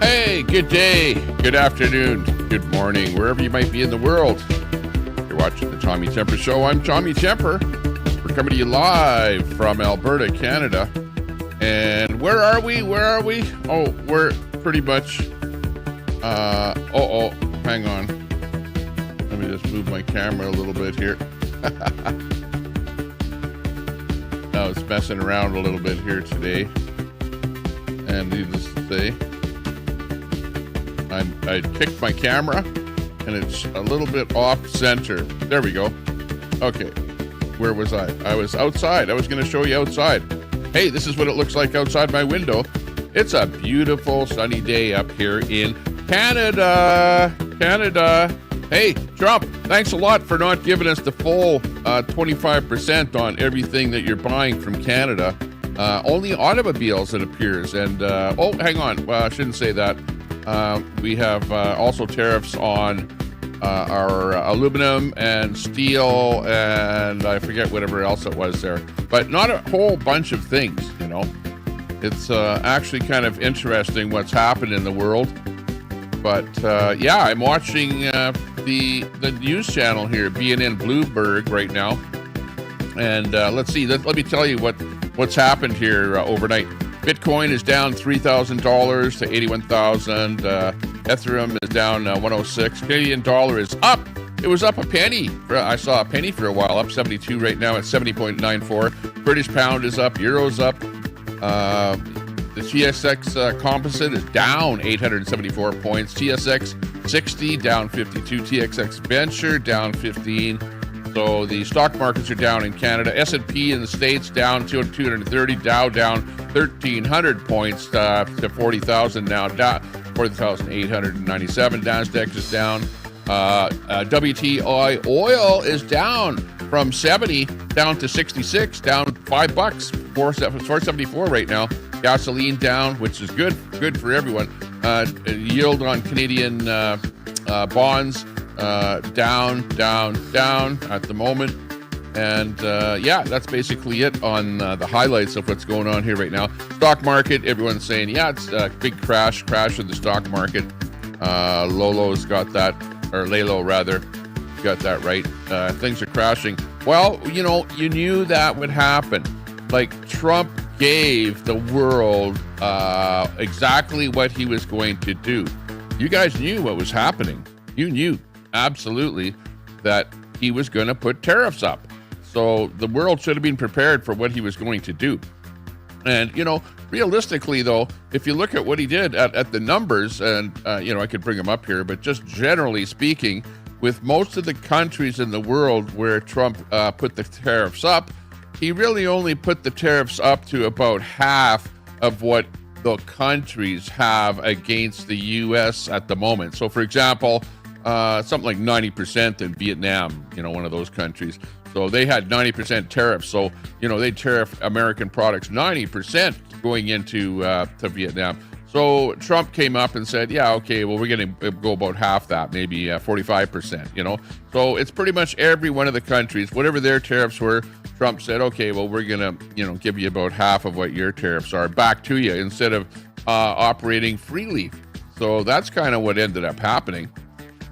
Hey, good day, good afternoon, good morning, wherever you might be in the world. You're watching the Tommy Temper Show. I'm Tommy Temper. We're coming to you live from Alberta, Canada. And where are we? Oh, we're pretty much, hang on. Let me just move my camera a little bit here. I was messing around a little bit here today. And needless to say, I kicked my camera and it's a little bit off center. There we go. Okay. Where was I? I was outside. I was going to show you outside. Hey, this is what it looks like outside my window. It's a beautiful sunny day up here in Canada. Hey, Trump, thanks a lot for not giving us the full 25% on everything that you're buying from Canada. Only automobiles, it appears. And, hang on. Well, I shouldn't say that. We have also tariffs on our aluminum and steel and I forget whatever else it was there. But not a whole bunch of things, you know. It's actually kind of interesting what's happened in the world. But, yeah, I'm watching the news channel here, BNN Bloomberg right now. And let's see. Let me tell you what's happened here overnight. Bitcoin is down $3,000 to 81,000. Ethereum is down 106. Canadian dollar is up. It was up a penny. I saw a penny for a while, up 72 right now at 70.94. British pound is up. Euro's up. The TSX composite is down 874 points. TSX 60 down 52. TXX Venture down 15. So the stock markets are down in Canada. S&P in the States down 230. Dow down 1,300 points to 40,000 now. 40,897. NASDAQ is down. WTI oil is down from 70 down to 66, down $5, 474 right now. Gasoline down, which is good for everyone. Yield on Canadian bonds down at the moment. And yeah, that's basically it on the highlights of what's going on here right now. Stock market, everyone's saying, yeah, it's a big crash of the stock market. Lolo's got that, or Lalo rather, got that right. Things are crashing. Well, you know, you knew that would happen. Like, Trump gave the world exactly what he was going to do. You guys knew what was happening. You knew absolutely that he was going to put tariffs up. So the world should have been prepared for what he was going to do. And, you know, realistically, though, if you look at what he did at the numbers, and, you know, I could bring them up here, but just generally speaking, with most of the countries in the world where Trump put the tariffs up, he really only put the tariffs up to about half of what the countries have against the U.S. at the moment. So, for example, something like 90% in Vietnam, you know, one of those countries. So they had 90% tariffs. So, you know, they tariff American products 90% going into to Vietnam. So Trump came up and said, yeah, okay, well, we're going to go about half that, maybe 45%, you know. So it's pretty much every one of the countries, whatever their tariffs were, Trump said, okay, well, we're going to, you know, give you about half of what your tariffs are back to you instead of operating freely. So that's kind of what ended up happening.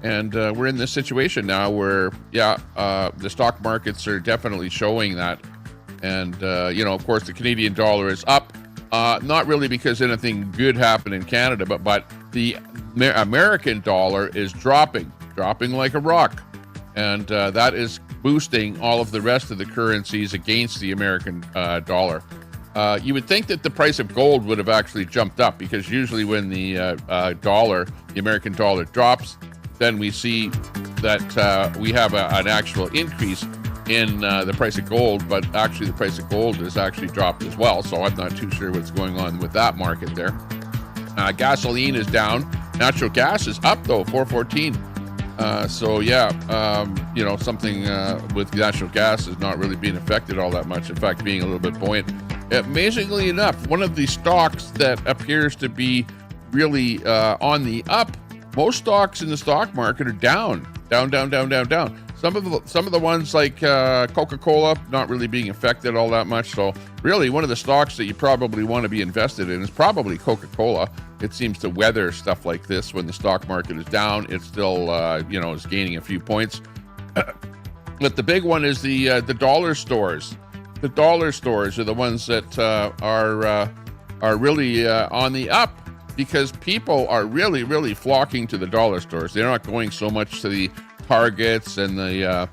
And we're in this situation now where, yeah, the stock markets are definitely showing that. And, you know, of course, the Canadian dollar is up. Not really because anything good happened in Canada, but the American dollar is dropping like a rock. And that is boosting all of the rest of the currencies against the American dollar. You would think that the price of gold would have actually jumped up, because usually when the American dollar drops, then we see that we have an actual increase in the price of gold, but actually the price of gold has actually dropped as well. So I'm not too sure what's going on with that market there. Gasoline is down. Natural gas is up though, 414. So yeah, you know, something with natural gas is not really being affected all that much. In fact, being a little bit buoyant. Amazingly enough, one of the stocks that appears to be really on the up, most stocks in the stock market are down. Some of the ones like Coca-Cola not really being affected all that much. So really, one of the stocks that you probably want to be invested in is probably Coca-Cola. It seems to weather stuff like this. When the stock market is down, it still is gaining a few points. But the big one is the dollar stores. The dollar stores are the ones that are really on the up, because people are really, really flocking to the dollar stores. They're not going so much to the Targets and a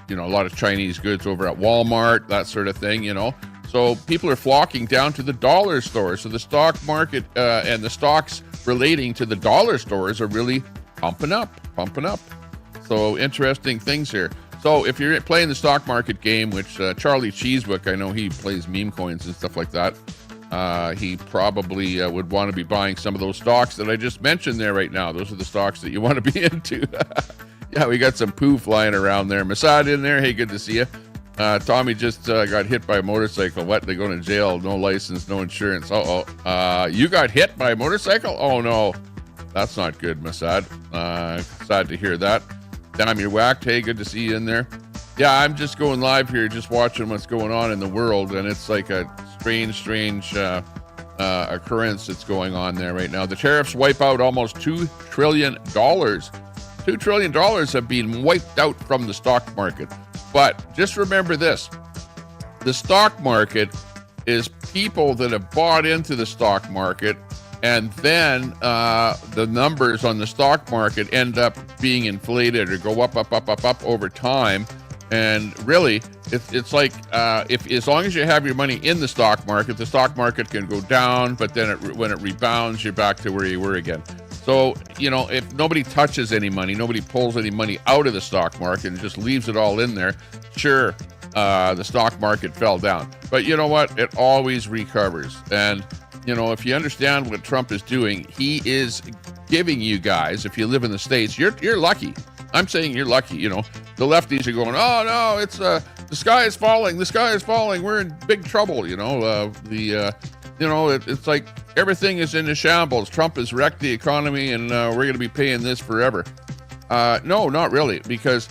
lot of Chinese goods over at Walmart, that sort of thing, So people are flocking down to the dollar stores. So the stock market and the stocks relating to the dollar stores are really pumping up. So interesting things here. So if you're playing the stock market game, which Charlie Cheesebook, I know he plays meme coins and stuff like that, he probably would want to be buying some of those stocks that I just mentioned there right now. Those are the stocks that you want to be into. Yeah, we got some poo flying around there. Masad in there. Hey, good to see you. Tommy just got hit by a motorcycle. What? They going to jail. No license, no insurance. You got hit by a motorcycle? Oh, no. That's not good, Masad. Sad to hear that. Damn, you're whacked. Hey, good to see you in there. Yeah, I'm just going live here, just watching what's going on in the world, and it's like a strange occurrence that's going on there right now. The tariffs wipe out almost $2 trillion. $2 trillion have been wiped out from the stock market. But just remember this. The stock market is people that have bought into the stock market, and then the numbers on the stock market end up being inflated or go up over time. And really, it's like if as long as you have your money in the stock market can go down, but then when it rebounds, you're back to where you were again. So, if nobody touches any money, nobody pulls any money out of the stock market and just leaves it all in there, sure, the stock market fell down. But you know what? It always recovers. And, if you understand what Trump is doing, he is giving you guys, if you live in the States, you're lucky. I'm saying you're lucky. The lefties are going, oh no, it's the sky is falling. We're in big trouble. It's like everything is in a shambles. Trump has wrecked the economy, and we're going to be paying this forever. No, not really, because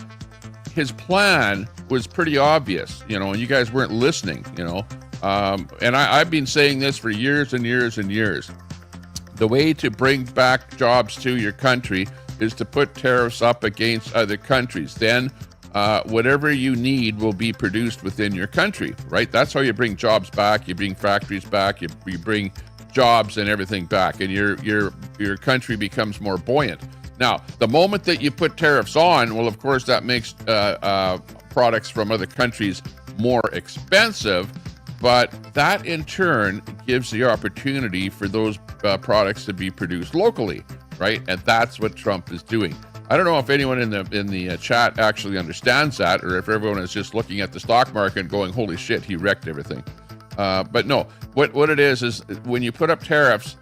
his plan was pretty obvious. And you guys weren't listening. And I've been saying this for years and years and years. The way to bring back jobs to your country is to put tariffs up against other countries. Then whatever you need will be produced within your country, right? That's how you bring jobs back. You bring factories back. You bring jobs and everything back, and your country becomes more buoyant. Now, the moment that you put tariffs on, well, of course, that makes products from other countries more expensive, but that in turn gives the opportunity for those products to be produced locally. Right, and that's what Trump is doing. I don't know if anyone in the chat actually understands that, or if everyone is just looking at the stock market and going, "Holy shit, he wrecked everything." But no, what it is when you put up tariffs,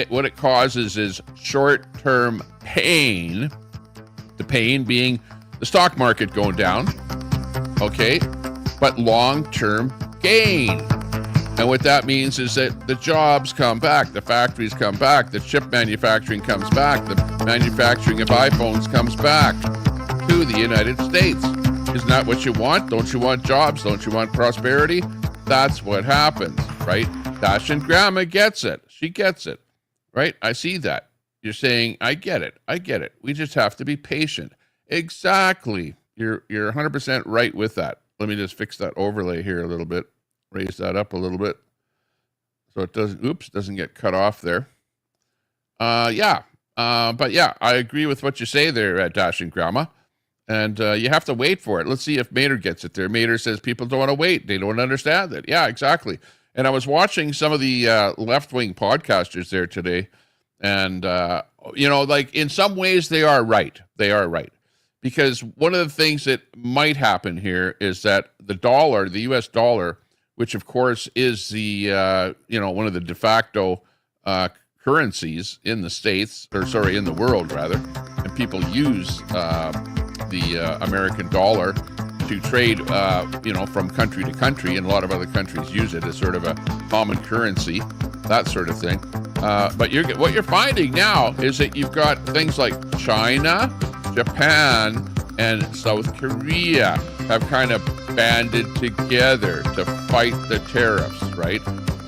what it causes is short-term pain. The pain being the stock market going down, okay, but long-term gain. And what that means is that the jobs come back, the factories come back, the chip manufacturing comes back, the manufacturing of iPhones comes back to the United States. Isn't that what you want? Don't you want jobs? Don't you want prosperity? That's what happens, right? Dash and Grandma gets it. She gets it, right? I see that. You're saying, I get it. We just have to be patient. Exactly. You're 100% right with that. Let me just fix that overlay here a little bit. Raise that up a little bit so it doesn't get cut off there. But yeah, I agree with what you say there, Dash and Grandma. And you have to wait for it. Let's see if Mater gets it there. Mater says people don't want to wait. They don't understand it. Yeah, exactly. And I was watching some of the left-wing podcasters there today. And, like in some ways they are right. They are right. Because one of the things that might happen here is that the US dollar, which of course is the, one of the de facto currencies in the States, in the world rather, and people use the American dollar to trade, from country to country, and a lot of other countries use it as sort of a common currency, that sort of thing. But what you're finding now is that you've got things like China, Japan, and South Korea have kind of banded together to fight the tariffs, right?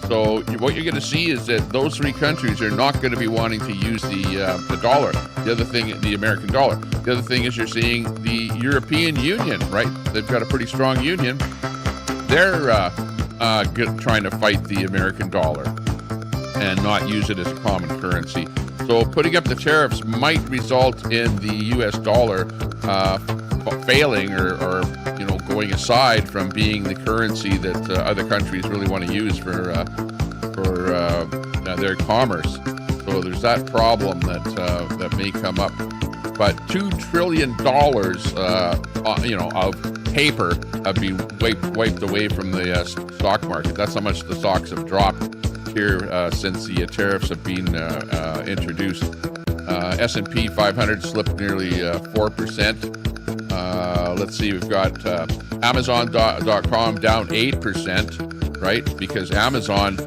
So what you're going to see is that those three countries are not going to be wanting to use the dollar. The other thing, the American dollar. The other thing is you're seeing the European Union, right? They've got a pretty strong union. They're trying to fight the American dollar and not use it as a common currency. So putting up the tariffs might result in the U.S. dollar failing or going aside from being the currency that other countries really want to use for their commerce. So there's that problem that may come up. But $2 trillion, of paper have been wiped away from the stock market. That's how much the stocks have dropped here since the tariffs have been introduced. S&P 500 slipped nearly 4%. Let's see, we've got Amazon.com down 8%, right? Because Amazon,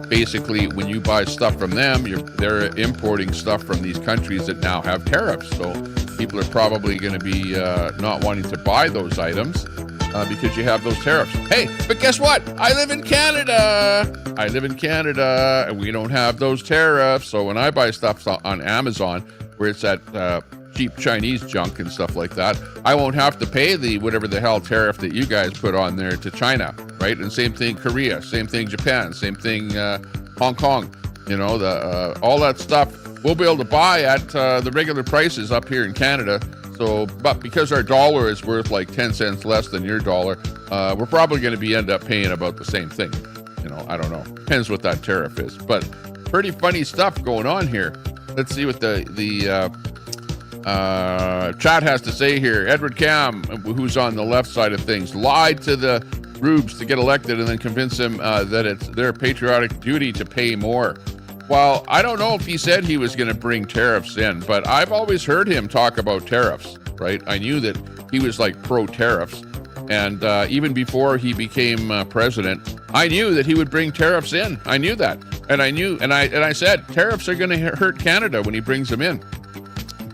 basically, when you buy stuff from them, they're importing stuff from these countries that now have tariffs. So people are probably going to be not wanting to buy those items because you have those tariffs. Hey, but guess what? I live in Canada, and we don't have those tariffs. So when I buy stuff on Amazon, where it's at cheap Chinese junk and stuff like that, I won't have to pay the whatever the hell tariff that you guys put on there to China, right? And same thing Korea, same thing Japan, same thing Hong Kong. All that stuff we'll be able to buy at the regular prices up here in Canada. So, but because our dollar is worth like 10 cents less than your dollar, we're probably going to end up paying about the same thing. I don't know. Depends what that tariff is. But pretty funny stuff going on here. Let's see what the chat has to say here. Edward Cam, who's on the left side of things, lied to the rubes to get elected and then convince them that it's their patriotic duty to pay more. Well, I don't know if he said he was going to bring tariffs in, but I've always heard him talk about tariffs, right? I knew that he was like pro-tariffs. And even before he became president, I knew that he would bring tariffs in. I knew that. And I said, tariffs are going to hurt Canada when he brings them in.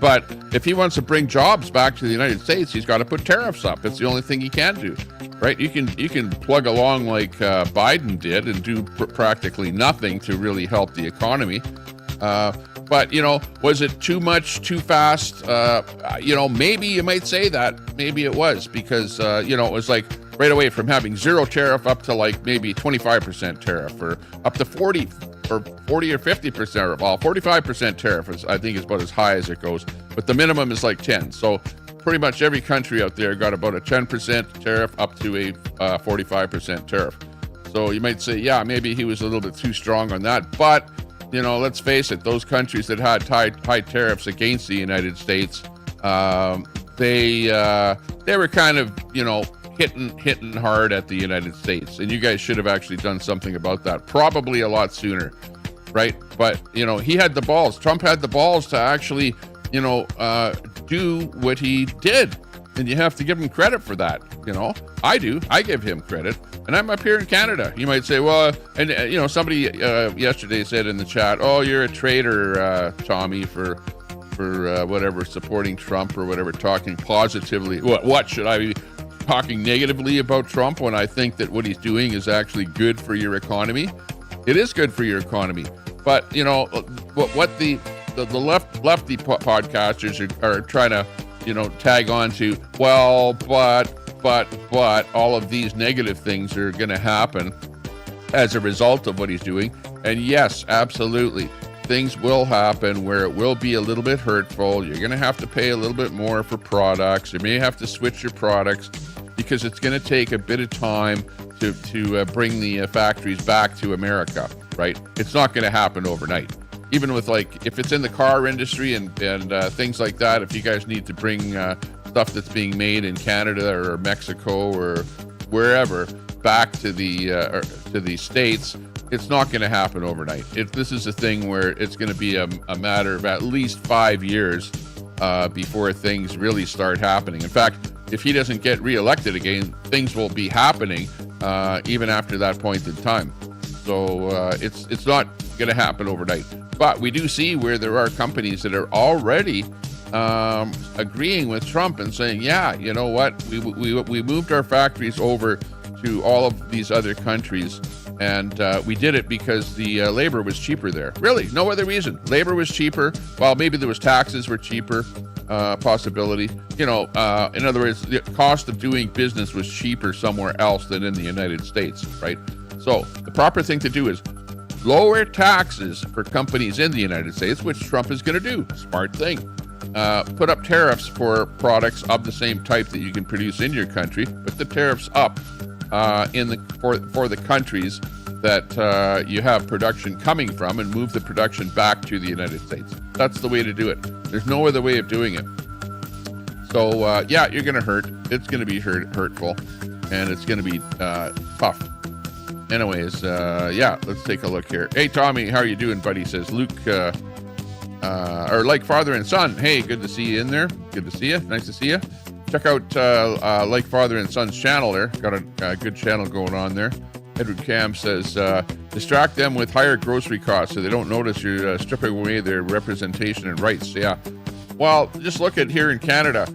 But if he wants to bring jobs back to the United States, he's got to put tariffs up. It's the only thing he can do, right? You can plug along like Biden did and do practically nothing to really help the economy. But, was it too much, too fast? Maybe you might say that. Maybe it was because, it was like right away from having zero tariff up to like maybe 25% tariff or up to 40 or 50%. Well, 45% tariff is, I think, is about as high as it goes. But the minimum is like 10. So pretty much every country out there got about a 10% tariff up to a 45% tariff. So you might say, yeah, maybe he was a little bit too strong on that. But let's face it, those countries that had high tariffs against the United States, they were kind of, hitting hard at the United States. And you guys should have actually done something about that, probably a lot sooner, right? But, he had the balls. Trump had the balls to actually, do what he did. And you have to give him credit for that, I do. I give him credit. And I'm up here in Canada. You might say, well, and somebody yesterday said in the chat, oh, you're a traitor, Tommy, for whatever, supporting Trump or whatever, talking positively. What should I be talking negatively about Trump when I think that what he's doing is actually good for your economy? It is good for your economy. But, what the lefty podcasters are trying to, tag on to, well, but all of these negative things are going to happen as a result of what he's doing. And yes, absolutely, things will happen where it will be a little bit hurtful. You're going to have to pay a little bit more for products. You may have to switch your products because it's going to take a bit of time to bring the factories back to America, right? It's not going to happen overnight. Even with if it's in the car industry and things like that, if you guys need to bring stuff that's being made in Canada or Mexico or wherever back to the States, it's not going to happen overnight. This is a thing where it's going to be a matter of at least 5 years before things really start happening. In fact, if he doesn't get reelected again, things will be happening even after that point in time. So it's not going to happen overnight. But we do see where there are companies that are already agreeing with Trump and saying, yeah, you know what, we moved our factories over to all of these other countries, and we did it because the labor was cheaper there. Really, no other reason. Labor was cheaper. Well, maybe there was taxes were cheaper, possibility. In other words, the cost of doing business was cheaper somewhere else than in the United States, right? So the proper thing to do is lower taxes for companies in the United States, which Trump is going to do. Smart thing. Put up tariffs for products of the same type that you can produce in your country. Put the tariffs up for the countries that you have production coming from, and move the production back to the United States. That's the way to do it. There's no other way of doing it. So yeah, you're going to hurt. It's going to be hurtful, and it's going to be tough. Anyways, yeah, let's take a look here. Hey, Tommy, how are you doing, buddy? Says Luke, or like father and son. Hey, good to see you in there. Good to see you. Nice to see you. Check out like father and son's channel there. Got a good channel going on there. Edward Cam says, distract them with higher grocery costs so they don't notice you're stripping away their representation and rights. Yeah. Well, just look at here in Canada.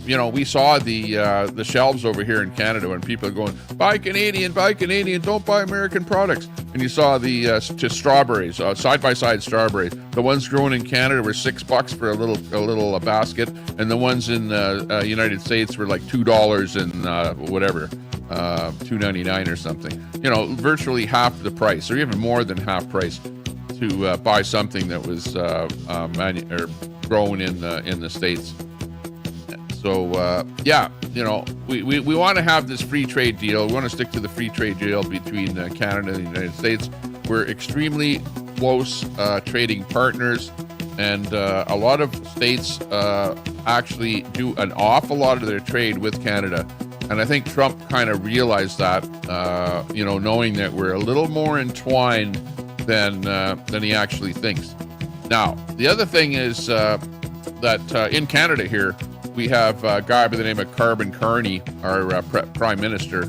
We saw the shelves over here in Canada when people are going, buy Canadian, don't buy American products. And you saw the strawberries, side-by-side strawberries. The ones grown in Canada were $6 for a little basket, and the ones in the United States were like $2 and whatever, $2.99 or something. Virtually half the price, or even more than half price, to buy something that was grown in the States. So, yeah, we want to have this free trade deal. We want to stick to the free trade deal between Canada and the United States. We're extremely close trading partners, and a lot of states actually do an awful lot of their trade with Canada. And I think Trump kind of realized that, knowing that we're a little more entwined than he actually thinks. Now, the other thing is that in Canada here, we have a guy by the name of Carbon Carney, our prime minister,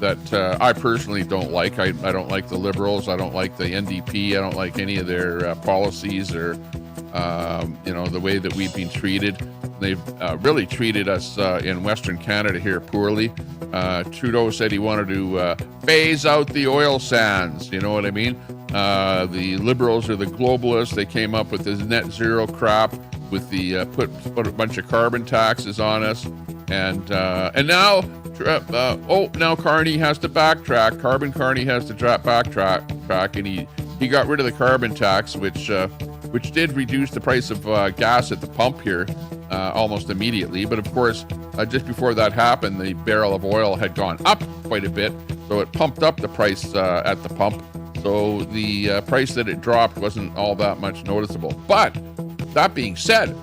that I personally don't like. I don't like the Liberals. I don't like the NDP. I don't like any of their policies or, the way that we've been treated. They've really treated us in Western Canada here poorly. Trudeau said he wanted to phase out the oil sands. You know what I mean? The Liberals are the globalists. They came up with this net zero crap with the put a bunch of carbon taxes on us, and now now Carney has to backtrack. Carney has to backtrack, and he got rid of the carbon tax, which did reduce the price of gas at the pump here almost immediately. But of course, just before that happened, the barrel of oil had gone up quite a bit, so it pumped up the price at the pump. So the price that it dropped wasn't all that much noticeable. But that being said,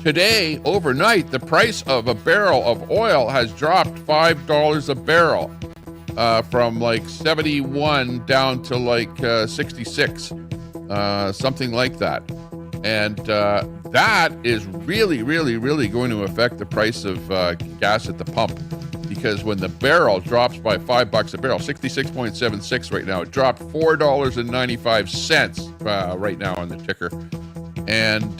today, overnight, the price of a barrel of oil has dropped $5 a barrel, from like 71 down to like 66, something like that. And that is really, really, really going to affect the price of gas at the pump. Because when the barrel drops by $5 a barrel, 66.76 right now, it dropped $4.95 right now on the ticker. And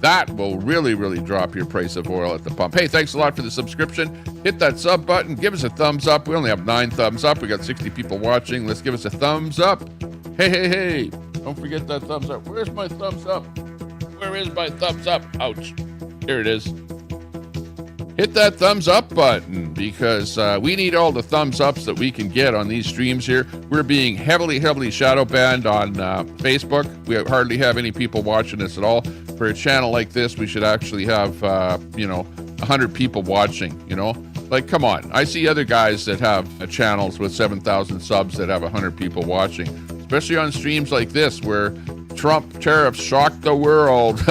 that will really, really drop your price of oil at the pump. Hey, thanks a lot for the subscription. Hit that sub button. Give us a thumbs up. We only have 9 thumbs up. We got 60 people watching. Let's give us a thumbs up. Hey. Don't forget that thumbs up. Where's my thumbs up? Where is my thumbs up? Ouch. Here it is. Hit that thumbs up button, because we need all the thumbs ups that we can get on these streams here. We're being heavily shadow banned on Facebook. We hardly have any people watching us at all. For a channel like this, we should actually have 100 people watching. Like, come on. I see other guys that have channels with 7,000 subs that have 100 people watching, especially on streams like this where Trump tariffs shocked the world.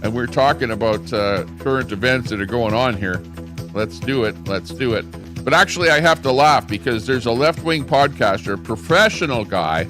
And we're talking about current events that are going on here. Let's do it. But actually, I have to laugh because there's a left-wing podcaster, professional guy,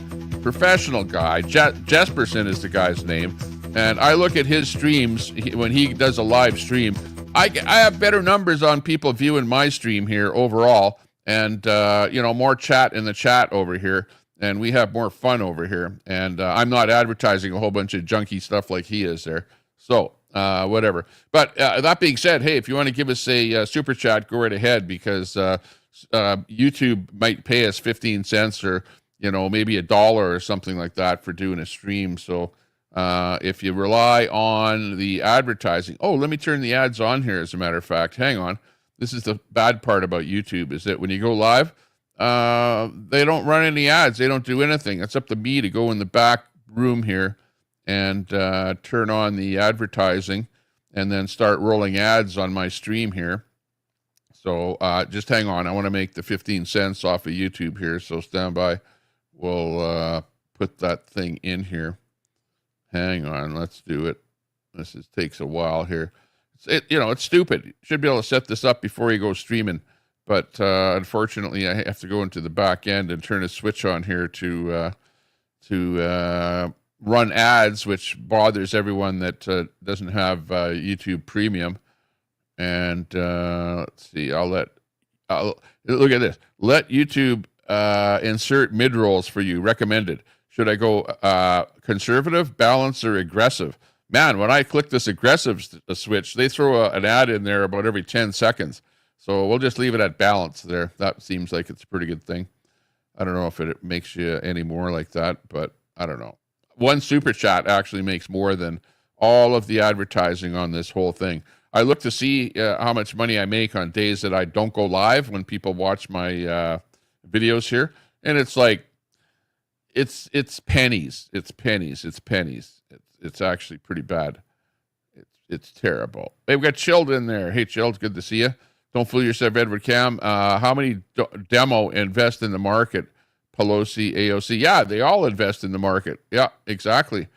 Jesperson is the guy's name. And I look at his streams when he does a live stream. I have better numbers on people viewing my stream here overall, and more chat in the chat over here and we have more fun over here. And I'm not advertising a whole bunch of junky stuff like he is there. So whatever. But that being said, hey, if you want to give us a super chat, go right ahead, because YouTube might pay us 15 cents or maybe $1 or something like that for doing a stream. So if you rely on the advertising, let me turn the ads on here. As a matter of fact, hang on. This is the bad part about YouTube, is that when you go live, they don't run any ads. They don't do anything. It's up to me to go in the back room here and turn on the advertising and then start rolling ads on my stream here. So just hang on. I want to make the 15 cents off of YouTube here. So stand by. We'll put that thing in here. Hang on. Let's do it. This takes a while here. It's stupid. You should be able to set this up before you go streaming. But unfortunately, I have to go into the back end and turn a switch on here to run ads, which bothers everyone that doesn't have YouTube Premium. And let's see. Look at this. Let YouTube insert mid rolls for you. Recommended. Should I go conservative, balanced, or aggressive? Man, when I click this aggressive switch, they throw an ad in there about every 10 seconds. So we'll just leave it at balance there. That seems like it's a pretty good thing. I don't know if it makes you any more like that, but I don't know. One super chat actually makes more than all of the advertising on this whole thing. I look to see how much money I make on days that I don't go live when people watch my videos here. And it's like, it's pennies. It's pennies. It's pennies. It's actually pretty bad. It's terrible. Hey, we've got Chilled in there. Hey, Chilled, good to see you. Don't fool yourself, Edward Cam. How many demo invest in the market? Pelosi, AOC. Yeah, they all invest in the market. Yeah, exactly.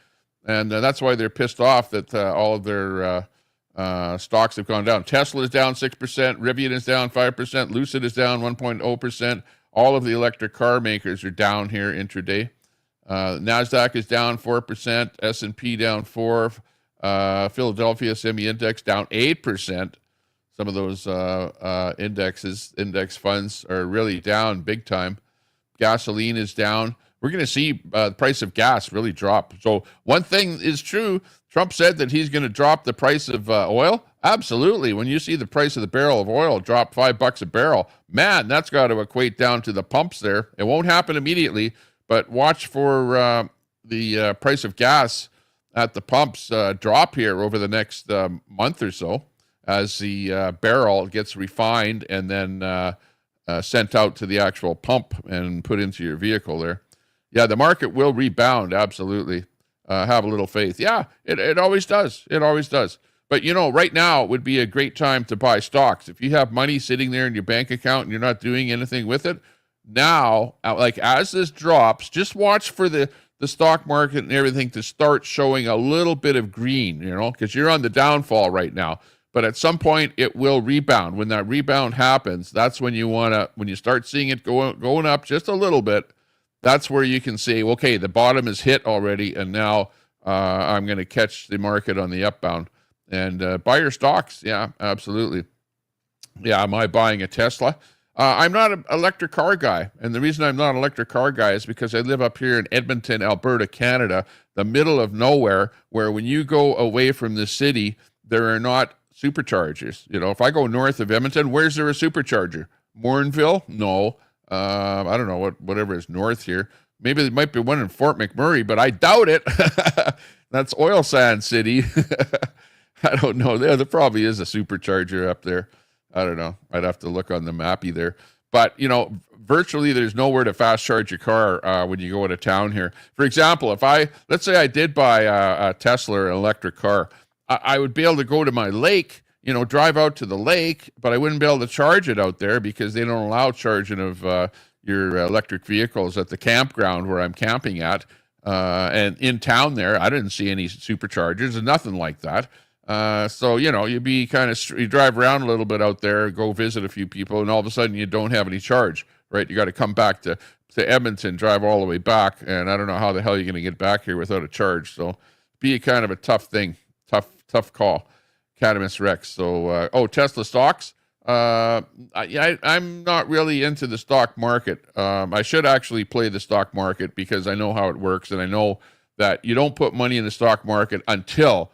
And that's why they're pissed off that all of their stocks have gone down. Tesla is down 6%. Rivian is down 5%. Lucid is down 1.0%. All of the electric car makers are down here intraday. NASDAQ is down 4%. S&P down 4%. Philadelphia semi-index down 8%. Some of those index funds are really down big time. Gasoline is down. We're going to see the price of gas really drop. So one thing is true. Trump said that he's going to drop the price of oil. Absolutely. When you see the price of the barrel of oil drop $5 a barrel, man, that's got to equate down to the pumps there. It won't happen immediately, but watch for the price of gas at the pumps drop here over the next month or so, as the barrel gets refined and then sent out to the actual pump and put into your vehicle there. Yeah, the market will rebound, absolutely. Have a little faith. Yeah, it always does. It always does. But, right now would be a great time to buy stocks. If you have money sitting there in your bank account and you're not doing anything with it, now, like as this drops, just watch for the stock market and everything to start showing a little bit of green, because you're on the downfall right now. But at some point, it will rebound. When that rebound happens, that's when when you start seeing it going up just a little bit, that's where you can say, okay, the bottom is hit already, and now I'm going to catch the market on the upbound. And buy your stocks. Yeah, absolutely. Yeah, am I buying a Tesla? I'm not an electric car guy. And the reason I'm not an electric car guy is because I live up here in Edmonton, Alberta, Canada, the middle of nowhere, where when you go away from the city, there are not superchargers. If I go north of Edmonton, where's there a supercharger? Morinville? No. I don't know whatever is north here. Maybe there might be one in Fort McMurray, but I doubt it. That's oil sand city. I don't know. There probably is a supercharger up there. I don't know. I'd have to look on the mappy there. But, virtually there's nowhere to fast charge your car when you go out of town here. For example, let's say I did buy a Tesla or an electric car, I would be able to go to my lake, drive out to the lake, but I wouldn't be able to charge it out there because they don't allow charging of your electric vehicles at the campground where I'm camping at. And in town there, I didn't see any superchargers and nothing like that. So, you'd be you drive around a little bit out there, go visit a few people, and all of a sudden you don't have any charge, right? You got to come back to Edmonton, drive all the way back, and I don't know how the hell you're going to get back here without a charge. So be kind of a tough thing, tough call. Cadamus Rex. So, Tesla stocks. I'm not really into the stock market. I should actually play the stock market because I know how it works, and I know that you don't put money in the stock market until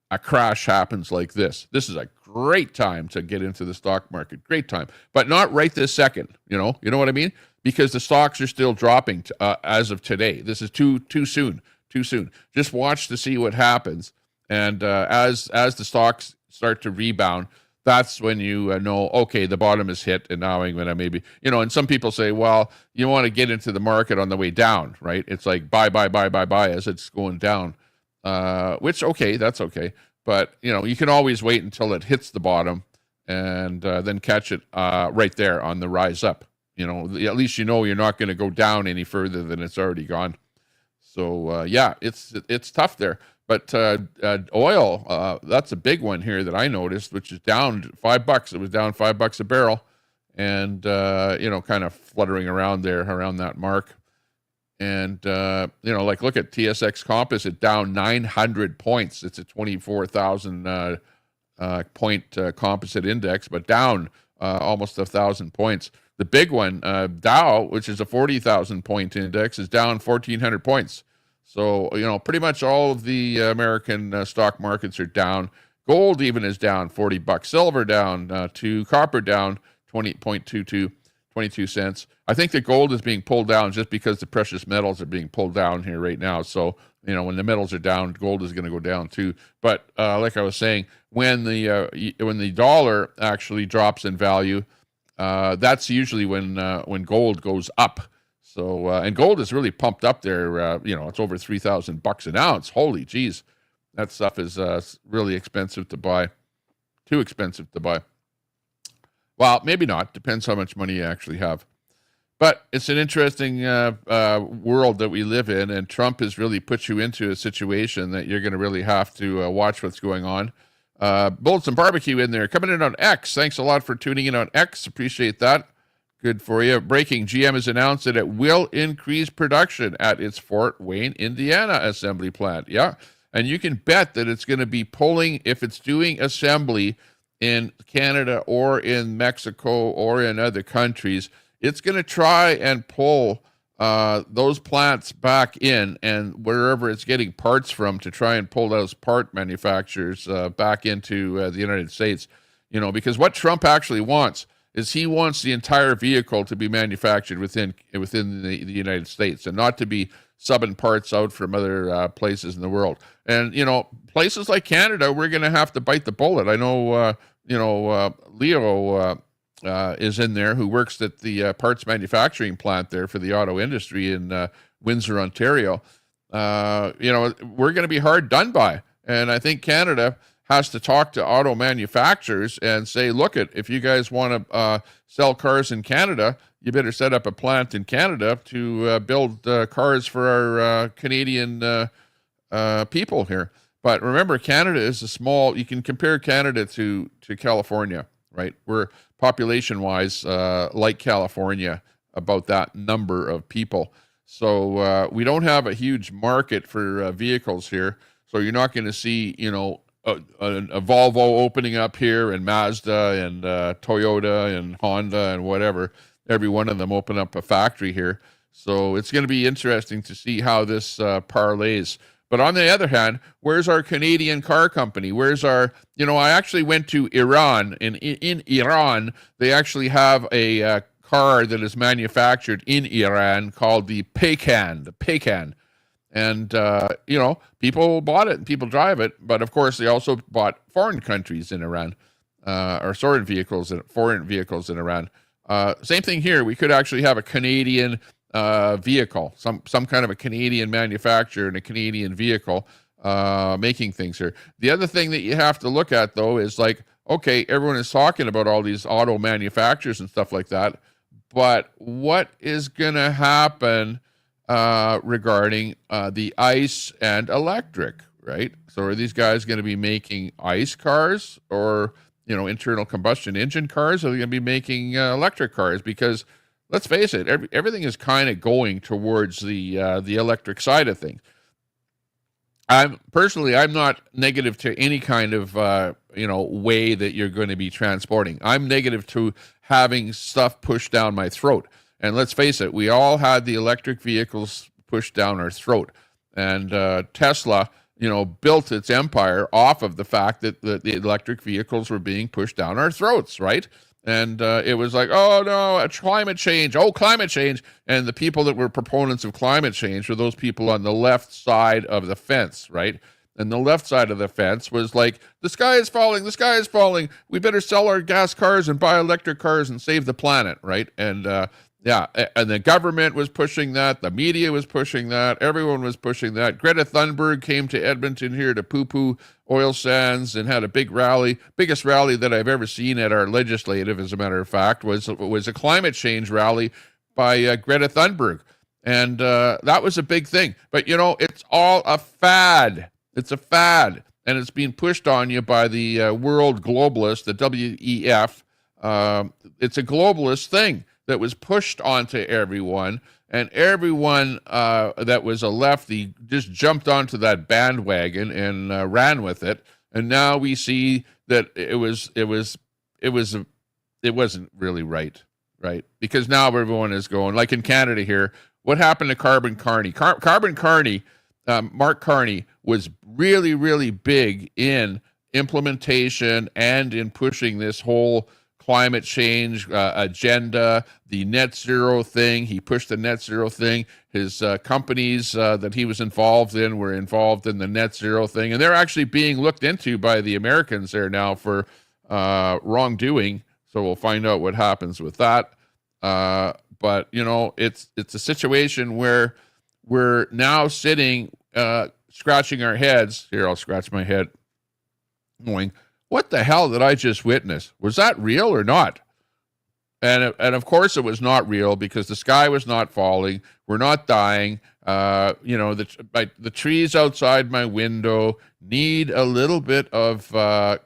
a crash happens like this. This is a great time to get into the stock market. Great time, but not right this second. You know what I mean? Because the stocks are still dropping as of today. This is too soon. Too soon. Just watch to see what happens, and as the stocks start to rebound, that's when you know, okay, the bottom is hit, and now I'm going to maybe, and some people say, well, you want to get into the market on the way down, right? It's like buy as it's going down, which, okay, that's okay. But, you can always wait until it hits the bottom and then catch it right there on the rise up. At least you're not going to go down any further than it's already gone. So, yeah, it's tough there. But oil, that's a big one here that I noticed, which is down $5. It was down $5 a barrel, and kind of fluttering around there, around that mark. And look at TSX Composite down 900 points. It's a 24,000 point composite index, but down almost 1,000 points. The big one, Dow, which is a 40,000 point index, is down 1,400 points. So, pretty much all of the American stock markets are down. Gold even is down $40. Silver down to copper down 22 cents. I think that gold is being pulled down just because the precious metals are being pulled down here right now. So, when the metals are down, gold is going to go down too. But like I was saying, when the dollar actually drops in value, that's usually when gold goes up. So, and gold is really pumped up there. It's over $3,000 an ounce. Holy geez. That stuff is really expensive to buy. Too expensive to buy. Well, maybe not. Depends how much money you actually have. But it's an interesting world that we live in, and Trump has really put you into a situation that you're going to really have to watch what's going on. Bullets and Barbecue in there. Coming in on X. Thanks a lot for tuning in on X. Appreciate that. Good for you. Breaking, GM has announced that it will increase production at its Fort Wayne, Indiana assembly plant. Yeah, and you can bet that it's going to be pulling, if it's doing assembly in Canada or in Mexico or in other countries, it's going to try and pull those plants back in, and wherever it's getting parts from, to try and pull those part manufacturers back into the United States. Because what Trump actually wants is he wants the entire vehicle to be manufactured within the United States, and not to be subbing parts out from other places in the world. And, places like Canada, we're going to have to bite the bullet. I know, Leo is in there, who works at the parts manufacturing plant there for the auto industry in Windsor, Ontario. We're going to be hard done by. And I think Canada has to talk to auto manufacturers and say, look, if you guys want to sell cars in Canada, you better set up a plant in Canada to build cars for our Canadian people here. But remember, Canada is you can compare Canada to California, right? We're population-wise like California, about that number of people. So we don't have a huge market for vehicles here. So you're not going to see, a Volvo opening up here, and Mazda and Toyota and Honda and whatever. Every one of them open up a factory here. So it's going to be interesting to see how this parlays. But on the other hand, where's our Canadian car company? Where's our, I actually went to Iran, and in Iran, they actually have a car that is manufactured in Iran called the Paykan. And, people bought it and people drive it. But, of course, they also bought foreign countries in Iran, or foreign vehicles in Iran. Same thing here. We could actually have a Canadian vehicle, some kind of a Canadian manufacturer and a Canadian vehicle making things here. The other thing that you have to look at, though, is like, okay, everyone is talking about all these auto manufacturers and stuff like that. But what is going to happen regarding the ICE and electric, right? So are these guys going to be making ICE cars, or, internal combustion engine cars? Are they going to be making electric cars? Because let's face it, everything is kind of going towards the electric side of things. I'm not negative to any kind of way that you're going to be transporting. I'm negative to having stuff pushed down my throat. And let's face it, we all had the electric vehicles pushed down our throat. And Tesla, built its empire off of the fact that the electric vehicles were being pushed down our throats, right? And it was like, oh, no, climate change. Oh, climate change. And the people that were proponents of climate change were those people on the left side of the fence, right? And the left side of the fence was like, the sky is falling. The sky is falling. We better sell our gas cars and buy electric cars and save the planet, right? And and the government was pushing that. The media was pushing that. Everyone was pushing that. Greta Thunberg came to Edmonton here to poo-poo oil sands and had a big rally. Biggest rally that I've ever seen at our legislative, as a matter of fact, was a climate change rally by Greta Thunberg. And that was a big thing. But, it's all a fad. It's a fad. And it's being pushed on you by the world globalists, the WEF. It's a globalist thing that was pushed onto everyone, and everyone that was a lefty just jumped onto that bandwagon and ran with it. And now we see that it wasn't really right? Because now everyone is going, like in Canada here, what happened to Carbon Carney? Carbon Carney, Mark Carney, was really, really big in implementation and in pushing this whole climate change agenda, the net zero thing. He pushed the net zero thing. His companies that he was involved in were involved in the net zero thing. And they're actually being looked into by the Americans there now for wrongdoing. So we'll find out what happens with that. But, it's a situation where we're now sitting, scratching our heads. Here, I'll scratch my head, going, what the hell did I just witness? Was that real or not? And of course it was not real, because the sky was not falling. We're not dying. The trees outside my window need a little bit of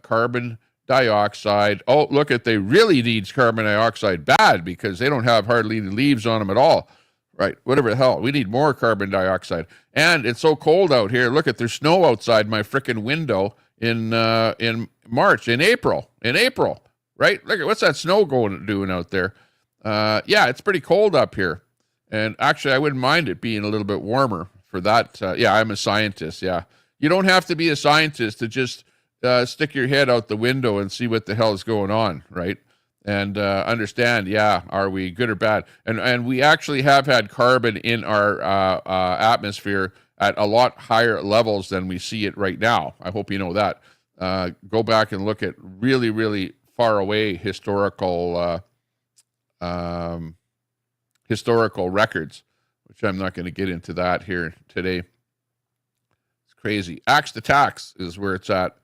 carbon dioxide. Oh, look, they really need carbon dioxide bad, because they don't have hardly any leaves on them at all. Right, whatever the hell. We need more carbon dioxide. And it's so cold out here. Look, there's snow outside my frickin' window in March, in April, right? Look at what's that snow doing out there. It's pretty cold up here. And actually, I wouldn't mind it being a little bit warmer for that. I'm a scientist. Yeah. You don't have to be a scientist to just stick your head out the window and see what the hell is going on, right? And understand, are we good or bad? And we actually have had carbon in our atmosphere at a lot higher levels than we see it right now. I hope you know that. Go back and look at really, really far away historical records, which I'm not going to get into that here today. It's crazy. Axe to tax is where it's at.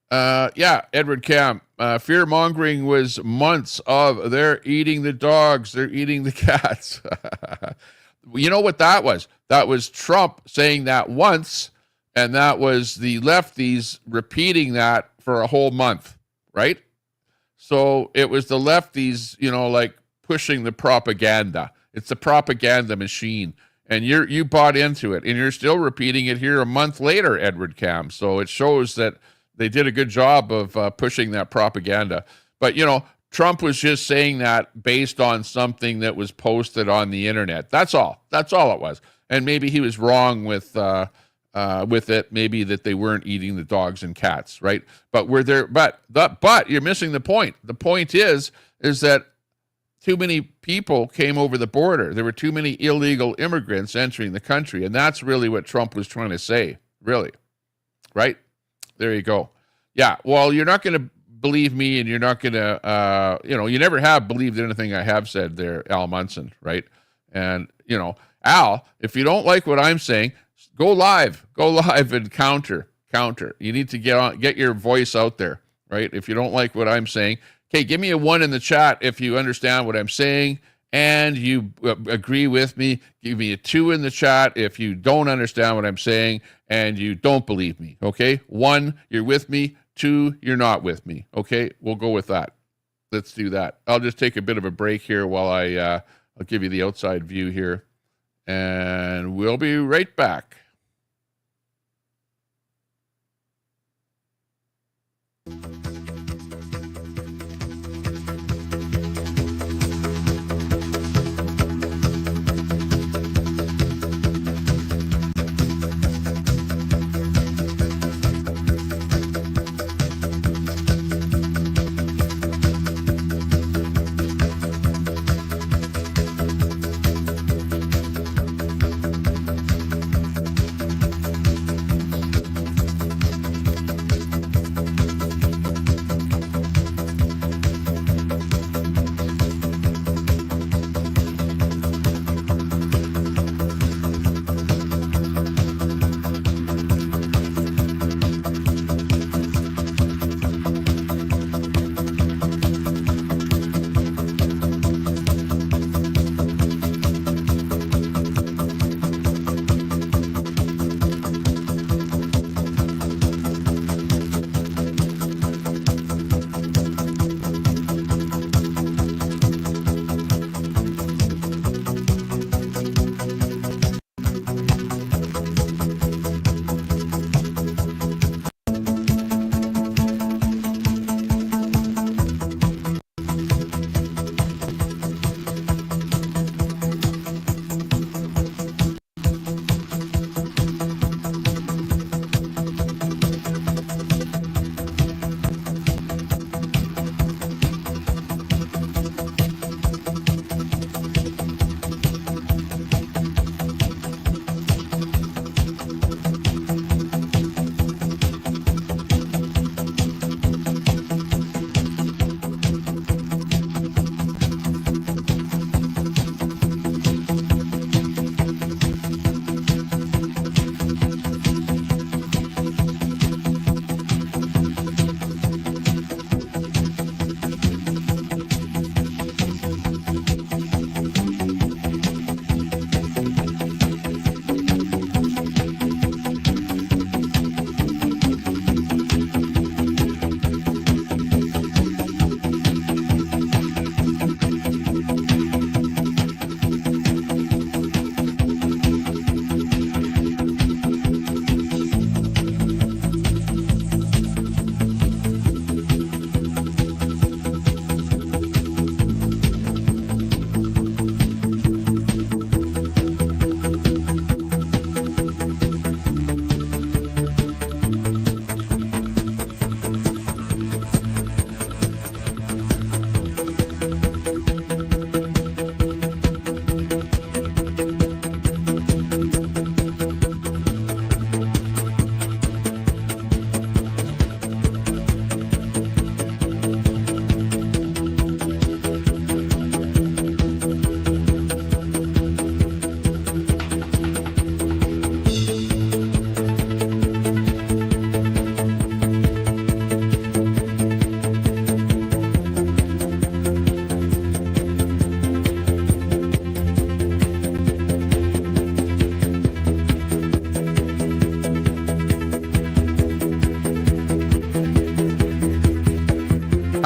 Edward Camp. Fear mongering was months of they're eating the dogs, they're eating the cats. You know what that was? That was Trump saying that once, and that was the lefties repeating that for a whole month, right? So it was the lefties, like pushing the propaganda. It's the propaganda machine. And you bought into it, and you're still repeating it here a month later, Edward Cam. So it shows that they did a good job of pushing that propaganda. But, Trump was just saying that based on something that was posted on the internet. That's all. That's all it was. And maybe he was wrong with it. Maybe that they weren't eating the dogs and cats, right? But but you're missing the point. The point is that too many people came over the border. There were too many illegal immigrants entering the country, and that's really what Trump was trying to say. Really, right? There you go. Yeah. Well, you're not going to believe me, and you're not going to, you never have believed anything I have said there, Al Munson, right? And, Al, if you don't like what I'm saying, go live and counter. You need to get your voice out there, right? If you don't like what I'm saying, okay, give me a 1 in the chat if you understand what I'm saying and you agree with me. Give me a 2 in the chat if you don't understand what I'm saying and you don't believe me, okay? 1, you're with me. 2, you're not with me, okay? We'll go with that. Let's do that. I'll just take a bit of a break here while I'll give you the outside view here, and we'll be right back.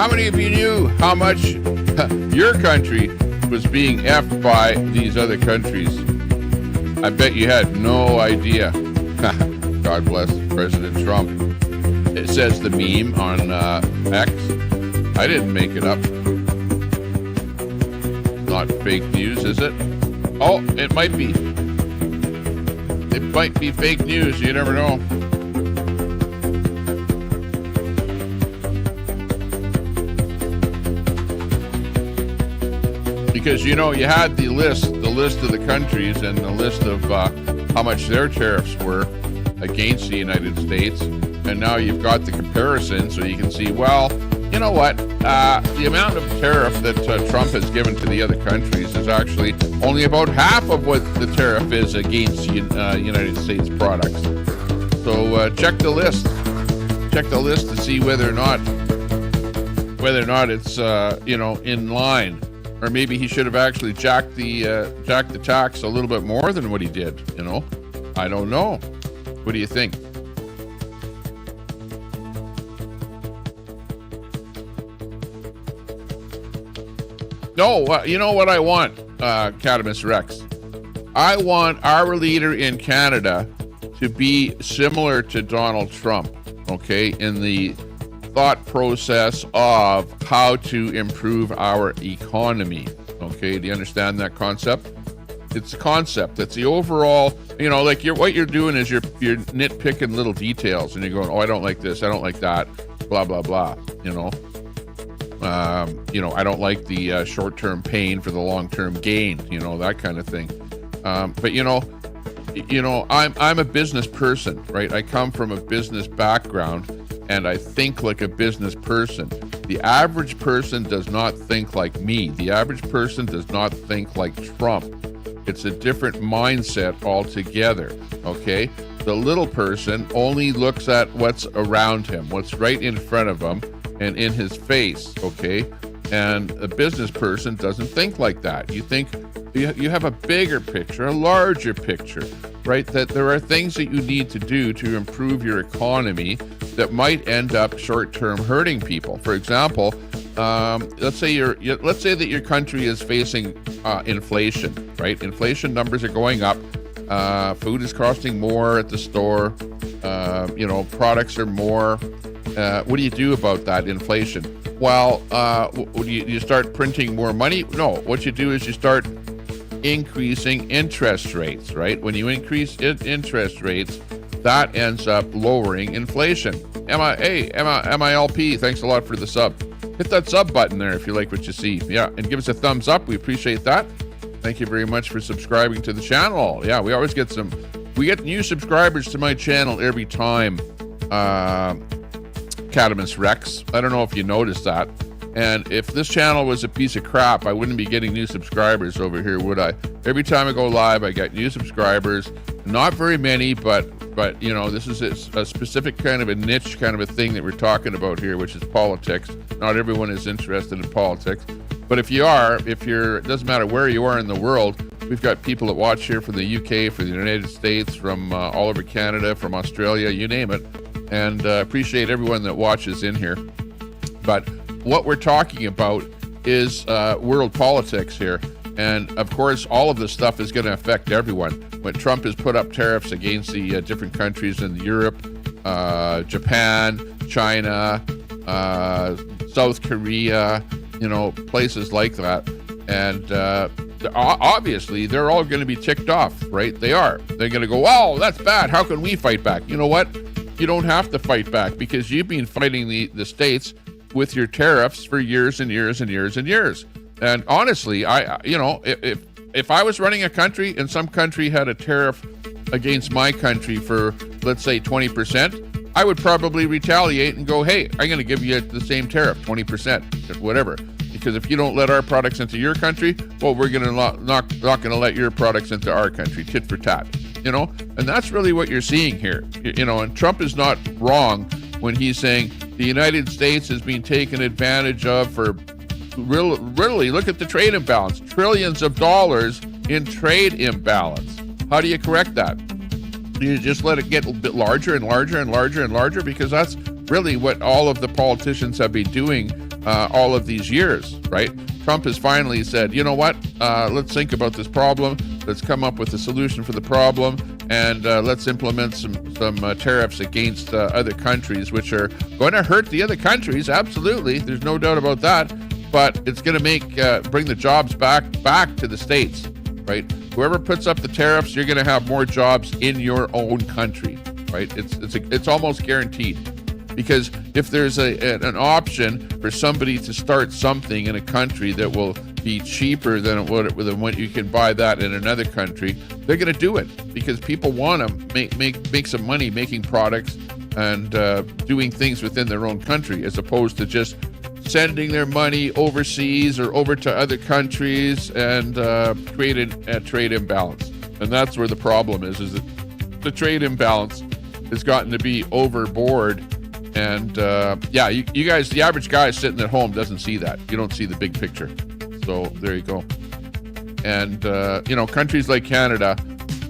How many of you knew how much your country was being effed by these other countries? I bet you had no idea. God bless President Trump. It says the meme on X. I didn't make it up. Not fake news, is it? Oh, it might be. It might be fake news. You never know. Because, you know, you had the list of the countries and the list of how much their tariffs were against the United States. And now you've got the comparison, so you can see, well, you know what? The amount of tariff that Trump has given to the other countries is actually only about half of what the tariff is against United States products. So check the list. Check the list to see whether or not it's in line. Or maybe he should have actually jacked the tax a little bit more than what he did, you know? I don't know. What do you think? No, you know what I want, Catamus Rex? I want our leader in Canada to be similar to Donald Trump, okay, in the thought process of how to improve our economy. Okay, do you understand that concept? It's a concept. It's the overall, you know, like what you're doing is you're nitpicking little details and you're going, oh, I don't like this, I don't like that, blah, blah, blah, you know. I don't like the short-term pain for the long-term gain, you know, that kind of thing. But I'm a business person, right? I come from a business background and I think like a business person. The average person does not think like me. The average person does not think like Trump. It's a different mindset altogether, okay? The little person only looks at what's around him, what's right in front of him and in his face, okay? And a business person doesn't think like that. You think you have a bigger picture, a larger picture, right? That there are things that you need to do to improve your economy that might end up short-term hurting people. For example, let's say that your country is facing inflation, right? Inflation numbers are going up. Food is costing more at the store. Products are more. What do you do about that inflation? Well, you start printing more money? No, what you do is you start increasing interest rates, right? When you increase interest rates, that ends up lowering inflation. MILP, thanks a lot for the sub. Hit that sub button there if you like what you see. Yeah, and give us a thumbs up. We appreciate that. Thank you very much for subscribing to the channel. Yeah, we always get new subscribers to my channel every time. Catamus Rex. I don't know if you noticed that. And if this channel was a piece of crap, I wouldn't be getting new subscribers over here, would I? Every time I go live, I get new subscribers. Not very many, but you know, this is a specific kind of a niche kind of a thing that we're talking about here, which is politics. Not everyone is interested in politics. But if it doesn't matter where you are in the world, we've got people that watch here from the UK, from the United States, from all over Canada, from Australia, you name it. And appreciate everyone that watches in here. But what we're talking about is world politics here. And of course, all of this stuff is going to affect everyone. When Trump has put up tariffs against the different countries in Europe, Japan, China, South Korea, you know, places like that. And obviously, they're all going to be ticked off, right? They are. They're going to go, oh, that's bad. How can we fight back? You know what? You don't have to fight back because you've been fighting the states with your tariffs for years and years and years and years. And honestly, if I was running a country and some country had a tariff against my country for, let's say, 20%, I would probably retaliate and go, hey, I'm going to give you the same tariff, 20%, whatever. Because if you don't let our products into your country, well, we're going to not going to let your products into our country, tit for tat. You know, and that's really what you're seeing here. You know, and Trump is not wrong when he's saying the United States is being taken advantage of for really look at the trade imbalance, trillions of dollars in trade imbalance. How do you correct that? You just let it get a bit larger and larger and larger and larger, because that's really what all of the politicians have been doing all of these years, right? Trump has finally said, you know what, let's think about this problem. Let's come up with a solution for the problem, and let's implement some tariffs against other countries, which are going to hurt the other countries. Absolutely, there's no doubt about that. But it's going to bring the jobs back to the states, right? Whoever puts up the tariffs, you're going to have more jobs in your own country, right? It's almost guaranteed. Because if there's an option for somebody to start something in a country that will be cheaper than what you can buy that in another country, they're going to do it because people want to make some money making products and doing things within their own country, as opposed to just sending their money overseas or over to other countries and creating a trade imbalance. And that's where the problem is that the trade imbalance has gotten to be overboard. And you guys, the average guy sitting at home doesn't see that. You don't see the big picture. So there you go. And, countries like Canada,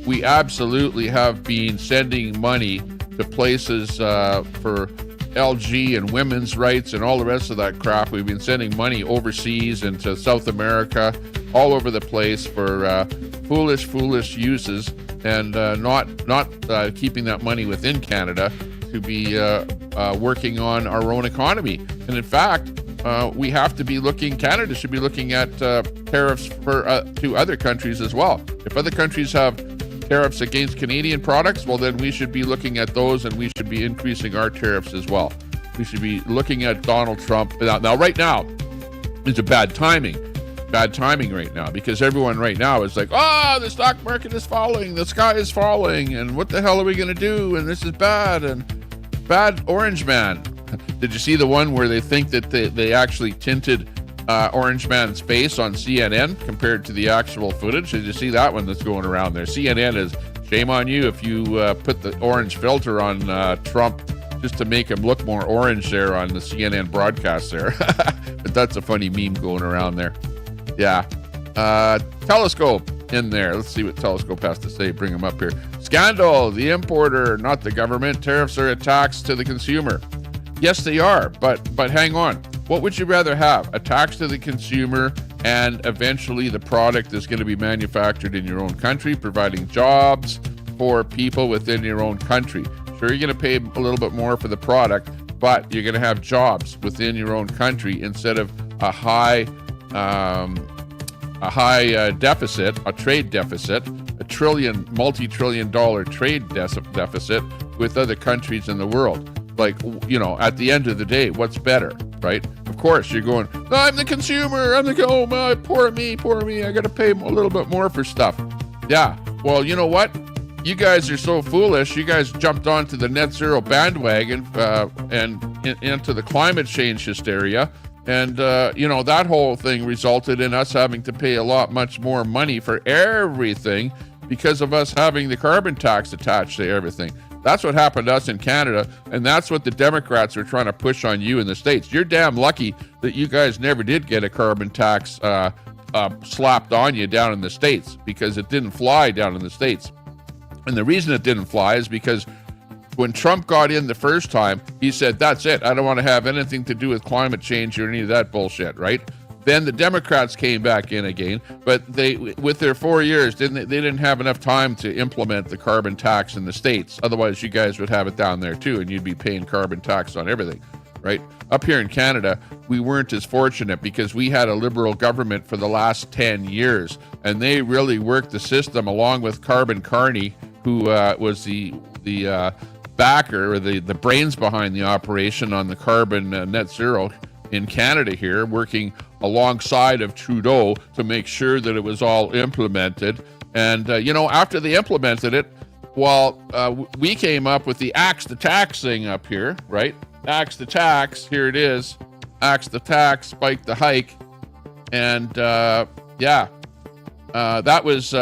we absolutely have been sending money to places for LG and women's rights and all the rest of that crap. We've been sending money overseas and to South America, all over the place for foolish uses, and not keeping that money within Canada to be working on our own economy. And in fact, we have to be Canada should be looking at tariffs to other countries as well. If other countries have tariffs against Canadian products, well, then we should be looking at those, and we should be increasing our tariffs as well. We should be looking at Donald Trump. Now right now, it's a bad timing right now, because everyone right now is like, the stock market is falling, the sky is falling, and what the hell are we going to do? And this is bad, and bad Orange Man. Did you see the one where they think that they actually tinted Orange Man's face on CNN compared to the actual footage? Did you see that one that's going around there? CNN is, shame on you if you put the orange filter on Trump just to make him look more orange there on the CNN broadcast there. But that's a funny meme going around there. Yeah. Telescope in there. Let's see what Telescope has to say. Bring him up here. Scandal, the importer, not the government. Tariffs are a tax to the consumer. Yes, they are, but hang on. What would you rather have? A tax to the consumer, and eventually the product is going to be manufactured in your own country, providing jobs for people within your own country. Sure, you're going to pay a little bit more for the product, but you're going to have jobs within your own country instead of a high deficit, a trade deficit, multi-trillion dollar trade deficit with other countries in the world. Like, at the end of the day, what's better, right? Of course, you're going, no, I'm the consumer. Oh my, poor me. I got to pay a little bit more for stuff. Yeah. Well, you know what? You guys are so foolish. You guys jumped onto the net zero bandwagon and into the climate change hysteria. And, that whole thing resulted in us having to pay much more money for everything because of us having the carbon tax attached to everything. That's what happened to us in Canada, and that's what the Democrats are trying to push on you in the States. You're damn lucky that you guys never did get a carbon tax slapped on you down in the States, because it didn't fly down in the States. And the reason it didn't fly is because when Trump got in the first time, he said, that's it. I don't want to have anything to do with climate change or any of that bullshit, right? Then the Democrats came back in again, but they, with their 4 years, they didn't have enough time to implement the carbon tax in the States. Otherwise, you guys would have it down there too, and you'd be paying carbon tax on everything, right? Up here in Canada, we weren't as fortunate because we had a Liberal government for the last 10 years, and they really worked the system along with Carbon Carney, who was the backer, or the brains behind the operation on the carbon net zero in Canada here, working alongside of Trudeau to make sure that it was all implemented. And, after they implemented it, we came up with the axe the tax thing up here, right? Axe the tax, here it is. Axe the tax, spike the hike. And, that was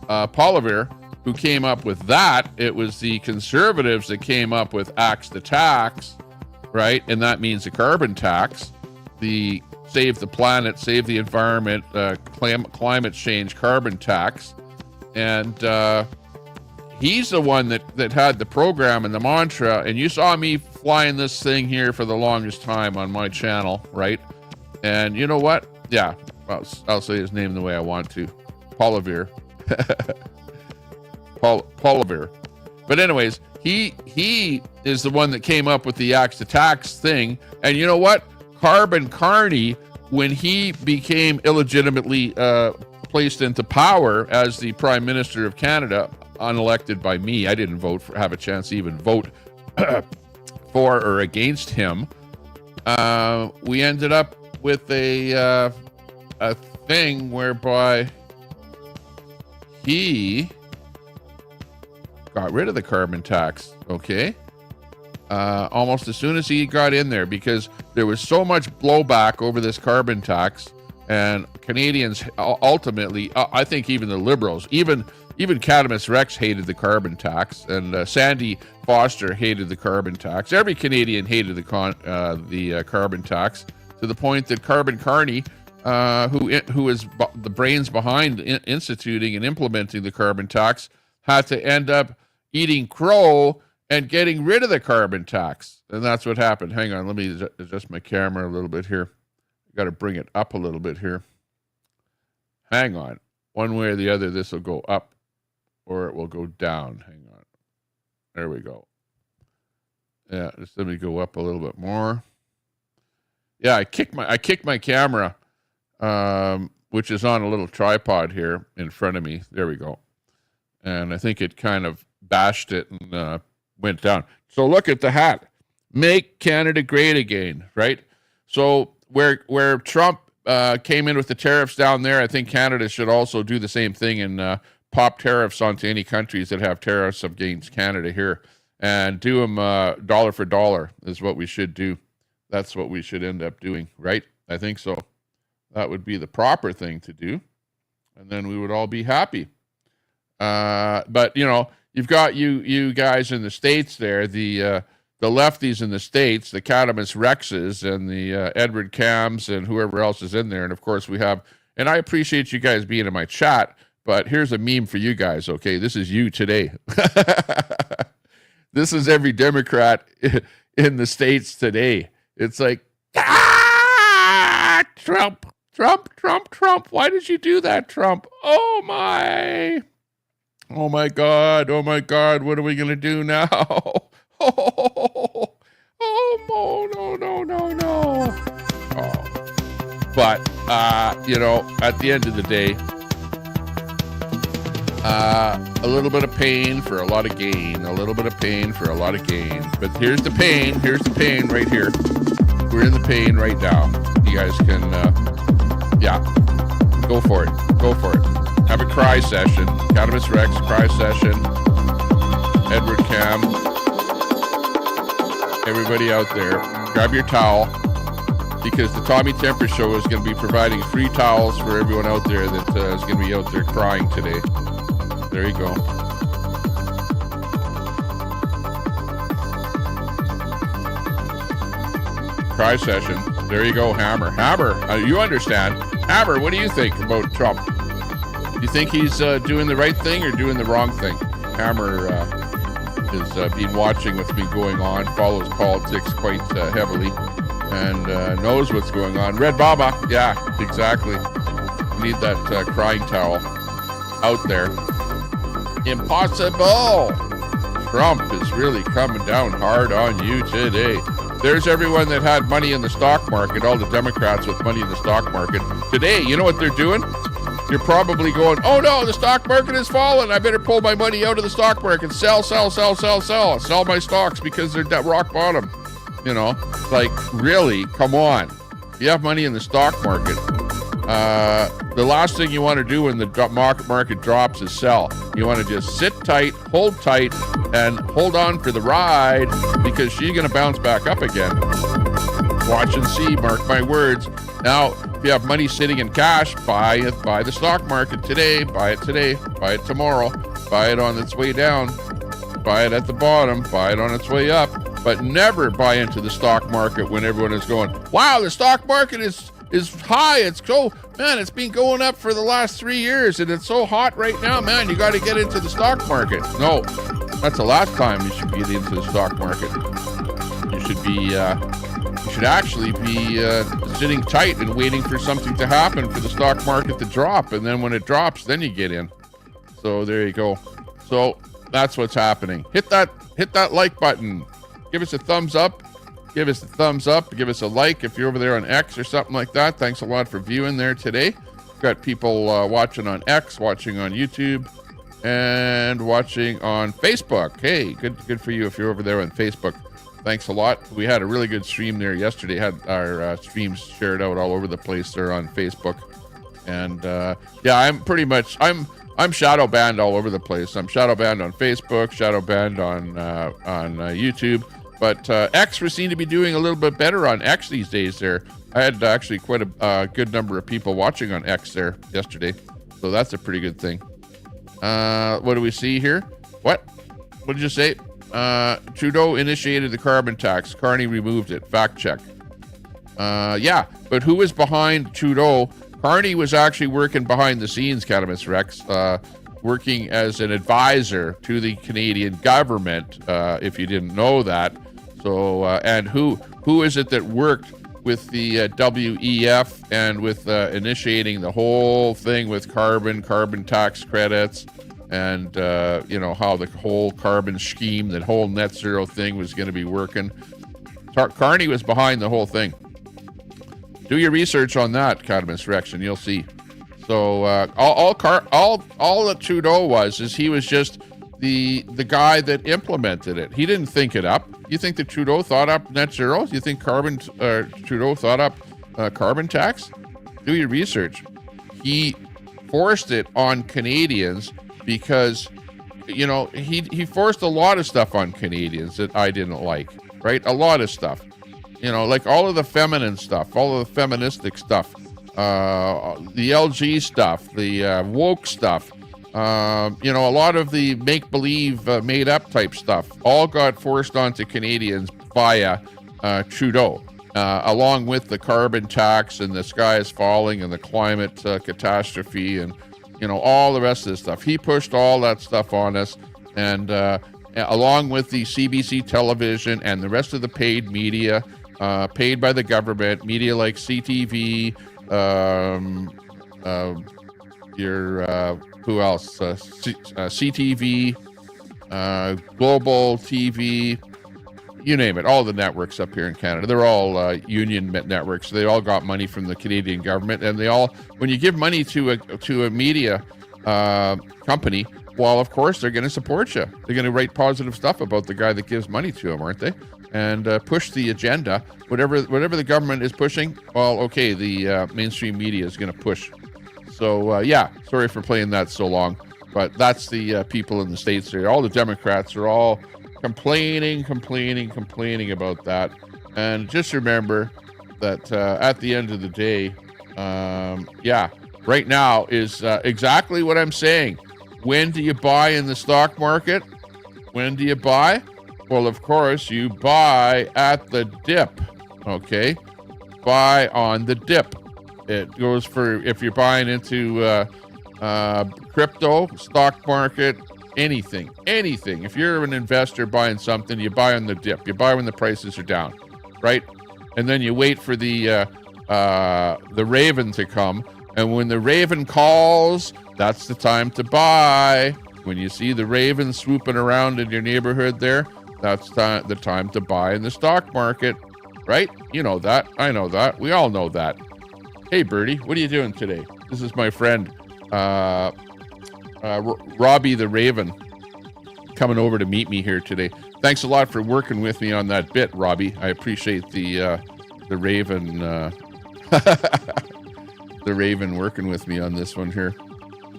Poilievre who came up with that. It was the Conservatives that came up with axe the tax, right? And that means a carbon tax, the save the planet, save the environment, climate change carbon tax. And he's the one that had the program and the mantra, and you saw me flying this thing here for the longest time on my channel, right? And you know what? Yeah, I'll say his name the way I want to. Poilievre. Poilievre. But anyways, he is the one that came up with the axe to tax thing. And you know what? Carbon Carney, when he became illegitimately placed into power as the Prime Minister of Canada, unelected by me, I didn't have a chance to even vote for or against him. We ended up with a thing whereby he got rid of the carbon tax, okay? Almost as soon as he got in there, because there was so much blowback over this carbon tax, and Canadians ultimately, I think even the Liberals, even Cadamus Rex hated the carbon tax, and Sandy Foster hated the carbon tax. Every Canadian hated the carbon tax, to the point that Carbon Carney, who is the brains behind instituting and implementing the carbon tax, had to end up eating crow and getting rid of the carbon tax. And that's what happened. Hang on, let me adjust my camera a little bit here. Got to bring it up a little bit here. Hang on. One way or the other, this will go up or it will go down. Hang on. There we go. Yeah, just let me go up a little bit more. Yeah, I kicked my camera, which is on a little tripod here in front of me. There we go. And I think it kind of bashed it and went down. So look at the hat. Make Canada great again, right? So where Trump came in with the tariffs down there, I think Canada should also do the same thing and pop tariffs onto any countries that have tariffs against Canada here, and do them dollar for dollar is what we should do. That's what we should end up doing, right? I think so. That would be the proper thing to do, and then we would all be happy. But you know, you've got you guys in the States there, the lefties in the States, the Cadamus Rexes and the Edward Cams and whoever else is in there, and of course we have. And I appreciate you guys being in my chat, but here's a meme for you guys. Okay, this is you today. This is every Democrat in the States today. It's like, Trump. Why did you do that, Trump? Oh my God. What are we going to do now? Oh, no. Oh. But, you know, at the end of the day, a little bit of pain for a lot of gain. But here's the pain right here. We're in the pain right now. You guys can, yeah, go for it. Have a cry session. Cadamus Rex, cry session. Edward Cam. Everybody out there, grab your towel, because the Tommy Temper Show is going to be providing free towels for everyone out there that is going to be out there crying today. There you go. Cry session. There you go, Hammer. You understand. Hammer, what do you think about Trump? Do you think he's doing the right thing or doing the wrong thing? Hammer has been watching what's been going on, follows politics quite heavily, and knows what's going on. Red Baba, yeah, exactly. Need that crying towel out there. Impossible! Trump is really coming down hard on you today. There's everyone that had money in the stock market, all the Democrats with money in the stock market. Today, you know what they're doing? You're probably going, oh no, the stock market has fallen. I better pull my money out of the stock market. Sell. Sell my stocks because they're at rock bottom. You know, like, really, come on. If you have money in the stock market, the last thing you want to do when the market drops is sell. You want to just sit tight, hold tight, and hold on for the ride, because she's going to bounce back up again. Watch and see, mark my words. Now, if you have money sitting in cash, buy it. Buy the stock market today. Buy it today. Buy it tomorrow. Buy it on its way down. Buy it at the bottom. Buy it on its way up. But never buy into the stock market when everyone is going, wow, the stock market is is high. It's been going up for the last 3 years, and it's so hot right now, man. You got to get into the stock market. No, that's the last time you should get into the stock market. You should actually be sitting tight and waiting for something to happen for the stock market to drop, and then when it drops, then you get in. So there you go. So that's what's happening. Hit that like button. Give us a thumbs up. Give us a like if you're over there on X or something like that. Thanks a lot for viewing there today. Got people watching on X, watching on YouTube, and watching on Facebook. Hey, good for you if you're over there on Facebook. Thanks a lot. We had a really good stream there yesterday. Had our streams shared out all over the place there on Facebook. And I'm shadow banned all over the place. I'm shadow banned on Facebook, shadow banned on YouTube. But X we seem to be doing a little bit better on X these days there. I had actually quite a good number of people watching on X there yesterday. So that's a pretty good thing. What do we see here? What did you say? Trudeau initiated the carbon tax. Carney removed it. Fact check. Yeah, but who was behind Trudeau? Carney was actually working behind the scenes, Cannabis Rex, working as an advisor to the Canadian government, if you didn't know that. So, and who is it that worked with the WEF and with initiating the whole thing with carbon tax credits, and how the whole carbon scheme, that whole net zero thing was going to be working? Carney was behind the whole thing. Do your research on that, Cannabis Rex, and you'll see. So all that Trudeau was is he was just the guy that implemented it. He didn't think it up. You think that Trudeau thought up net zero? You think Trudeau thought up carbon tax? Do your research. He forced it on Canadians because, he forced a lot of stuff on Canadians that I didn't like, right? A lot of stuff. Like all of the feminine stuff, all of the feministic stuff, the LG stuff, the woke stuff, a lot of the make-believe, made-up type stuff, all got forced onto Canadians via Trudeau, along with the carbon tax and the sky is falling and the climate catastrophe and, all the rest of this stuff. He pushed all that stuff on us, and along with the CBC television and the rest of the paid media, paid by the government, media like CTV, who else? CTV, Global TV, you name it. All the networks up here in Canada, they're all union networks. They all got money from the Canadian government, and when you give money to a media company, well, of course they're going to support you. They're going to write positive stuff about the guy that gives money to them, aren't they? And push the agenda, whatever the government is pushing. Well, okay, the mainstream media is going to push. So sorry for playing that so long, but that's the people in the States there. All the Democrats are all complaining about that. And just remember that at the end of the day, right now is exactly what I'm saying. When do you buy in the stock market? When do you buy? Well, of course, you buy at the dip, okay? Buy on the dip. It goes for, if you're buying into crypto, stock market, anything. If you're an investor buying something, you buy on the dip. You buy when the prices are down, right? And then you wait for the raven to come. And when the raven calls, that's the time to buy. When you see the raven swooping around in your neighborhood there, that's the time to buy in the stock market, right? You know that. I know that. We all know that. Hey, Birdie, what are you doing today? This is my friend, Robbie the Raven, coming over to meet me here today. Thanks a lot for working with me on that bit, Robbie. I appreciate the Raven, the Raven working with me on this one here.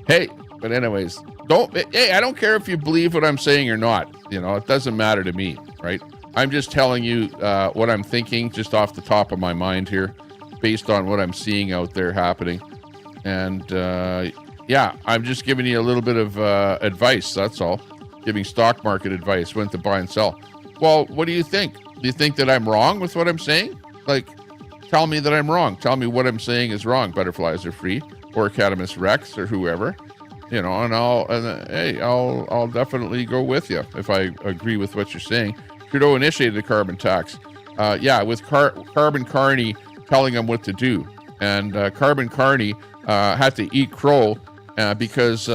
Hey, but anyways, I don't care if you believe what I'm saying or not. It doesn't matter to me, right? I'm just telling you what I'm thinking just off the top of my mind here, based on what I'm seeing out there happening. And I'm just giving you a little bit of advice, that's all. Giving stock market advice, when to buy and sell. Well, what do you think? Do you think that I'm wrong with what I'm saying? Like, tell me that I'm wrong. Tell me what I'm saying is wrong. Butterflies are free, or Academics Rex, or whoever, and I'll definitely go with you if I agree with what you're saying. Trudeau initiated a carbon tax. With Carbon Carney telling him what to do, and Carbon Carney had to eat crow because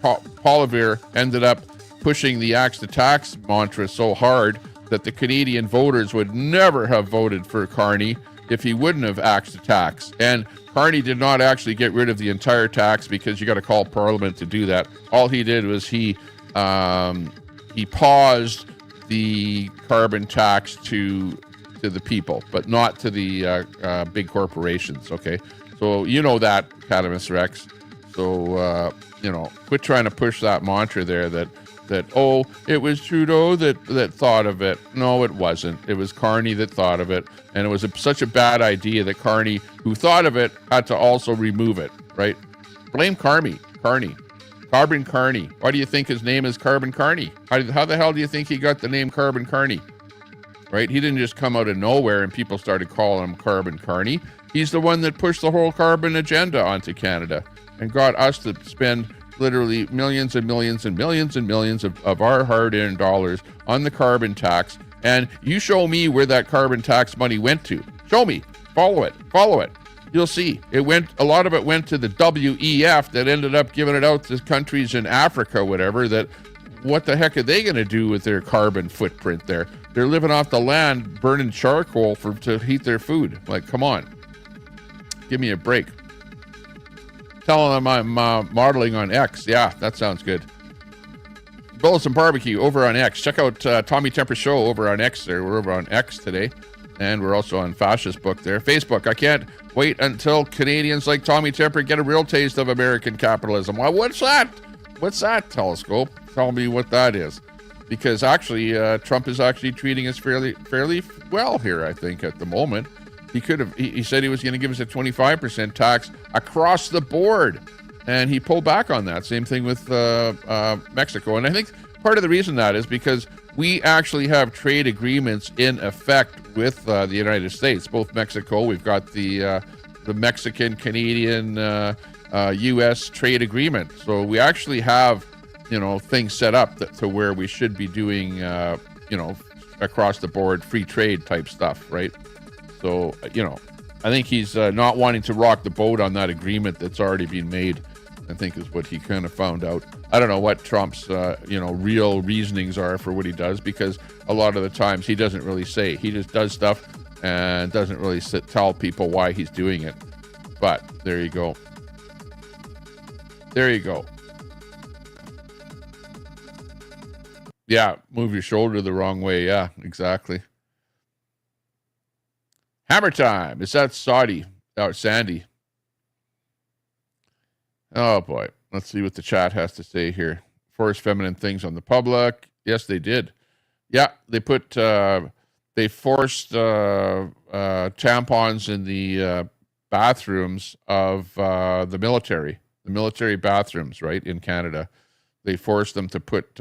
Poilievre ended up pushing the axe to tax mantra so hard that the Canadian voters would never have voted for Carney if he wouldn't have axed the tax. And Carney did not actually get rid of the entire tax, because you got to call Parliament to do that. All he did was he paused the carbon tax to the people, but not to the big corporations. Okay, so you know that, Academics Rex. So quit trying to push that mantra there that it was Trudeau that thought of it. No, it wasn't. It was Carney that thought of it, and it was such a bad idea that Carney, who thought of it, had to also remove it. Right? Blame Carney. Carbon Carney. Why do you think his name is Carbon Carney? How the hell do you think he got the name Carbon Carney? Right? He didn't just come out of nowhere and people started calling him Carbon Carney. He's the one that pushed the whole carbon agenda onto Canada and got us to spend literally millions and millions and millions and millions of our hard-earned dollars on the carbon tax. And you show me where that carbon tax money went to. Show me. Follow it. You'll see. A lot of it went to the WEF that ended up giving it out to countries in Africa, whatever, that what the heck are they going to do with their carbon footprint there? They're living off the land, burning charcoal to heat their food. Like, come on. Give me a break. Telling them I'm modeling on X. Yeah, that sounds good. Bullets and Barbecue over on X. Check out Tommy Temper Show over on X there. We're over on X today. And we're also on Fascist Book there. Facebook. I can't wait until Canadians like Tommy Temper get a real taste of American capitalism. Well, what's that? What's that, Telescope? Tell me what that is. Because actually, Trump is actually treating us fairly well here, I think, at the moment. He said he was going to give us a 25% tax across the board. And he pulled back on that. Same thing with Mexico. And I think part of the reason that is because we actually have trade agreements in effect with the United States. Both Mexico, we've got the Mexican-Canadian U.S. trade agreement. So we actually have, things set up to where we should be doing, across the board free trade type stuff, right? So, I think he's not wanting to rock the boat on that agreement that's already been made, I think is what he kind of found out. I don't know what Trump's, real reasonings are for what he does, because a lot of the times he doesn't really say. He just does stuff and doesn't really tell people why he's doing it. But there you go. There you go. Yeah, move your shoulder the wrong way. Yeah, exactly. Hammer time. Is that Sandy? Oh boy. Let's see what the chat has to say here. Forced feminine things on the public. Yes, they did. Yeah, they forced tampons in the bathrooms of the military bathrooms, right, in Canada. They forced them to put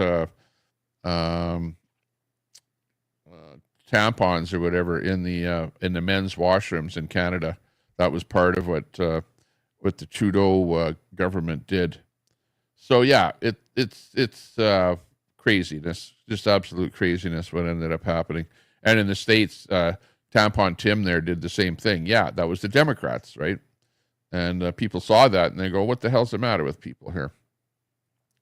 tampons or whatever in the men's washrooms in Canada. That was part of what the Trudeau government did. So yeah, it's craziness, just absolute craziness what ended up happening. And in the States, Tampon Tim there did the same thing. Yeah, that was the Democrats, right? And people saw that and they go, what the hell's the matter with people here?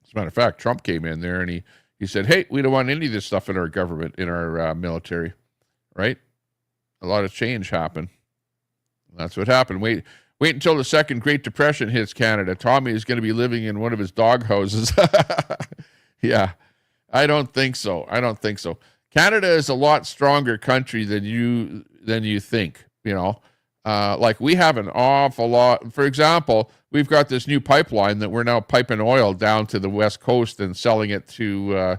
As a matter of fact, Trump came in there and he said, hey, we don't want any of this stuff in our government, in our military, right? A lot of change happened. That's what happened. Wait until the second Great Depression hits Canada. Tommy is going to be living in one of his dog houses. Yeah, I don't think so. Canada is a lot stronger country than you think, like we have an awful lot. For example, we've got this new pipeline that we're now piping oil down to the West Coast and selling it to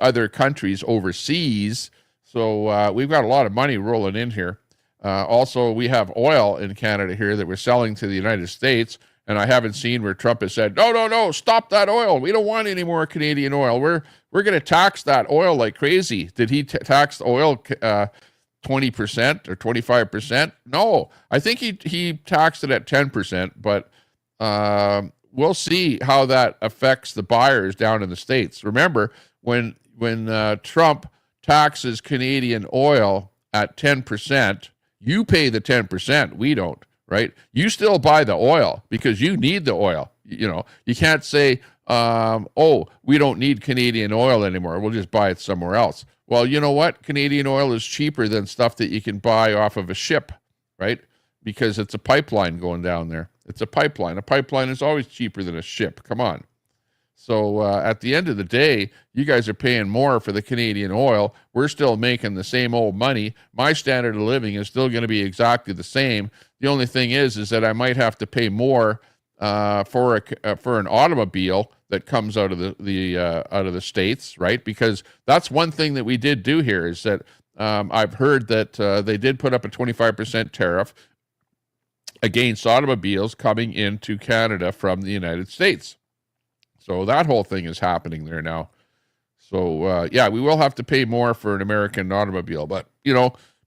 other countries overseas. So we've got a lot of money rolling in here. Also, we have oil in Canada here that we're selling to the United States, and I haven't seen where Trump has said, no, stop that oil. We don't want any more Canadian oil. We're going to tax that oil like crazy. Did he tax the oil 20% or 25%. No, I think he taxed it at 10%, but we'll see how that affects the buyers down in the States. Remember, when Trump taxes Canadian oil at 10%, you pay the 10%. We don't, right? You still buy the oil because you need the oil. You can't say, oh, we don't need Canadian oil anymore. We'll just buy it somewhere else. Well, you know what? Canadian oil is cheaper than stuff that you can buy off of a ship, right? Because it's a pipeline going down there. It's a pipeline. A pipeline is always cheaper than a ship. Come on. So at the end of the day, you guys are paying more for the Canadian oil. We're still making the same old money. My standard of living is still going to be exactly the same. The only thing is that I might have to pay more for an automobile that comes out of the States, right? Because that's one thing that we did do here is that I've heard that they did put up a 25% tariff against automobiles coming into Canada from the United States. So that whole thing is happening there now. So yeah, we will have to pay more for an American automobile, but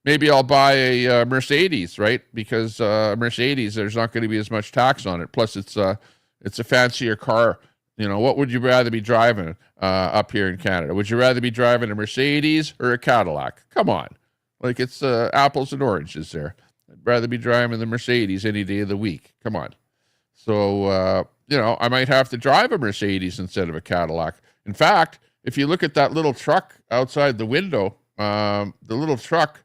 maybe I'll buy a Mercedes, right? Because Mercedes, there's not going to be as much tax on it. Plus, it's a fancier car. What would you rather be driving up here in Canada? Would you rather be driving a Mercedes or a Cadillac? Come on, like it's apples and oranges there. I'd rather be driving the Mercedes any day of the week. Come on. So I might have to drive a Mercedes instead of a Cadillac. In fact, if you look at that little truck outside the window, the little truck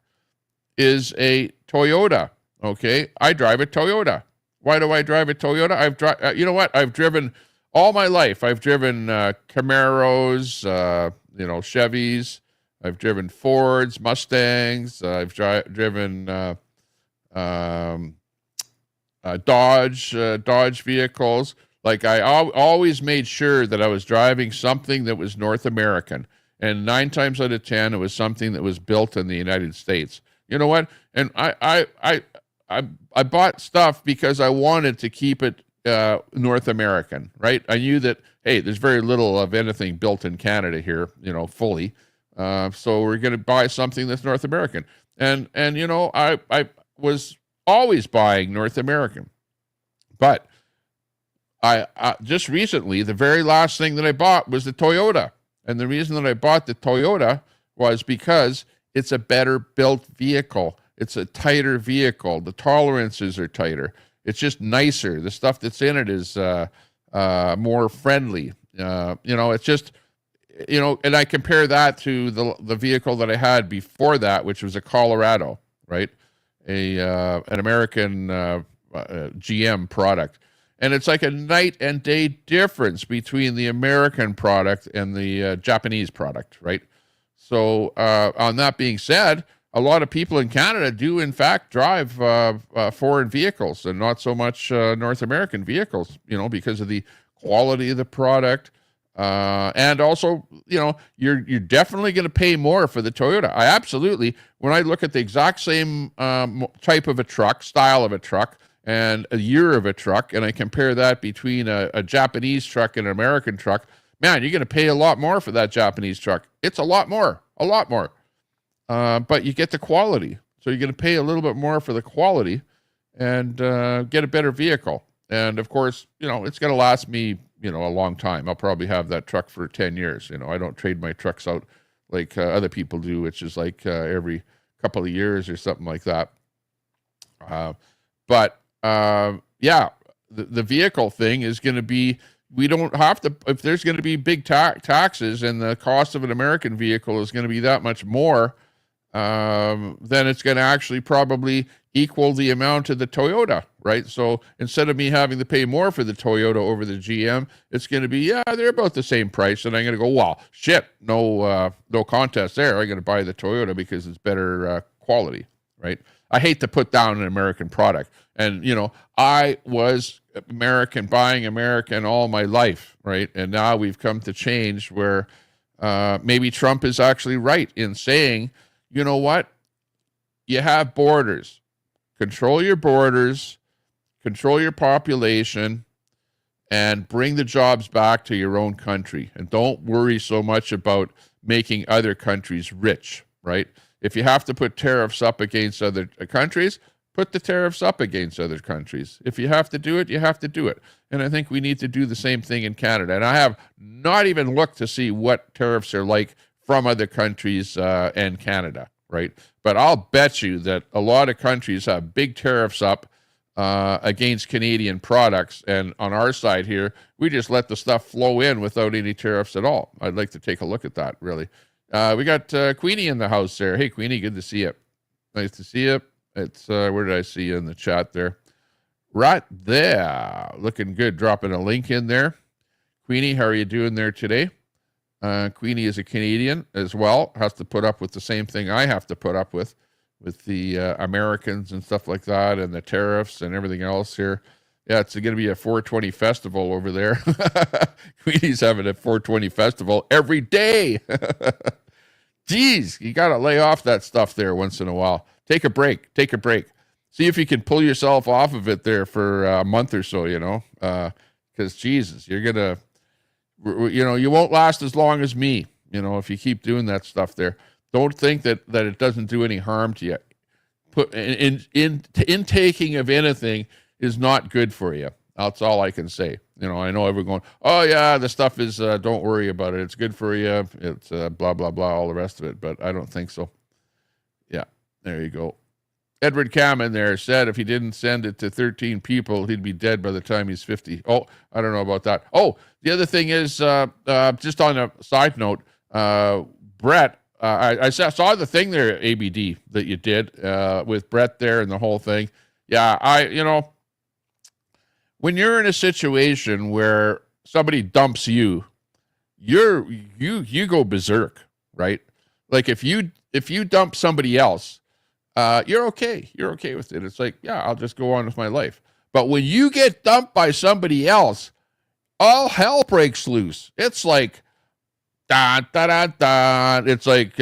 is a Toyota. Okay, I drive a Toyota. Why do I drive a Toyota? You know what? I've driven all my life. I've driven Camaros, Chevys. I've driven Fords, Mustangs. I've driven Dodge vehicles. Like I always made sure that I was driving something that was North American, and 9 times out of 10, it was something that was built in the United States. You know what? And I bought stuff because I wanted to keep it North American, right? I knew that, hey, there's very little of anything built in Canada here, fully. So we're going to buy something that's North American. And I was always buying North American. But I just recently, the very last thing that I bought was the Toyota. And the reason that I bought the Toyota was because it's a better built vehicle. It's a tighter vehicle. The tolerances are tighter. It's just nicer. The stuff that's in it is more friendly. It's just, and I compare that to the vehicle that I had before that, which was a Colorado, right? An American GM product. And it's like a night and day difference between the American product and the Japanese product, right? So on that being said, a lot of people in Canada do, in fact, drive foreign vehicles and not so much North American vehicles, because of the quality of the product. And also, you're definitely going to pay more for the Toyota. I absolutely, when I look at the exact same type of a truck, style of a truck, and a year of a truck, and I compare that between a Japanese truck and an American truck, man, you're going to pay a lot more for that Japanese truck. It's a lot more. But you get the quality. So you're going to pay a little bit more for the quality and get a better vehicle. And of course, it's going to last me, a long time. I'll probably have that truck for 10 years. I don't trade my trucks out like other people do, which is like every couple of years or something like that. But the vehicle thing is going to be, we don't have to, if there's going to be big taxes and the cost of an American vehicle is going to be that much more, then it's going to actually probably equal the amount of the Toyota, right? So instead of me having to pay more for the Toyota over the GM, it's going to be, they're about the same price. And I'm going to go, well, shit, no contest there. I'm going to buy the Toyota because it's better quality, right? I hate to put down an American product. And, I was American, buying American all my life, right? And now we've come to change where maybe Trump is actually right in saying, you know what? You have borders. Control your borders, control your population, and bring the jobs back to your own country. And don't worry so much about making other countries rich, right? If you have to put tariffs up against other countries, put the tariffs up against other countries. If you have to do it, you have to do it. And I think we need to do the same thing in Canada. And I have not even looked to see what tariffs are like from other countries and Canada, right? But I'll bet you that a lot of countries have big tariffs up against Canadian products. And on our side here, we just let the stuff flow in without any tariffs at all. I'd like to take a look at that, really. We got Queenie in the house there. Hey, Queenie, good to see you. Nice to see you. It's where did I see you in the chat there? Right there. Looking good. Dropping a link in there. Queenie, how are you doing there today? Queenie is a Canadian as well. Has to put up with the same thing I have to put up with the Americans and stuff like that, and the tariffs and everything else here. Yeah, it's going to be a 420 festival over there. Queenie's having a 420 festival every day. Jeez, you got to lay off that stuff there once in a while. Take a break. Take a break. See if you can pull yourself off of it there for a month or so, because Jesus, you're going to, you won't last as long as me, if you keep doing that stuff there. Don't think that it doesn't do any harm to you. Intaking of anything is not good for you. That's all I can say. I know everyone going, oh yeah, the stuff is, don't worry about it. It's good for you. It's blah, blah, blah, all the rest of it. But I don't think so. Yeah, there you go. Edward Cameron there said if he didn't send it to 13 people, he'd be dead by the time he's 50. Oh, I don't know about that. Oh, the other thing is, just on a side note, Brett, I saw the thing there, ABD, that you did with Brett there and the whole thing. Yeah, when you're in a situation where somebody dumps you, you go berserk, right? Like if you dump somebody else, you're okay. You're okay with it. It's like, yeah, I'll just go on with my life. But when you get dumped by somebody else, all hell breaks loose. It's like, da, da, da, da. It's like,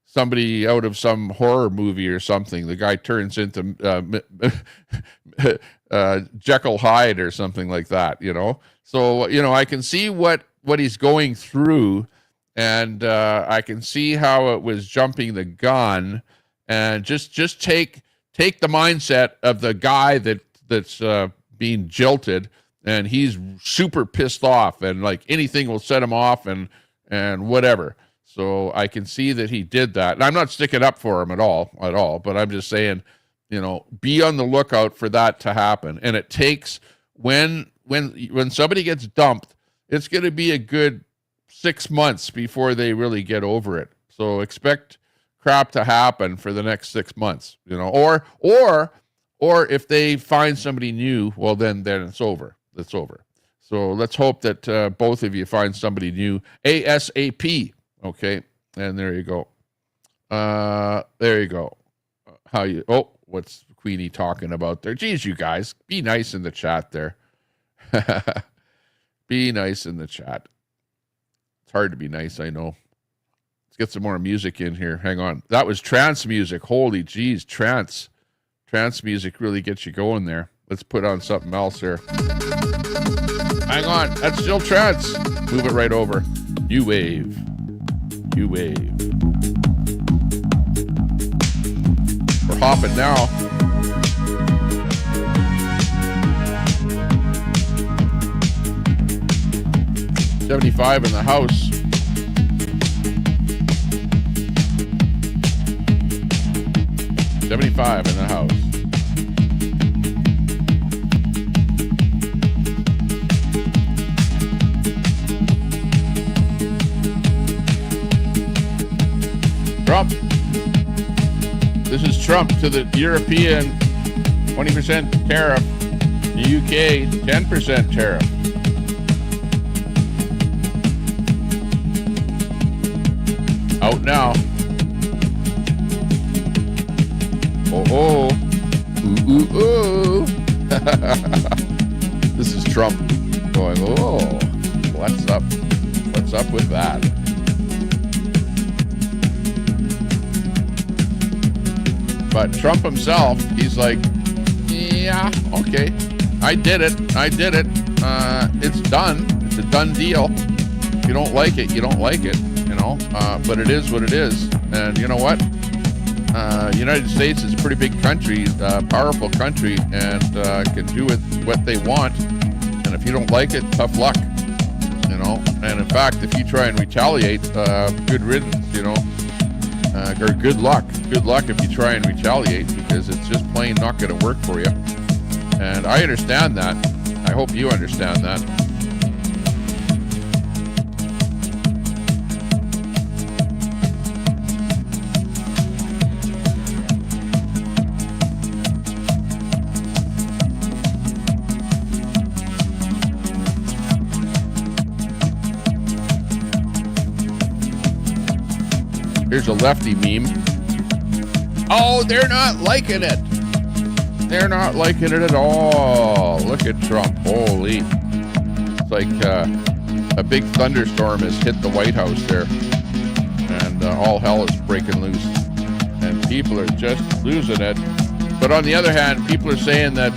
somebody out of some horror movie or something. The guy turns into Jekyll Hyde or something like that, So, I can see what he's going through, and I can see how it was jumping the gun, and just take the mindset of the guy that's being jilted, and he's super pissed off, and like anything will set him off, and whatever. So I can see that he did that. And I'm not sticking up for him at all, but I'm just saying, be on the lookout for that to happen. And it takes, when somebody gets dumped, it's going to be a good 6 months before they really get over it. So expect crap to happen for the next 6 months, or if they find somebody new, well, then it's over. It's over. So let's hope that both of you find somebody new ASAP. Okay, and there you go. There you go. What's Queenie talking about there? Geez, you guys, be nice in the chat there. Be nice in the chat. It's hard to be nice, I know. Let's get some more music in here. Hang on. That was trance music. Holy geez, trance. Trance music really gets you going there. Let's put on something else here. Hang on. That's still trance. Move it right over. New wave. New wave. We're hopping now. $75 in the house. $75 in the house. Trump. This is Trump to the European 20% tariff. The UK 10% tariff. Out now. Oh. Ooh, ooh, ooh. This is Trump going, oh, what's up? What's up with that? But Trump himself, he's like, yeah, okay, I did it. It's done. It's a done deal. If you don't like it, you don't like it. But it is what it is. And you know what? United States is a pretty big country, powerful country, and can do what they want. And if you don't like it, tough luck. And in fact, if you try and retaliate, good riddance, or good luck. Good luck if you try and retaliate, because it's just plain not going to work for you. And I understand that. I hope you understand that. Here's a lefty meme. Oh, they're not liking it. They're not liking it at all. Look at Trump. Holy. It's like a big thunderstorm has hit the White House there. And all hell is breaking loose. And people are just losing it. But on the other hand, people are saying that,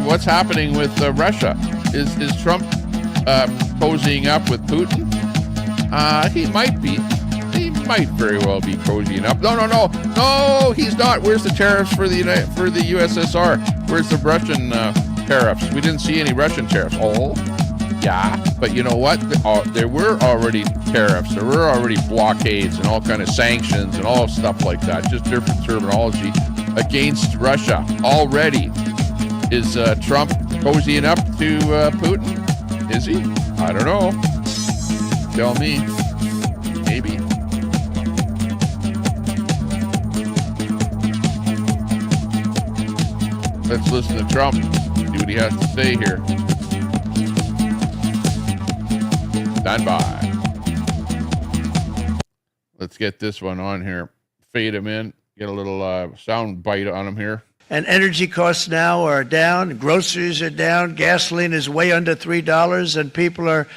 what's happening with Russia? Is Trump cozying up with Putin? He might be. He might very well be cozying up. No, he's not. Where's the tariffs for the USSR? Where's the Russian tariffs? We didn't see any Russian tariffs. Oh, yeah. But you know what? There were already tariffs. There were already blockades and all kind of sanctions and all stuff like that. Just different terminology against Russia already. Is Trump cozying up to Putin? Is he? I don't know. Tell me. Maybe. Let's listen to Trump. See what he has to say here. Stand by. Let's get this one on here. Fade him in. Get a little sound bite on him here. And energy costs now are down. Groceries are down. Gasoline is way under $3, and people are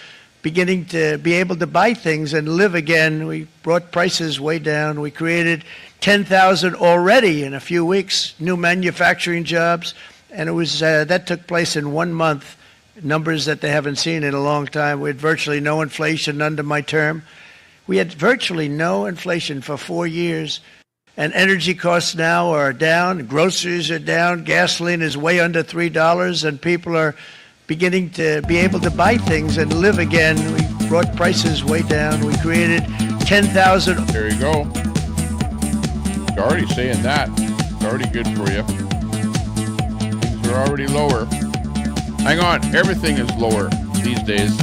beginning to be able to buy things and live again. We brought prices way down. We created 10,000 already in a few weeks, new manufacturing jobs, and it was that took place in 1 month, numbers that they haven't seen in a long time. We had virtually no inflation under my term. We had virtually no inflation for 4 years, and energy costs now are down. Groceries are down. Gasoline is way under $3, and people are beginning to be able to buy things and live again. We brought prices way down. We created 10,000. There you go. It's already saying that. It's already good for you. Things are already lower. Hang on. Everything is lower these days.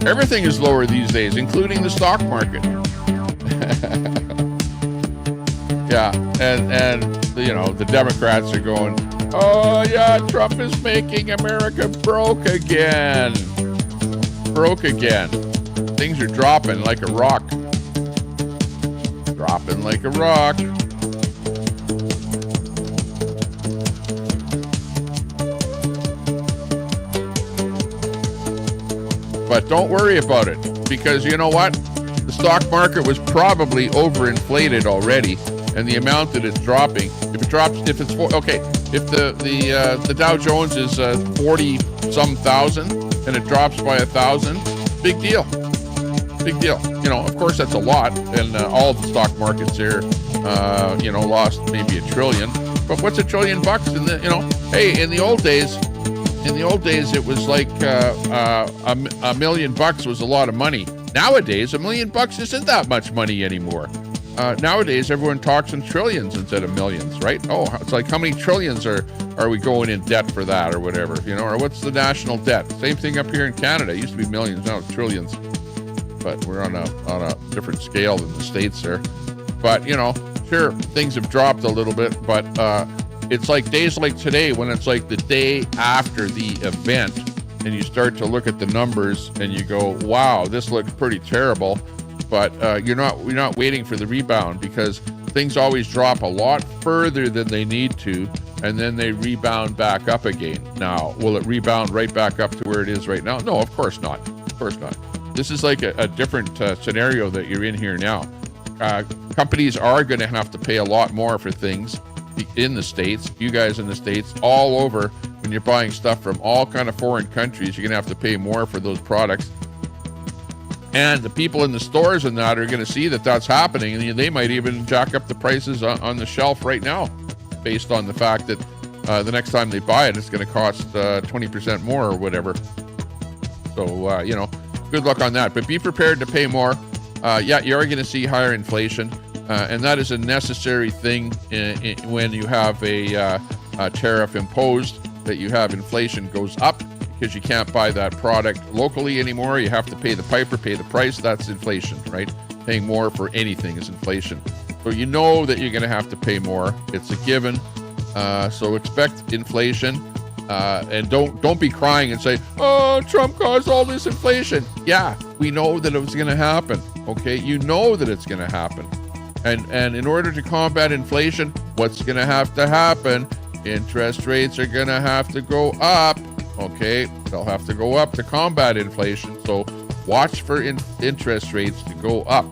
Everything is lower these days, including the stock market. Yeah, and the Democrats are going, oh yeah, Trump is making America broke again. Broke again. Things are dropping like a rock. Dropping like a rock. But don't worry about it, because you know what? The stock market was probably overinflated already. And the amount that it's dropping, if the Dow Jones is 40 some thousand and it drops by 1,000, big deal. Of course that's a lot, and all of the stock markets there, lost maybe $1 trillion. But what's $1 trillion in the in the old days it was like $1 million was a lot of money. Nowadays, $1 million isn't that much money anymore. Nowadays, everyone talks in trillions instead of millions, right? Oh, it's like how many trillions are we going in debt for that or whatever, or what's the national debt? Same thing up here in Canada. It used to be millions, now it's trillions. But we're on a different scale than the States there. But, sure, things have dropped a little bit, but it's like days like today when it's like the day after the event and you start to look at the numbers and you go, wow, this looks pretty terrible. But we're not waiting for the rebound, because things always drop a lot further than they need to, and then they rebound back up again. Now, will it rebound right back up to where it is right now? No, of course not. Of course not. This is like a different scenario that you're in here now. Companies are going to have to pay a lot more for things in the States, you guys in the States, all over, when you're buying stuff from all kind of foreign countries, you're going to have to pay more for those products. And the people in the stores and that are going to see that that's happening, and they might even jack up the prices on the shelf right now, based on the fact that the next time they buy it, it's going to cost 20% more or whatever. So, you know, good luck on that. But be prepared to pay more. Yeah, you are going to see higher inflation, and that is a necessary thing when you have a tariff imposed, that you have inflation goes up, because you can't buy that product locally anymore. You have to pay the piper, pay the price. That's inflation, right? Paying more for anything is inflation. So you know that you're going to have to pay more. It's a given. So expect inflation, and don't be crying and say, "Oh, Trump caused all this inflation." Yeah, we know that it was going to happen. Okay, you know that it's going to happen, and in order to combat inflation, what's going to happen? Interest rates are going to have to go up. Okay, they'll have to go up to combat inflation. So watch for interest rates to go up,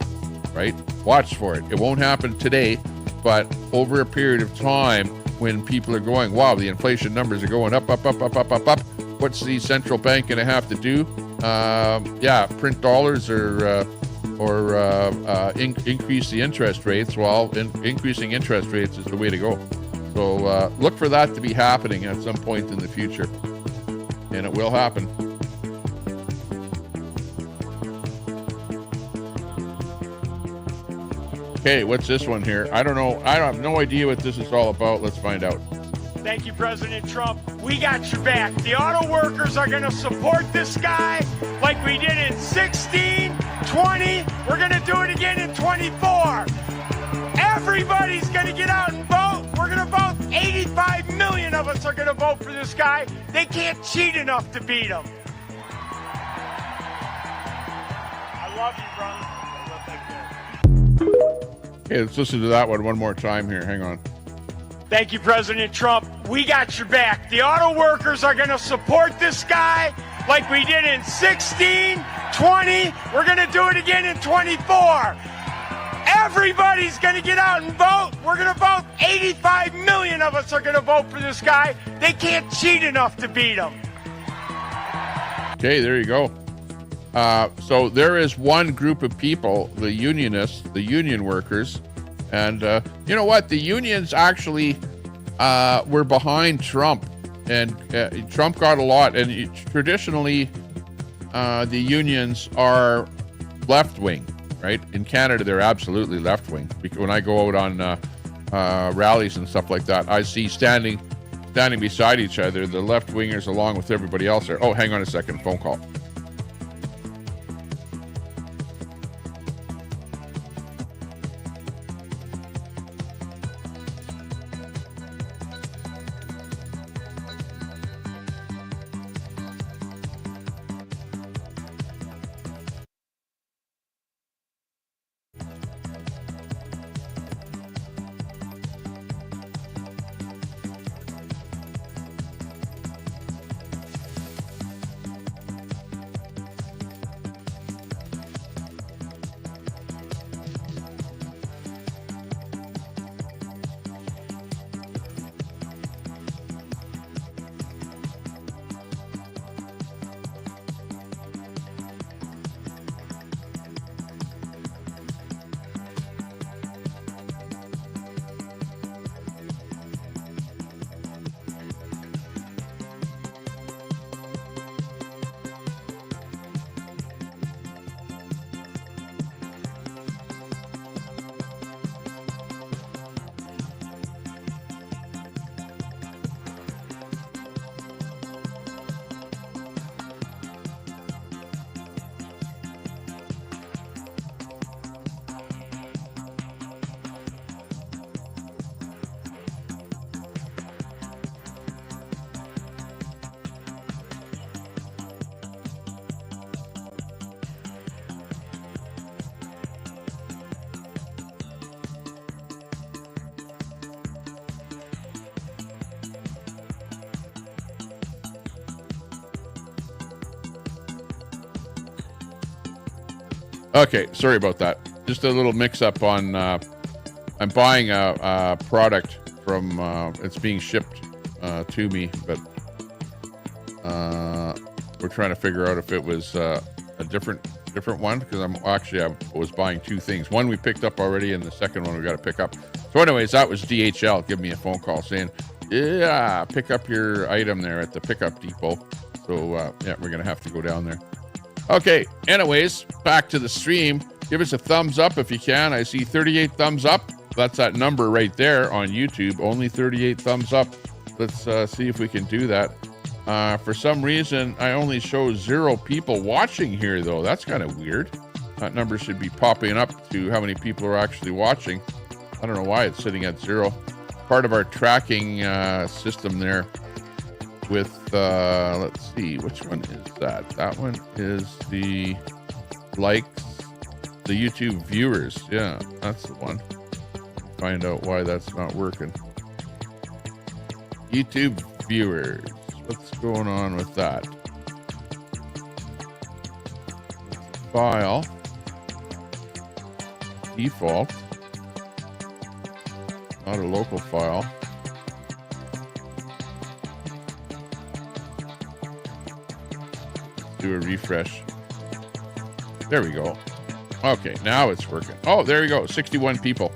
right? Watch for it. It won't happen today, but over a period of time, when people are going, wow, the inflation numbers are going up, what's the central bank going to have to do? Yeah, print dollars or increase the interest rates. Well, increasing interest rates is the way to go. So look for that to be happening at some point in the future. And it will happen. Okay, what's this one here? I don't know. I have no idea what this is all about. Let's find out. Thank you, President Trump. We got your back. The auto workers are going to support this guy like we did in 16, 20. We're going to do it again in 24. Everybody's going to get out and vote. We're going to vote. 85 million of us are going to vote for this guy. They can't cheat enough to beat him. I love you, brother. Okay, let's listen to that one more time here. Hang on. Thank you, President Trump. We got your back. The auto workers are going to support this guy like we did in 16, 20. We're going to do it again in 24. Everybody's going to get out and vote. We're going to vote. 85 million of us are going to vote for this guy. They can't cheat enough to beat him. Okay, there you go. So there is one group of people, the unionists, the union workers, and you know what? The unions actually were behind Trump, and Trump got a lot. And traditionally, the unions are left-wing. Right? In Canada, they're absolutely left-wing. When I go out on rallies and stuff like that, I see standing beside each other, the left-wingers along with everybody else there. Oh, hang on a second, phone call. Okay, sorry about that. Just a little mix-up on. I'm buying a product from, it's being shipped to me, but we're trying to figure out if it was a different one, because I was buying two things. One we picked up already, and the second one we got to pick up. So anyways, that was DHL giving me a phone call saying, yeah, pick up your item there at the pickup depot. So yeah, we're gonna have to go down there. Okay, anyways, back to the stream. Give us a thumbs up if you can. I see 38 thumbs up. That's that number right there on YouTube. Only 38 thumbs up. Let's see if we can do that. For some reason, I only show 0 people watching here, though. That's kind of weird. That number should be popping up to how many people are actually watching. I don't know why it's sitting at 0. Part of our tracking system there with, let's see, which one is that? That one is the likes, the YouTube viewers. Yeah, that's the one. Find out why that's not working. YouTube viewers. What's going on with that? File. Default. Not a local file. Let's do a refresh. There we go. Okay, now it's working. Oh, there we go. 61 people.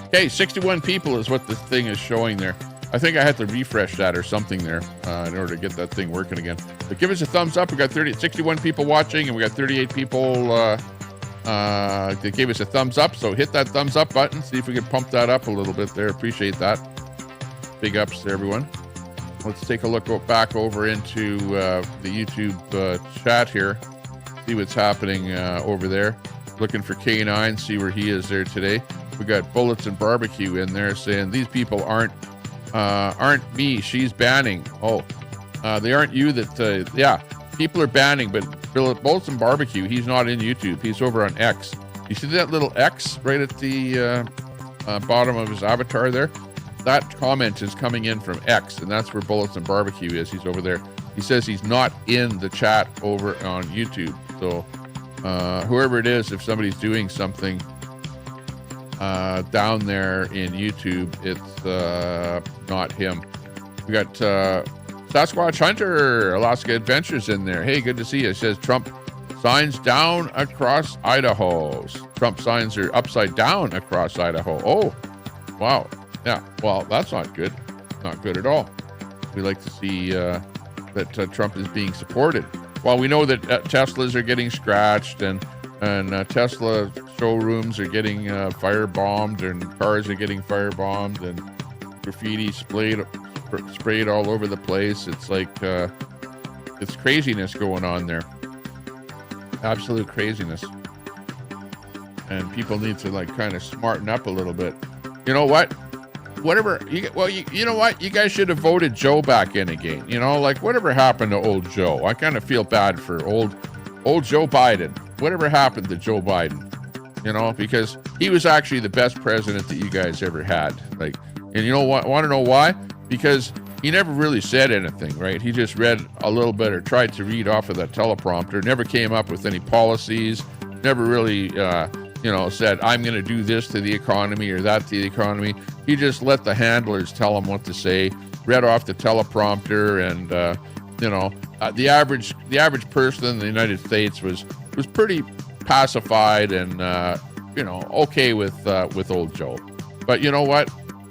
Okay, 61 people is what the thing is showing there. I think I had to refresh that or something there in order to get that thing working again. But give us a thumbs up. We got 61 people watching, and we got 38 people that gave us a thumbs up. So hit that thumbs up button. See if we can pump that up a little bit there. Appreciate that. Big ups to everyone. Let's take a look back over into the YouTube chat here. See what's happening over there. Looking for K9. See where he is there today. We got Bullets and Barbecue in there saying these people aren't me. She's banning. Oh, they aren't you that, yeah, people are banning, but Bullets and Barbecue, he's not in YouTube. He's over on X. You see that little X right at the bottom of his avatar there? That comment is coming in from X, and that's where Bullets and Barbecue is. He's over there. He says he's not in the chat over on YouTube. So whoever it is, if somebody's doing something down there in YouTube, it's not him. We got Sasquatch Hunter, Alaska Adventures in there. Hey, good to see you. It says Trump signs down across Idaho. Trump signs are upside down across Idaho. Oh, wow. Yeah, well, that's not good. Not good at all. We like to see that Trump is being supported. Well, we know that Teslas are getting scratched, and Tesla showrooms are getting firebombed, and cars are getting firebombed, and graffiti sprayed all over the place. It's like it's craziness going on there. Absolute craziness. And people need to like kind of smarten up a little bit. You know what? Whatever. You know what? You guys should have voted Joe back in again. You know, like whatever happened to old Joe? I kind of feel bad for old Joe Biden. Whatever happened to Joe Biden? You know, because he was actually the best president that you guys ever had. Like, and you know what? Want to know why? Because he never really said anything, right? He just read a little bit or tried to read off of that teleprompter. Never came up with any policies. Never really, said, I'm going to do this to the economy or that to the economy. He just let the handlers tell him what to say, read off the teleprompter, and, the average person in the United States was pretty pacified and, okay with old Joe. But you know what?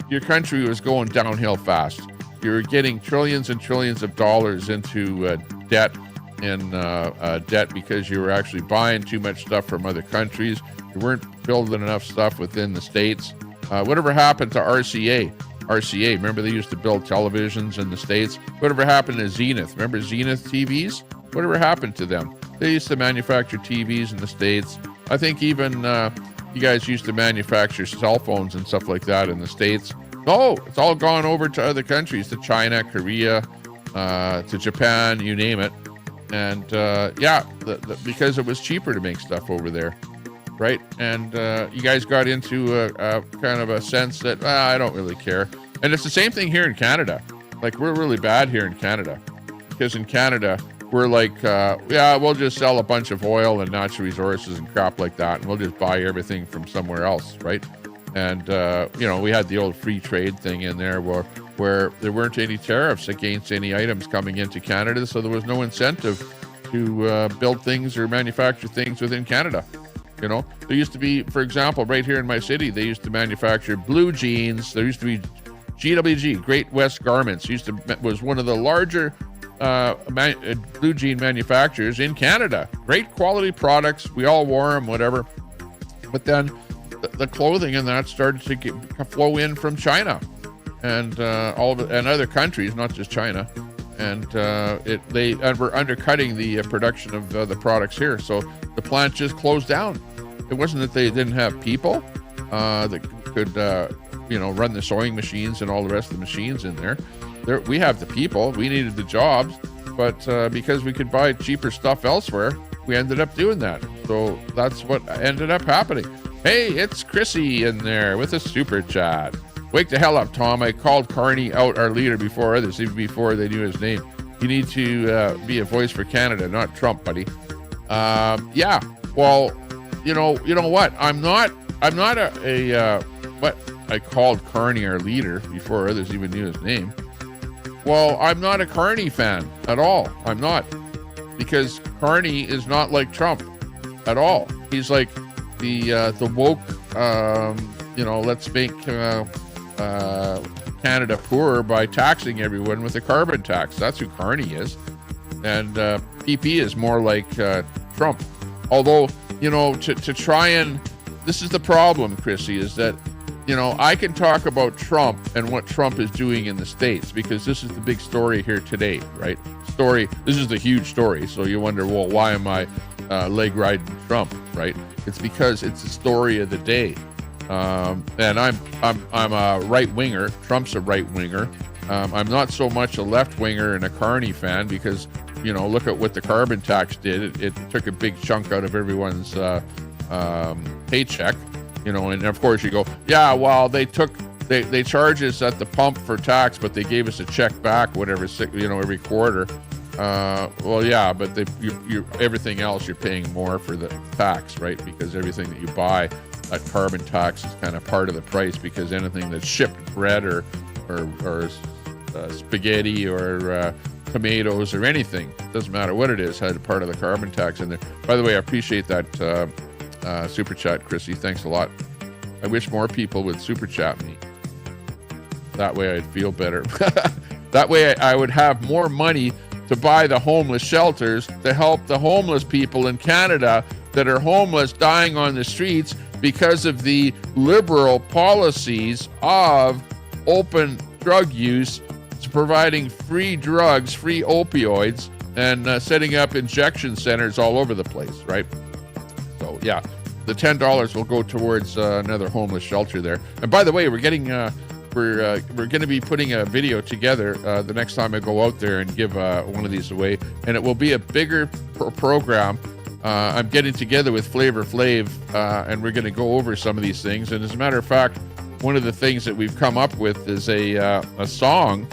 Your country was going downhill fast. You were getting trillions and trillions of dollars into debt because you were actually buying too much stuff from other countries. You weren't building enough stuff within the States. Whatever happened to RCA? RCA, remember they used to build televisions in the States? Whatever happened to Zenith? Remember Zenith TVs? Whatever happened to them? They used to manufacture TVs in the States. I think even you guys used to manufacture cell phones and stuff like that in the States. No, it's all gone over to other countries, to China, Korea, to Japan, you name it. And because it was cheaper to make stuff over there, right? And you guys got into a kind of a sense that, I don't really care. And it's the same thing here in Canada. Like, we're really bad here in Canada. Because in Canada, we're like, we'll just sell a bunch of oil and natural resources and crap like that, and we'll just buy everything from somewhere else, right? And, we had the old free trade thing in there where there weren't any tariffs against any items coming into Canada. So there was no incentive to build things or manufacture things within Canada. There used to be, for example, right here in my city, they used to manufacture blue jeans. There used to be GWG, Great West Garments, was one of the larger blue jean manufacturers in Canada. Great quality products. We all wore them, whatever. But then the clothing and that started to flow in from China and and other countries, not just China. And they were undercutting the production of the products here. So the plant just closed down. It wasn't that they didn't have people that could, run the sewing machines and all the rest of the machines in there. We have the people. We needed the jobs. But because we could buy cheaper stuff elsewhere, we ended up doing that. So that's what ended up happening. Hey, it's Chrissy in there with a super chat. Wake the hell up, Tom. I called Carney out, our leader, before others, even before they knew his name. You need to be a voice for Canada, not Trump, buddy. Yeah. Well, you know what? I'm not what I called Carney our leader before others even knew his name. Well, I'm not a Carney fan at all. I'm not, because Carney is not like Trump at all. He's like the woke, let's make Canada poorer by taxing everyone with a carbon tax. That's who Carney is. And PP is more like Trump. Although, to try and, this is the problem, Chrissy, is that, I can talk about Trump and what Trump is doing in the States, because this is the big story here today, right? This is the huge story. So you wonder, well, why am I leg riding Trump, right? It's because it's the story of the day. And I'm a right winger. Trump's a right winger. I'm not so much a left winger and a Carney fan, because, look at what the carbon tax did. It took a big chunk out of everyone's paycheck, and of course you go, yeah, well, they charge us at the pump for tax, but they gave us a check back, whatever, every quarter. Well, yeah, but you everything else you're paying more for the tax, right? Because everything that you buy, that carbon tax is kind of part of the price, because anything that's shipped, bread or spaghetti or tomatoes or anything, doesn't matter what it is, had a part of the carbon tax in there. By the way, I appreciate that super chat, Chrissy. Thanks a lot. I wish more people would super chat me. That way I'd feel better. That way I would have more money to buy the homeless shelters to help the homeless people in Canada that are homeless, dying on the streets because of the liberal policies of open drug use, providing free drugs, free opioids, and setting up injection centers all over the place, right? So yeah, the $10 will go towards another homeless shelter there. And by the way, we're getting we're going to be putting a video together the next time I go out there and give one of these away, and it will be a bigger program. I'm getting together with Flavor Flav, and we're going to go over some of these things. And as a matter of fact, one of the things that we've come up with is a song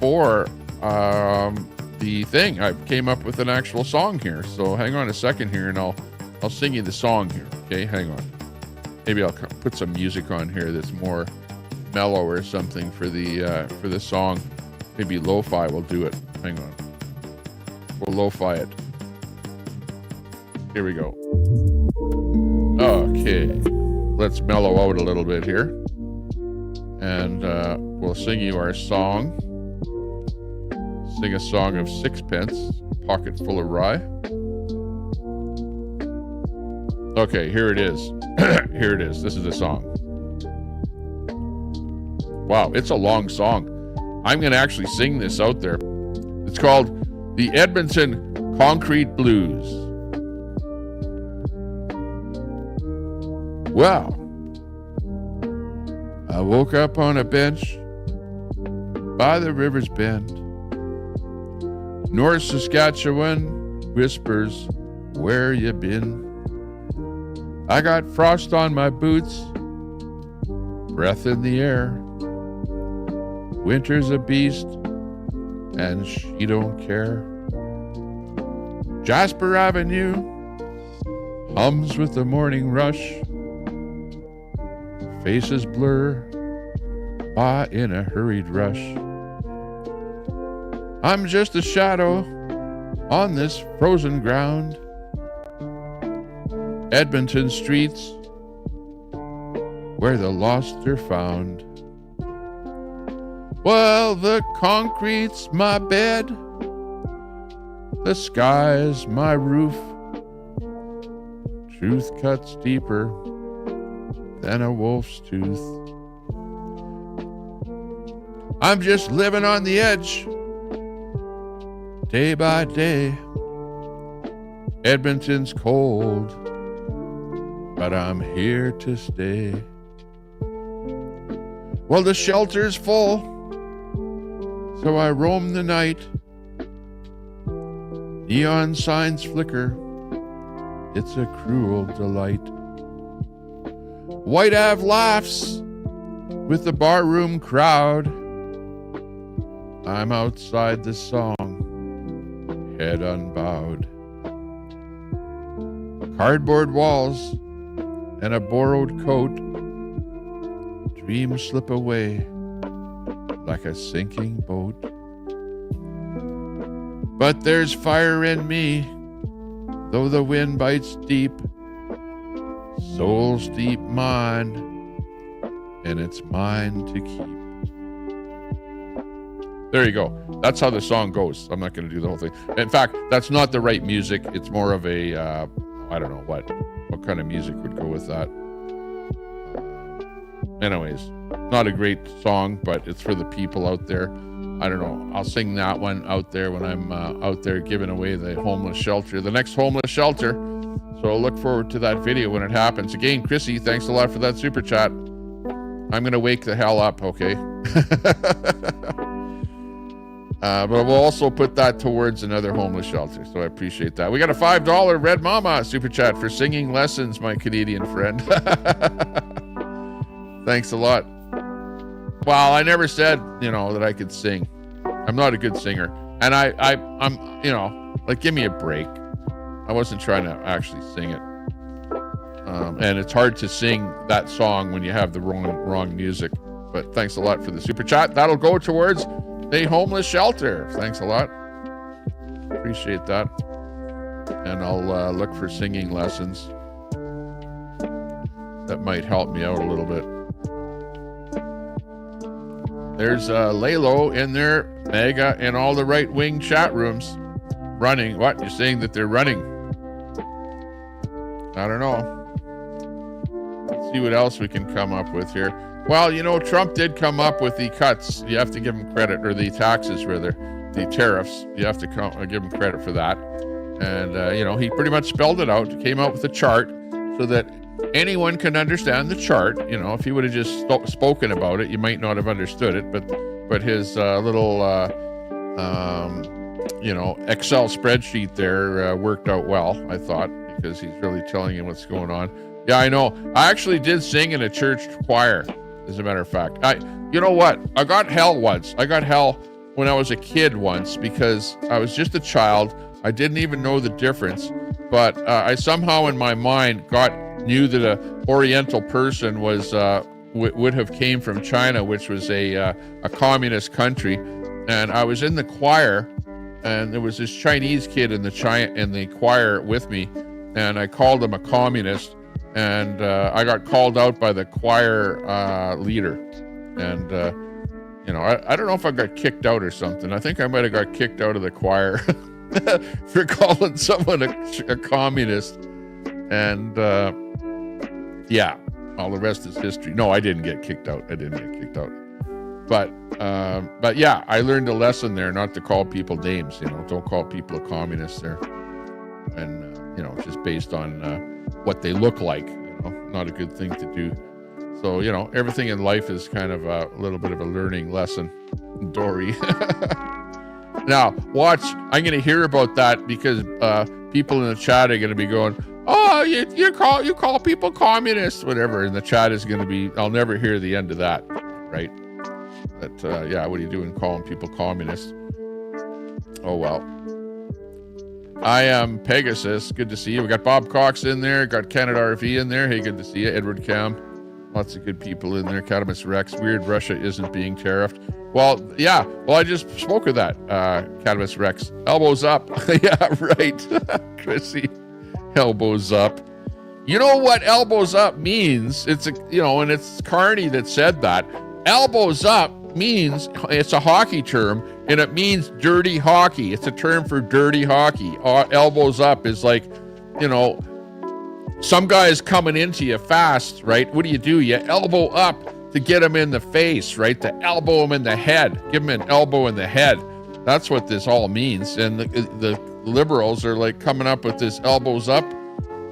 for the thing. I came up with an actual song here. So hang on a second here, and I'll sing you the song here. Okay, hang on. Maybe I'll put some music on here that's more mellow or something for the song. Maybe lo-fi will do it. Hang on. We'll lo-fi it. Here we go. Okay. Let's mellow out a little bit here. And we'll sing you our song. Sing a song of sixpence, pocket full of rye. Okay, here it is. Here it is. This is the song. Wow, it's a long song. I'm going to actually sing this out there. It's called The Edmonton Concrete Blues. Wow. I woke up on a bench by the river's bend. North Saskatchewan whispers, where you been? I got frost on my boots, breath in the air. Winter's a beast, and she don't care. Jasper Avenue hums with the morning rush. faces blur by in a hurried rush. I'm just a shadow on this frozen ground. Edmonton streets where the lost are found. Well, the concrete's my bed, the sky's my roof. Truth cuts deeper than a wolf's tooth. I'm just living on the edge, day by day. Edmonton's cold, but I'm here to stay. Well, the shelter's full, so I roam the night. Neon signs flicker, it's a cruel delight. White Ave laughs with the barroom crowd. I'm outside the song, head unbowed. Cardboard walls and a borrowed coat. Dreams slip away like a sinking boat. But there's fire in me, though the wind bites deep. Soul's deep mine, and it's mine to keep. There you go. That's how the song goes. I'm not going to do the whole thing. In fact, that's not the right music. It's more of a, I don't know what kind of music would go with that. Anyways, not a great song, but it's for the people out there. I don't know. I'll sing that one out there when I'm out there giving away the homeless shelter, the next homeless shelter. So I'll look forward to that video when it happens. Again, Chrissy, thanks a lot for that super chat. I'm going to wake the hell up, okay? But we'll also put that towards another homeless shelter, so I appreciate that. We got a $5 Red Mama super chat for singing lessons, my Canadian friend. Thanks a lot. Well, I never said, that I could sing. I'm not a good singer. And I'm, give me a break. I wasn't trying to actually sing it. And it's hard to sing that song when you have the wrong music. But thanks a lot for the super chat. That'll go towards the homeless shelter. Thanks a lot. Appreciate that. And I'll look for singing lessons. That might help me out a little bit. There's Lalo in there, mega in all the right-wing chat rooms. Running. What? You're saying that they're running? I don't know. Let's see what else we can come up with here. Well, Trump did come up with the cuts. You have to give him credit, or the taxes, rather, the tariffs. You have to give him credit for that. And, he pretty much spelled it out, came out with a chart so that anyone can understand the chart. If he would have just spoken about it, you might not have understood it. But his little, Excel spreadsheet there worked out well, I thought, because he's really telling you what's going on. Yeah, I know. I actually did sing in a church choir, as a matter of fact. You know what? I got hell once. I got hell when I was a kid once because I was just a child. I didn't even know the difference. But I somehow in my mind knew that a Oriental person was would have came from China, which was a communist country. And I was in the choir, and there was this Chinese kid in the choir with me, and I called him a communist. And I got called out by the choir leader. And, I don't know if I got kicked out or something. I think I might have got kicked out of the choir for calling someone a communist. And, all the rest is history. No, I didn't get kicked out. But yeah, I learned a lesson there not to call people names. Don't call people a communist there. And, just based on what they look like, not a good thing to do. So, everything in life is kind of a little bit of a learning lesson, Dory. Now, watch, I'm going to hear about that because people in the chat are going to be going, oh, you call people communists, whatever. And the chat is going to be, I'll never hear the end of that, right? But, what are you doing calling people communists? Oh, well. I am Pegasus. Good to see you. We got Bob Cox in there. Got Canada RV in there. Hey, good to see you. Edward Cam. Lots of good people in there. Cannabis Rex. Weird Russia isn't being tariffed. Well, yeah. Well, I just spoke of that. Cannabis Rex. Elbows up. Yeah, right. Chrissy. Elbows up. You know what elbows up means? It's and it's Carney that said that. Elbows up means, it's a hockey term, and it means dirty hockey. It's a term for dirty hockey. Elbows up is like, some guy is coming into you fast, right? What do? You elbow up to get him in the face, right? To elbow him in the head. Give him an elbow in the head. That's what this all means. And the liberals are like coming up with this elbows up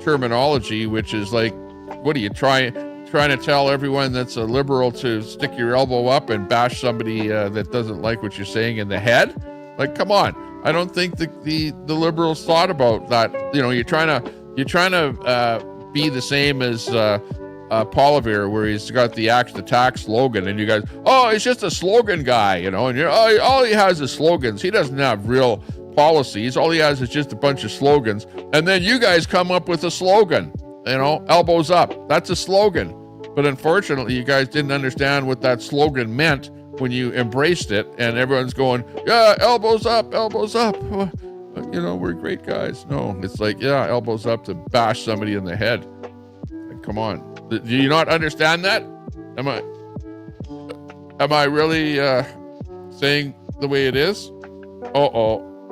terminology, which is like, what are you trying to tell everyone that's a liberal to stick your elbow up and bash somebody that doesn't like what you're saying in the head? Like, come on. I don't think the liberals thought about that. You're trying to be the same as Polivier, where he's got the Axe to Tax slogan, and you guys, he's just a slogan guy, and all he has is slogans. He doesn't have real policies. All he has is just a bunch of slogans. And then you guys come up with a slogan, elbows up. That's a slogan. But unfortunately, you guys didn't understand what that slogan meant when you embraced it, and everyone's going, yeah, elbows up, elbows up. We're great guys. No, it's like, yeah, elbows up to bash somebody in the head. Like, come on. Do you not understand that? Am I really saying the way it is?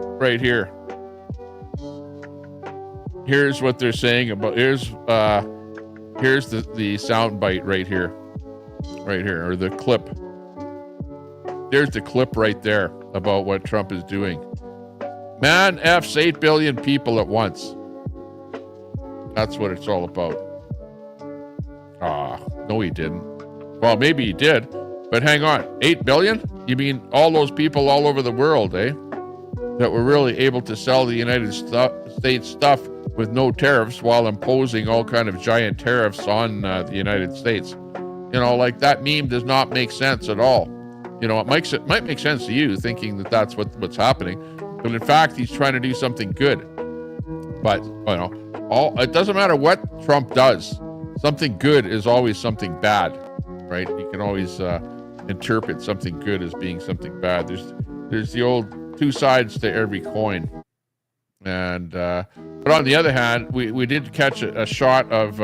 Right here. Here's what they're saying about, here's the sound bite right here, or the clip. There's the clip right there about what Trump is doing. Man F's 8 billion people at once. That's what it's all about. No, he didn't. Well, maybe he did, but hang on. 8 billion? You mean all those people all over the world, eh? That were really able to sell the United States stuff with no tariffs while imposing all kind of giant tariffs on the United States. Like that meme does not make sense at all. It might make sense to you thinking that that's what's happening, but in fact, he's trying to do something good. But, it doesn't matter what Trump does. Something good is always something bad, right? You can always interpret something good as being something bad. There's the old two sides to every coin. And but on the other hand, we did catch a shot of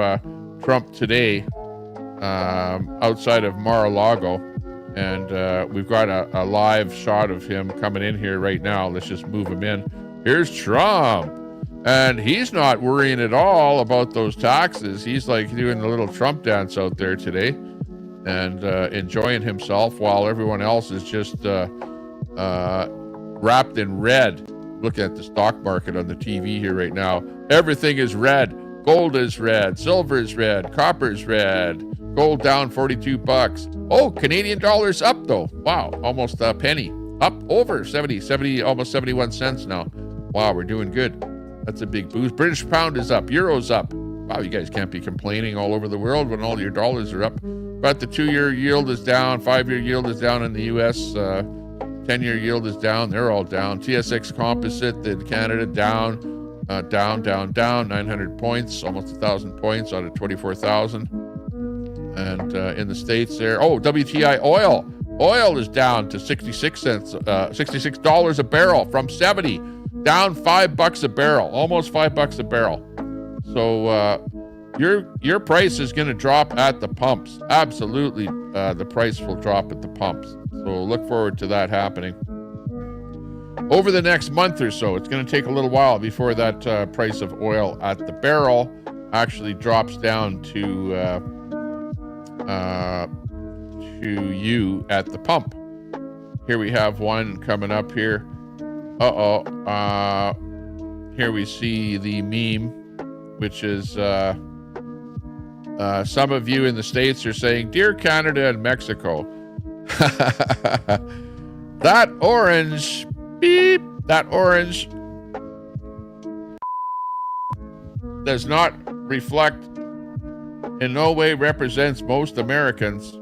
Trump today outside of Mar-a-Lago, and we've got a live shot of him coming in here right now. Let's just move him in. Here's Trump, and he's not worrying at all about those taxes. He's like doing the little Trump dance out there today and enjoying himself while everyone else is just wrapped in red. Looking at the stock market on the TV here right now. Everything is red. Gold is red. Silver is red. Copper is red. Gold down $42. Oh, Canadian dollars up though. Wow, almost a penny. Up over 70, almost 71 cents now. Wow, we're doing good. That's a big boost. British pound is up. Euro's up. Wow, you guys can't be complaining all over the world when all your dollars are up. But the 2-year yield is down. 5-year yield is down in the U.S. 10-year yield is down. They're all down. TSX Composite in Canada down, down. 900 points, almost 1,000 points out of 24,000. And in the States there, WTI oil. Oil is down to 66 cents, $66 a barrel from 70, down $5 a barrel, almost $5 a barrel. So your price is going to drop at the pumps. Absolutely, the price will drop at the pumps. So look forward to that happening. Over the next month or so, it's going to take a little while before that price of oil at the barrel actually drops down to you at the pump. Here we have one coming up here. Here we see the meme, which is some of you in the States are saying, "Dear Canada and Mexico, that orange, beep, that orange does not reflect, in no way represents most Americans."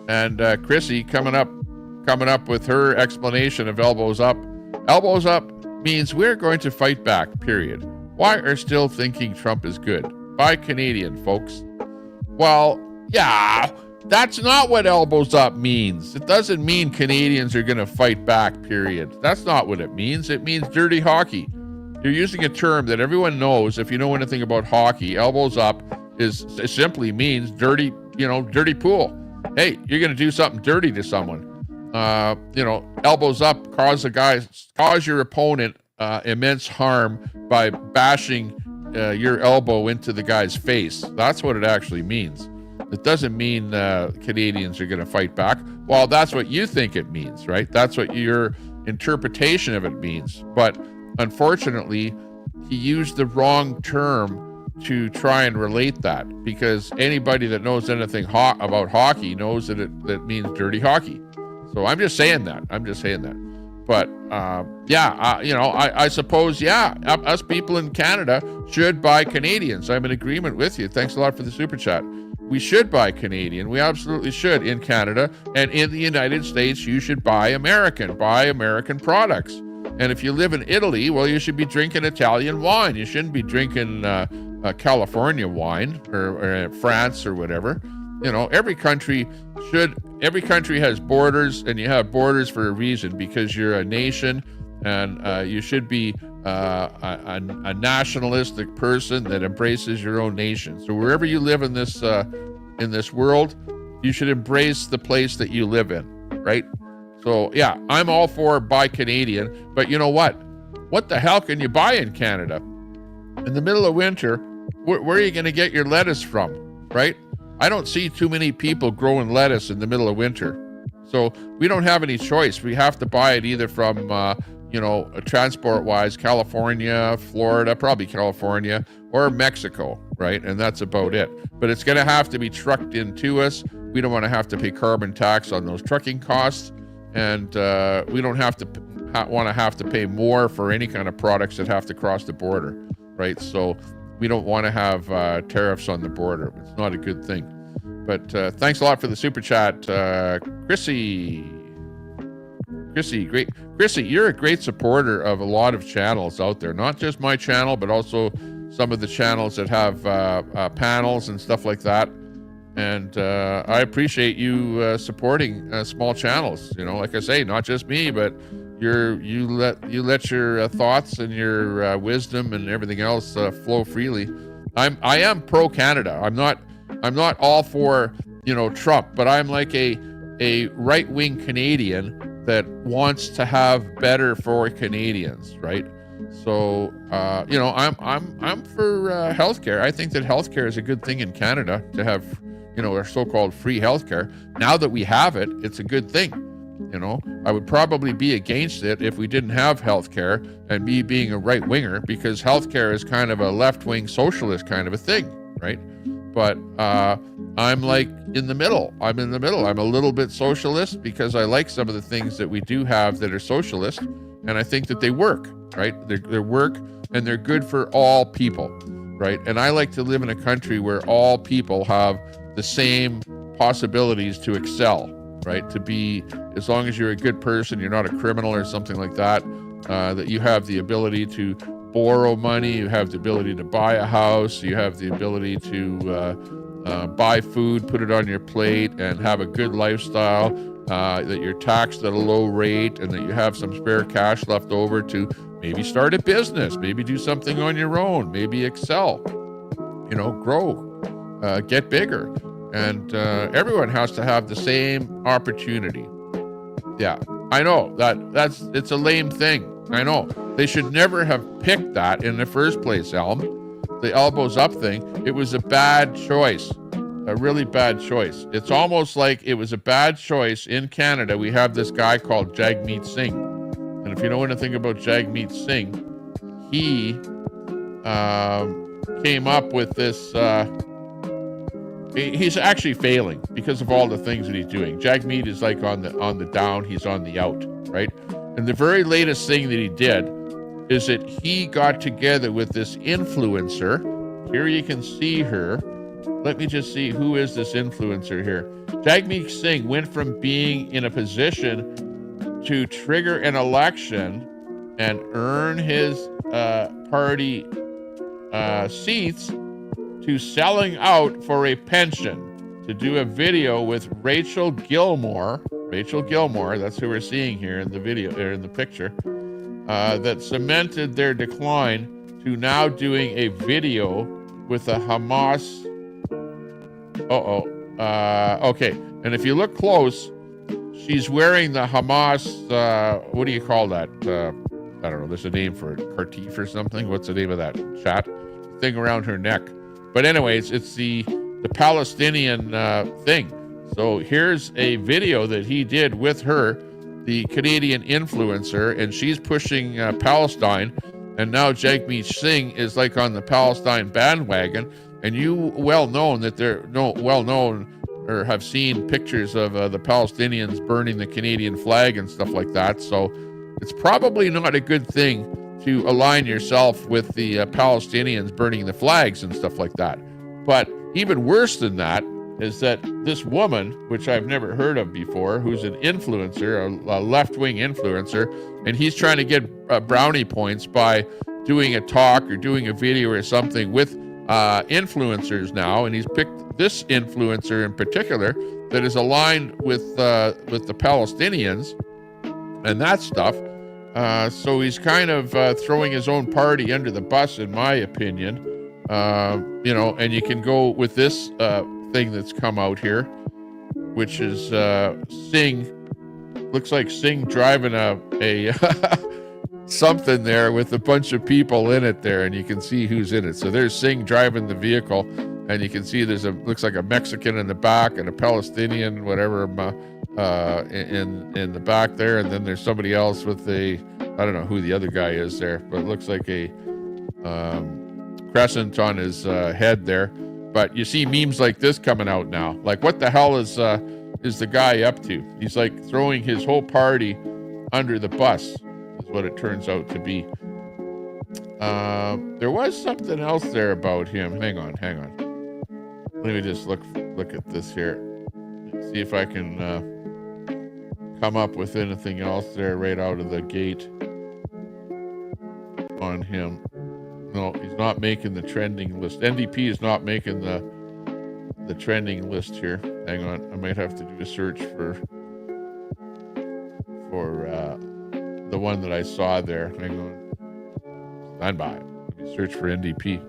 And Chrissy coming up with her explanation of elbows up. Elbows up means we're going to fight back, period. Why are still thinking Trump is good? Buy Canadian, folks. Well, yeah, that's not what elbows up means. It doesn't mean Canadians are going to fight back, period. That's not what it means. It means dirty hockey. You're using a term that everyone knows. If you know anything about hockey, elbows up it simply means dirty, dirty pool. Hey, you're going to do something dirty to someone. Elbows up, cause your opponent immense harm by bashing your elbow into the guy's face. That's what it actually means. It doesn't mean Canadians are going to fight back. Well, that's what you think it means, right? That's what your interpretation of it means. But unfortunately, he used the wrong term to try and relate that, because anybody that knows anything about hockey knows that that means dirty hockey. So I'm just saying that. But I suppose, us people in Canada should buy Canadians. I'm in agreement with you. Thanks a lot for the super chat. We should buy Canadian. We absolutely should in Canada. And in the United States, you should buy American. Buy American products. And if you live in Italy, well, you should be drinking Italian wine. You shouldn't be drinking California wine or France or whatever. Every country has borders, and you have borders for a reason, because you're a nation, and you should be a nationalistic person that embraces your own nation. So wherever you live in this world, you should embrace the place that you live in, right? So yeah, I'm all for buy Canadian, but you know what? What the hell can you buy in Canada? In the middle of winter, where are you going to get your lettuce from, right? I don't see too many people growing lettuce in the middle of winter. So we don't have any choice. We have to buy it either from, transport-wise, California, Florida, probably California, or Mexico, right? And that's about it. But it's going to have to be trucked into us. We don't want to have to pay carbon tax on those trucking costs. And we don't have to have to pay more for any kind of products that have to cross the border, right? So we don't want to have tariffs on the border. It's not a good thing. But thanks a lot for the super chat, Chrissy, great. Chrissy, you're a great supporter of a lot of channels out there, not just my channel, but also some of the channels that have panels and stuff like that. And I appreciate you supporting small channels. Like I say, not just me, but you let your thoughts and your wisdom and everything else flow freely. I am pro Canada. I'm not all for Trump, but I'm like a right wing Canadian that wants to have better for Canadians, right? So I'm for healthcare. I think that healthcare is a good thing in Canada to have. Our so-called free healthcare. Now that we have it, it's a good thing. I would probably be against it if we didn't have healthcare, and me being a right winger, because healthcare is kind of a left-wing socialist kind of a thing, right? But I'm like in the middle. I'm a little bit socialist because I like some of the things that we do have that are socialist, and I think that they work, right? They work, and they're good for all people, right? And I like to live in a country where all people have the same possibilities to excel, right? To be, as long as you're a good person, you're not a criminal or something like that, that you have the ability to borrow money, you have the ability to buy a house, you have the ability to buy food, put it on your plate, and have a good lifestyle, that you're taxed at a low rate, and that you have some spare cash left over to maybe start a business, maybe do something on your own, maybe excel, grow. Get bigger, and everyone has to have the same opportunity. Yeah, I know it's a lame thing. I know they should never have picked that in the first place, Elm. The elbows up thing. It was a bad choice, a really bad choice. It's almost like it was a bad choice in Canada. We have this guy called Jagmeet Singh, and if you know anything about Jagmeet Singh, he came up with this. He's actually failing because of all the things that he's doing. Jagmeet is like on the down, he's on the out, right? And the very latest thing that he did is that he got together with this influencer. Here you can see her. Let me just see, who is this influencer here? Jagmeet Singh went from being in a position to trigger an election and earn his party seats to selling out for a pension to do a video with Rachel Gilmore, that's who we're seeing here in the video, or in the picture, that cemented their decline to now doing a video with a Hamas. Okay. And if you look close, she's wearing the Hamas, what do you call that? I don't know. There's a name for it. Cartif or something. What's the name of that chat thing around her neck? But anyways, it's the Palestinian thing. So here's a video that he did with her, the Canadian influencer, and she's pushing Palestine. And now Jagmeet Singh is like on the Palestine bandwagon. And you well known or have seen pictures of the Palestinians burning the Canadian flag and stuff like that. So it's probably not a good thing to align yourself with the Palestinians burning the flags and stuff like that. But even worse than that is that this woman, which I've never heard of before, who's an influencer, a left-wing influencer, and he's trying to get brownie points by doing a talk or doing a video or something with influencers now, and he's picked this influencer in particular that is aligned with the Palestinians and that stuff. So he's kind of throwing his own party under the bus, in my opinion. And you can go with this thing that's come out here, which is Singh. Looks like Singh driving a something there with a bunch of people in it there, and you can see who's in it. So there's Singh driving the vehicle, and you can see looks like a Mexican in the back and a Palestinian, whatever, in the back there, and then there's somebody else with I don't know who the other guy is there, but it looks like a crescent on his head there. But you see memes like this coming out now. Like, what the hell is the guy up to? He's like throwing his whole party under the bus, is what it turns out to be. There was something else there about him. Hang on. Let me just look at this here. See if I can come up with anything else there right out of the gate on him. No, he's not making the trending list. NDP is not making the trending list here. Hang on, I might have to do a search for the one that I saw there. Hang on, stand by. Let me search for NDP.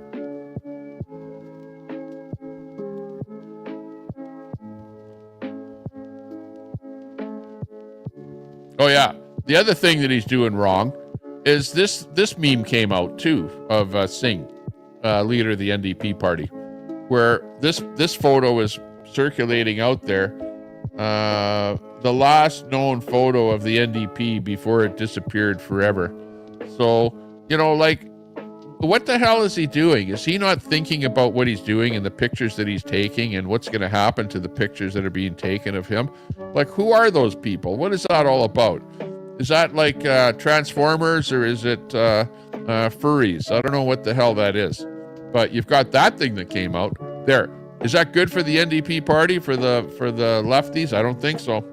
Oh yeah, the other thing that he's doing wrong is this meme came out too of Singh, leader of the NDP party, where this photo is circulating out there, the last known photo of the NDP before it disappeared forever. So, like, what the hell is he doing? Is he not thinking about what he's doing and the pictures that he's taking and what's going to happen to the pictures that are being taken of him? Like, who are those people? What is that all about? Is that like Transformers, or is it furries? I don't know what the hell that is. But you've got that thing that came out there. Is that good for the NDP party, for the lefties? I don't think so.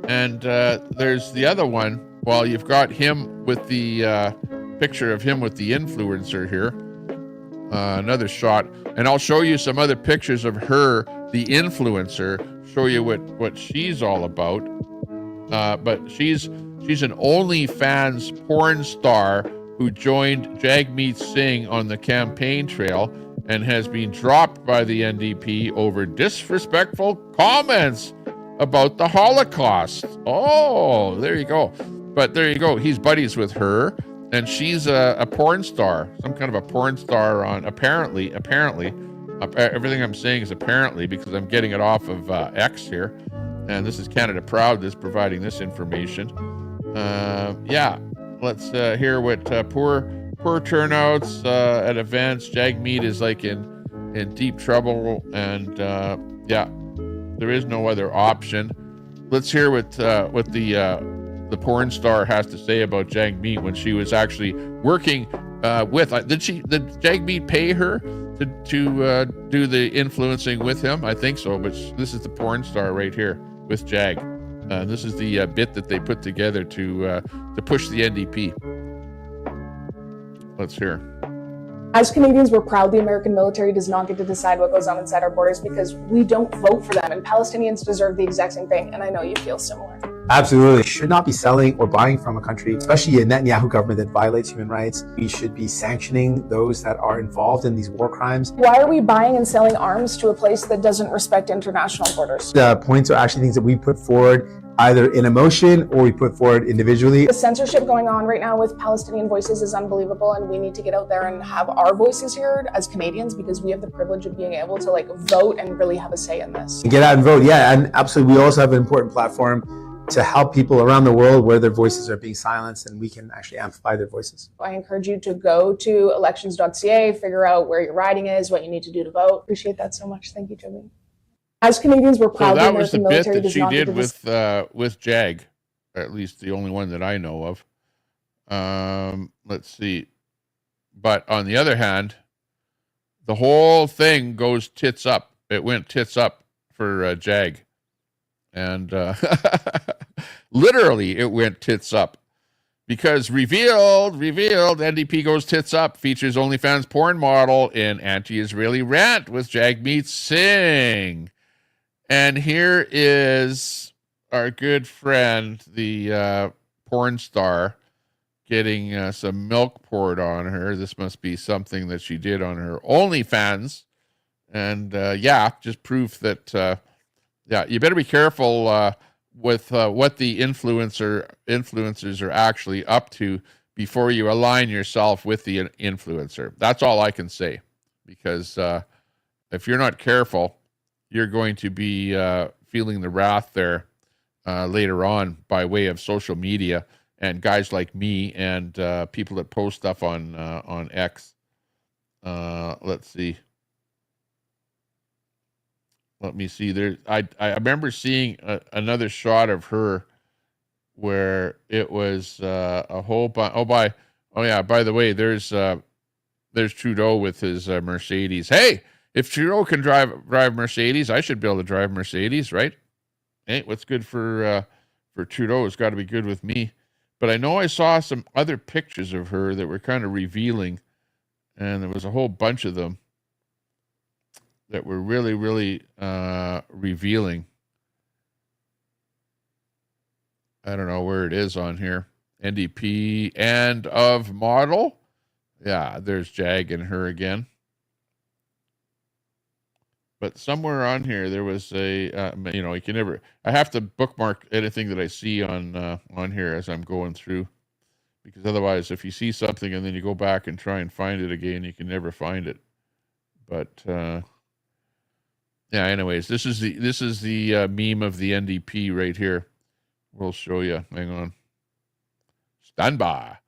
And there's the other one. Well, you've got him with the picture of him with the influencer here. Another shot. And I'll show you some other pictures of her, the influencer, show you what she's all about. But she's an OnlyFans porn star who joined Jagmeet Singh on the campaign trail and has been dropped by the NDP over disrespectful comments about the Holocaust. Oh, there you go. But there you go. He's buddies with her, and she's a porn star, some kind of a porn star on apparently. Everything I'm saying is apparently, because I'm getting it off of X here. And this is Canada Proud that's providing this information. Let's hear what poor turnouts at events. Jagmeet is like in deep trouble, and there is no other option. Let's hear what the porn star has to say about Jagmeet when she was actually working with. Did Jagmeet pay her to do the influencing with him? I think so, but this is the porn star right here with Jag. This is the bit that they put together to push the NDP. Let's hear. As Canadians, we're proud the American military does not get to decide what goes on inside our borders because we don't vote for them, and Palestinians deserve the exact same thing, and I know you feel similar. Absolutely. Should not be selling or buying from a country, especially a Netanyahu government that violates human rights. We should be sanctioning those that are involved in these war crimes. Why are we buying and selling arms to a place that doesn't respect international borders? The points are actually things that we put forward either in a motion or we put forward individually. The censorship going on right now with Palestinian voices is unbelievable, and we need to get out there and have our voices heard as Canadians because we have the privilege of being able to vote and really have a say in this. Get out and vote, yeah, and absolutely. We also have an important platform to help people around the world where their voices are being silenced, and we can actually amplify their voices. I encourage you to go to elections.ca, figure out where your riding is, what you need to do to vote. Appreciate that so much. Thank you, Joby. As Canadians, we're proud So the that was the American bit military that does she not did get to with Jag, at least the only one that I know of. Let's see. But on the other hand, the whole thing goes tits up. It went tits up for Jag. And literally it went tits up. Because revealed, NDP goes tits up, features OnlyFans porn model in anti-Israeli rant with Jagmeet Singh. And here is our good friend, the porn star, getting some milk poured on her. This must be something that she did on her OnlyFans. And just proof that, you better be careful with what the influencers are actually up to before you align yourself with the influencer. That's all I can say. Because if you're not careful, you're going to be feeling the wrath there later on by way of social media and guys like me and people that post stuff on X. Let's see. Let me see. There, I remember seeing another shot of her where it was a whole bunch. By the way, there's Trudeau with his Mercedes. Hey. If Trudeau can drive Mercedes, I should be able to drive Mercedes, right? Hey, what's good for Trudeau has got to be good with me. But I know I saw some other pictures of her that were kind of revealing, and there was a whole bunch of them that were really, really revealing. I don't know where it is on here. NDP and of model. Yeah, there's Jag and her again. But somewhere on here, there was a, you can never, I have to bookmark anything that I see on here as I'm going through. Because otherwise, if you see something and then you go back and try and find it again, you can never find it. But, anyways, this is the meme of the NDP right here. We'll show you. Hang on. Stand by.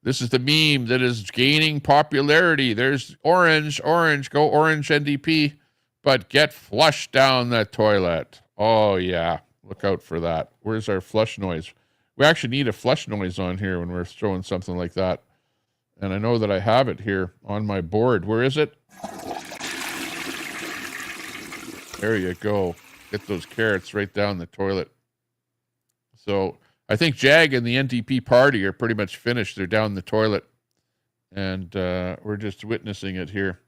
This is the meme that is gaining popularity. There's orange, go orange NDP. But get flushed down the toilet. Oh, yeah. Look out for that. Where's our flush noise? We actually need a flush noise on here when we're showing something like that. And I know that I have it here on my board. Where is it? There you go. Get those carrots right down the toilet. So I think Jag and the NDP party are pretty much finished. They're down the toilet. And we're just witnessing it here.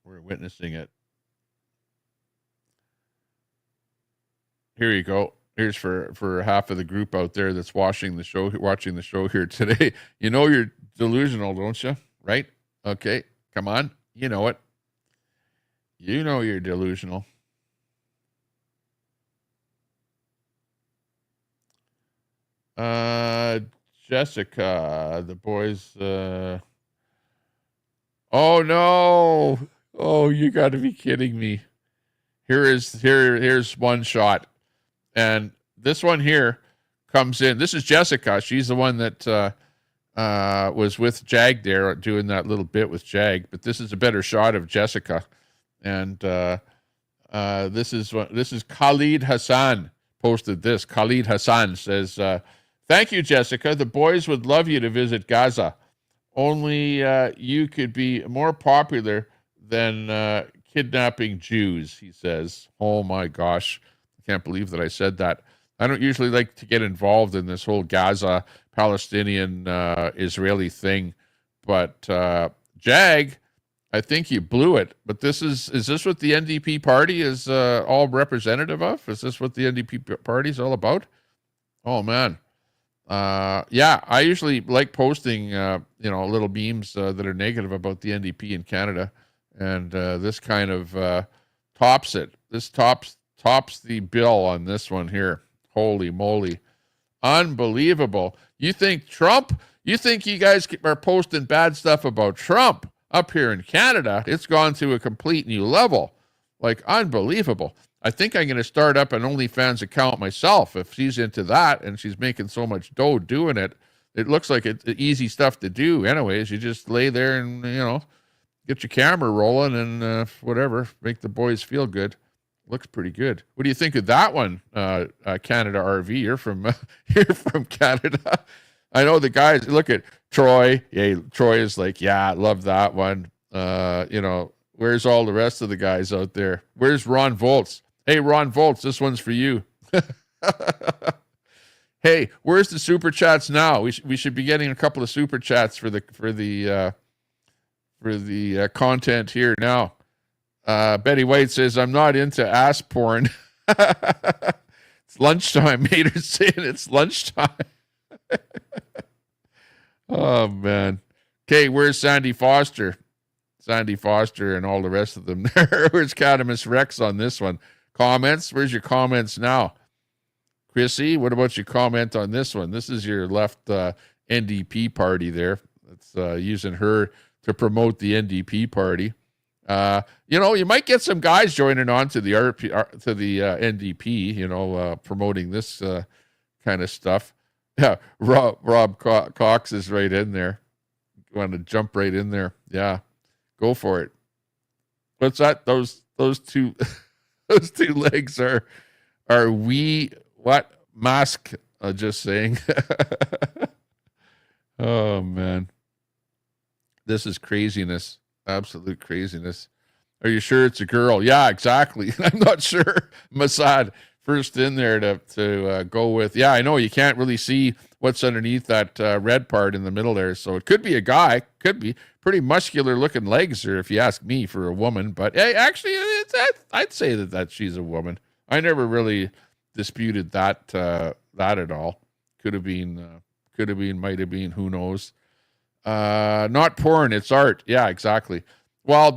We're witnessing it. Here you go. Here's for half of the group out there that's watching the show here today. You know you're delusional, don't you? Right? Okay. Come on. You know it. You know you're delusional. Jessica, the boys. Oh no. Oh, you got to be kidding me. Here's one shot. And this one here comes in. This is Jessica. She's the one that was with Jag there doing that little bit with Jag. But this is a better shot of Jessica. And this is Khalid Hassan posted this. Khalid Hassan says, thank you, Jessica. The boys would love you to visit Gaza. Only you could be more popular than kidnapping Jews, he says. Oh my gosh. I can't believe that I said that. I don't usually like to get involved in this whole Gaza Palestinian Israeli thing, but Jag, I think you blew it. But is this what the NDP party is all representative of? Is this what the NDP party is all about? Oh man. Yeah, I usually like posting, little memes that are negative about the NDP in Canada, and this kind of tops it. This tops the bill on this one here. Holy moly, unbelievable! You think you guys are posting bad stuff about Trump up here in Canada? It's gone to a complete new level, like unbelievable. I think I'm going to start up an OnlyFans account myself if she's into that and she's making so much dough doing it. It looks like it's easy stuff to do. Anyways, you just lay there and, get your camera rolling and whatever, make the boys feel good. Looks pretty good. What do you think of that one, Canada RV? You're from Canada. I know the guys. Look at Troy. Yeah, Troy is like, yeah, I love that one. Where's all the rest of the guys out there? Where's Ron Volts? Hey, Ron Volts, this one's for you. Hey, where's the super chats now? We should be getting a couple of super chats for the content here now. Betty White says, I'm not into ass porn. It's lunchtime. Mater's saying it's lunchtime. Oh, man. Okay, where's Sandy Foster? Sandy Foster and all the rest of them there. Where's Cadamus Rex on this one? Comments? Where's your comments now? Chrissy, what about your comment on this one? This is your left NDP party there. It's using her to promote the NDP party. You might get some guys joining on to the NDP, promoting this kind of stuff. Yeah, Rob Cox is right in there. Want to jump right in there. Yeah, go for it. What's that? Those two those two legs are we what mask? Just saying. Oh man, this is craziness. Absolute craziness. Are you sure it's a girl? Yeah, exactly. I'm not sure. Mossad first in there to go with. Yeah, I know you can't really see what's underneath that red part in the middle there. So it could be a guy. Could be pretty muscular looking legs, or if you ask me, for a woman. But hey, actually, I'd say that she's a woman. I never really disputed that at all. Could have been, might have been. Who knows? Not porn. It's art. Yeah, exactly. Well,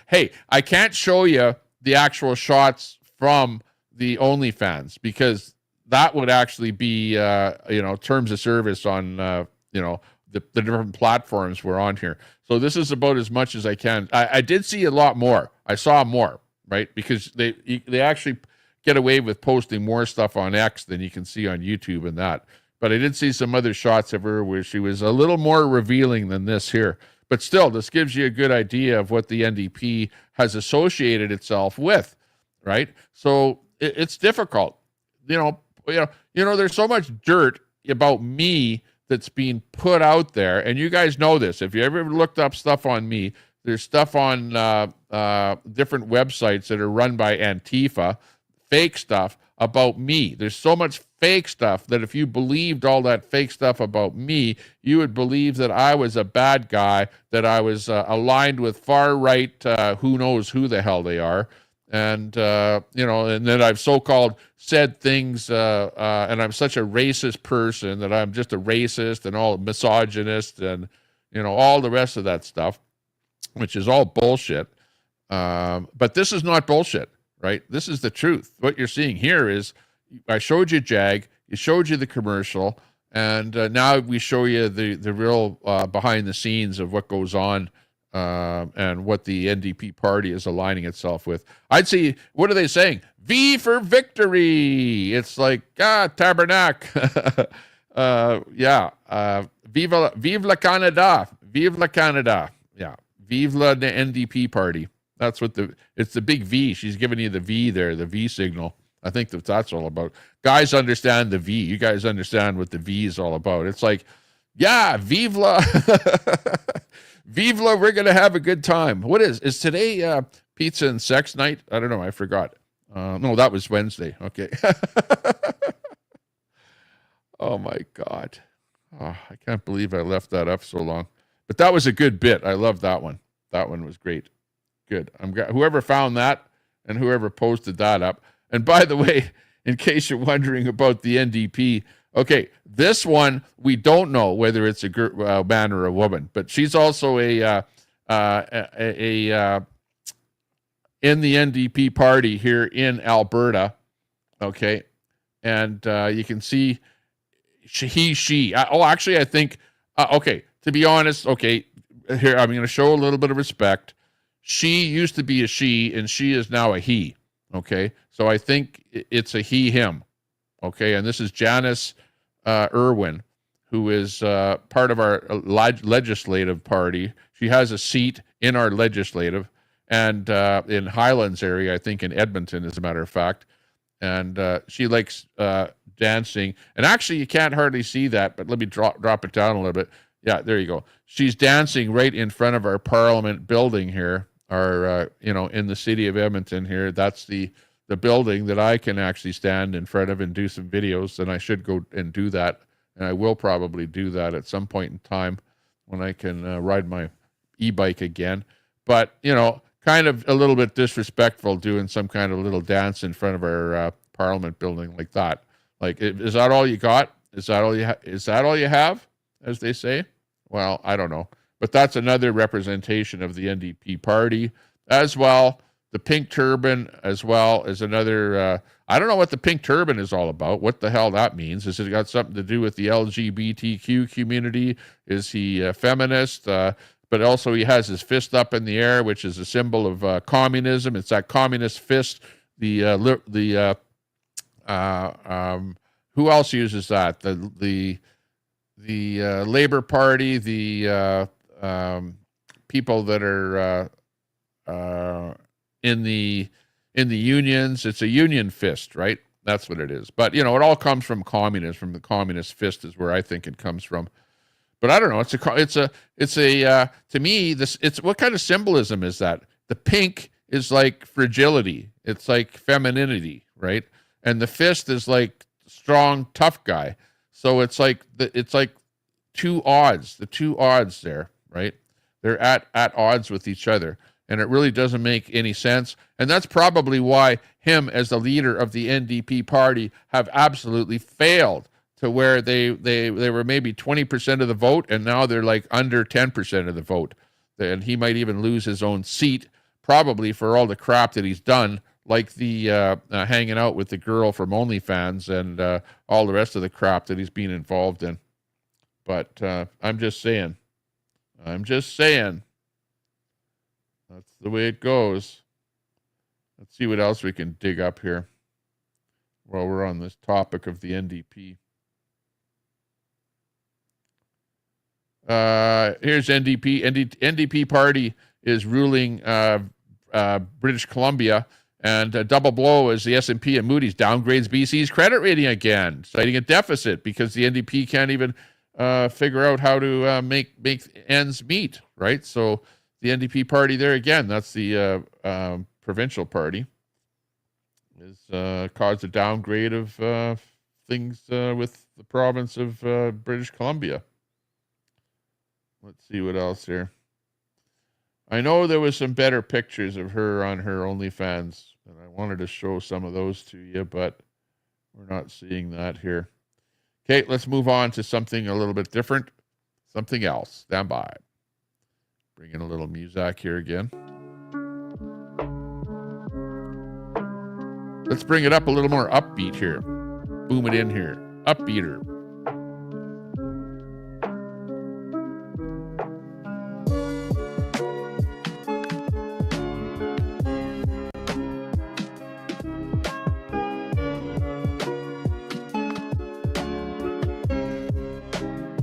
hey, I can't show you the actual shots from the OnlyFans because that would actually be, terms of service on, the different platforms we're on here. So this is about as much as I can. I did see a lot more. I saw more, right? Because they actually get away with posting more stuff on X than you can see on YouTube and that. But I did see some other shots of her where she was a little more revealing than this here. But still, this gives you a good idea of what the NDP has associated itself with, right? So it's difficult. There's so much dirt about me that's being put out there, and you guys know this. If you ever looked up stuff on me, there's stuff on different websites that are run by Antifa, fake stuff about me. There's so much fake stuff that if you believed all that fake stuff about me, you would believe that I was a bad guy, that I was aligned with far right, who knows who the hell they are. And, and then I've so-called said things, and I'm such a racist person that I'm just a racist and all misogynist and, all the rest of that stuff, which is all bullshit. But this is not bullshit, right? This is the truth. What you're seeing here is I showed you Jag, you showed you the commercial, and now we show you the real behind the scenes of what goes on and what the NDP party is aligning itself with. I'd say, what are they saying? V for victory. It's like, tabernacle. Vive la Canada. Vive la Canada. Yeah. Vive la NDP party. That's what it's the big V. She's giving you the V there, the V signal. I think that's all about. Guys understand the V. You guys understand what the V is all about. It's like, yeah, vive la, vive la, we're going to have a good time. What is today pizza and sex night? I don't know. I forgot. No, that was Wednesday. Okay. can't believe I left that up so long. But that was a good bit. I love that one. That one was great. Good. Whoever found that and whoever posted that up. And by the way, in case you're wondering about the NDP, okay, this one, we don't know whether it's a man or a woman, but she's also in the NDP party here in Alberta, okay? And you can see she. Actually, I think, okay, to be honest, okay, here, I'm going to show a little bit of respect. She used to be a she, and she is now a he, okay? So I think it's a he, him, okay? And this is Janice Irwin, who is part of our legislative party. She has a seat in our legislative, and in Highlands area, I think in Edmonton, as a matter of fact. And she likes dancing. And actually, you can't hardly see that, but let me drop it down a little bit. Yeah, there you go. She's dancing right in front of our Parliament building here, in the city of Edmonton here. That's the building that I can actually stand in front of and do some videos, and I should go and do that. And I will probably do that at some point in time when I can ride my e-bike again. But, kind of a little bit disrespectful doing some kind of little dance in front of our Parliament building like that. Like, is that all you got? Is that all you have, as they say? Well, I don't know. But that's another representation of the NDP party as well. The pink turban as well is another. I don't know what the pink turban is all about. What the hell that means? Has it got something to do with the LGBTQ community? Is he a feminist? But also he has his fist up in the air, which is a symbol of communism. It's that communist fist. Who else uses that? The Labor Party, the people that are in the unions. It's a union fist, right? That's what it is. But it all comes from communism. From the communist fist is where I think it comes from. But I don't know. To me, it's what kind of symbolism is that? The pink is like fragility. It's like femininity, right? And the fist is like strong, tough guy. So it's like two odds. The two odds there, right? They're at odds with each other, and it really doesn't make any sense. And that's probably why him, as the leader of the NDP party, have absolutely failed. To where they were maybe 20% of the vote, and now they're like under 10% of the vote. And he might even lose his own seat, probably for all the crap that he's done, like the hanging out with the girl from OnlyFans and all the rest of the crap that he's been involved in. But I'm just saying. That's the way it goes. Let's see what else we can dig up here while we're on this topic of the NDP. Here's NDP. NDP party is ruling British Columbia, and a double blow as the S&P and Moody's downgrades BC's credit rating again, citing a deficit because the NDP can't even figure out how to make ends meet, right? So the NDP party there again, that's the provincial party, is caused a downgrade of things with the province of British Columbia. Let's see what else here. I know there was some better pictures of her on her OnlyFans, and I wanted to show some of those to you, but we're not seeing that here. Okay, let's move on to something a little bit different. Something else. Stand by. Bring in a little music here again. Let's bring it up a little more upbeat here. Boom it in here. Upbeater.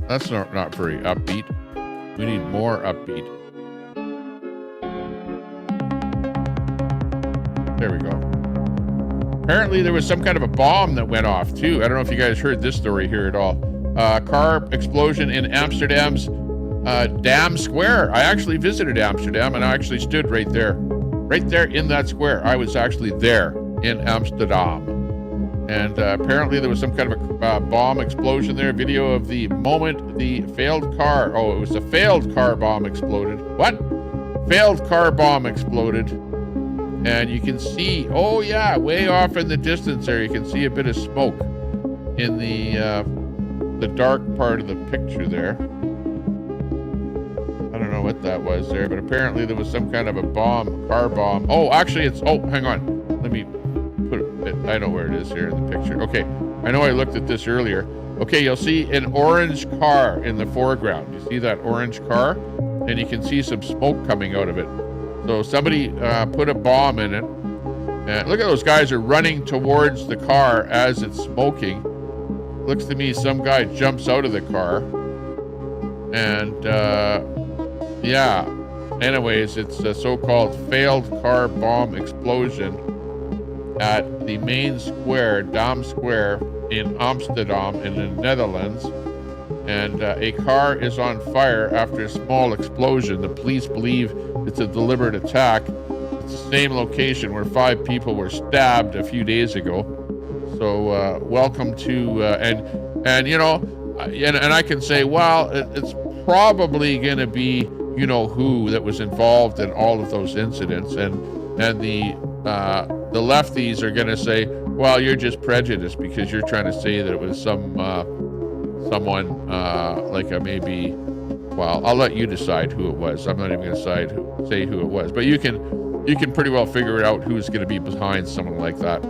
That's not very upbeat. We need more upbeat. There we go. Apparently there was some kind of a bomb that went off too. I don't know if you guys heard this story here at all. Car explosion in Amsterdam's Dam Square. I actually visited Amsterdam and I actually stood right there in that square. I was actually there in Amsterdam. And apparently there was some kind of a bomb explosion there. Video of the moment the failed car. Oh, it was a failed car bomb exploded. What? Failed car bomb exploded. And you can see, oh yeah, way off in the distance there, you can see a bit of smoke in the dark part of the picture there. I don't know what that was there, but apparently there was some kind of a bomb, car bomb. Oh, actually it's, oh, hang on. Let me put it, I know where it is here in the picture. Okay, I know I looked at this earlier. Okay, you'll see an orange car in the foreground. You see that orange car? And you can see some smoke coming out of it. So somebody put a bomb in it. And look at those guys are running towards the car as it's smoking. Looks to me some guy jumps out of the car. And yeah, anyways, it's a so-called failed car bomb explosion at the main square, Dam Square in Amsterdam in the Netherlands. And a car is on fire after a small explosion. The police believe it's a deliberate attack. It's the same location where 5 people were stabbed a few days ago. So welcome to, and you know, and I can say, well, it's probably going to be, you know, who that was involved in all of those incidents. And the lefties are going to say, well, you're just prejudiced because you're trying to say that it was someone like a maybe, well, I'll let you decide who it was. I'm not even going to say who it was, but you can pretty well figure out who's going to be behind someone like that.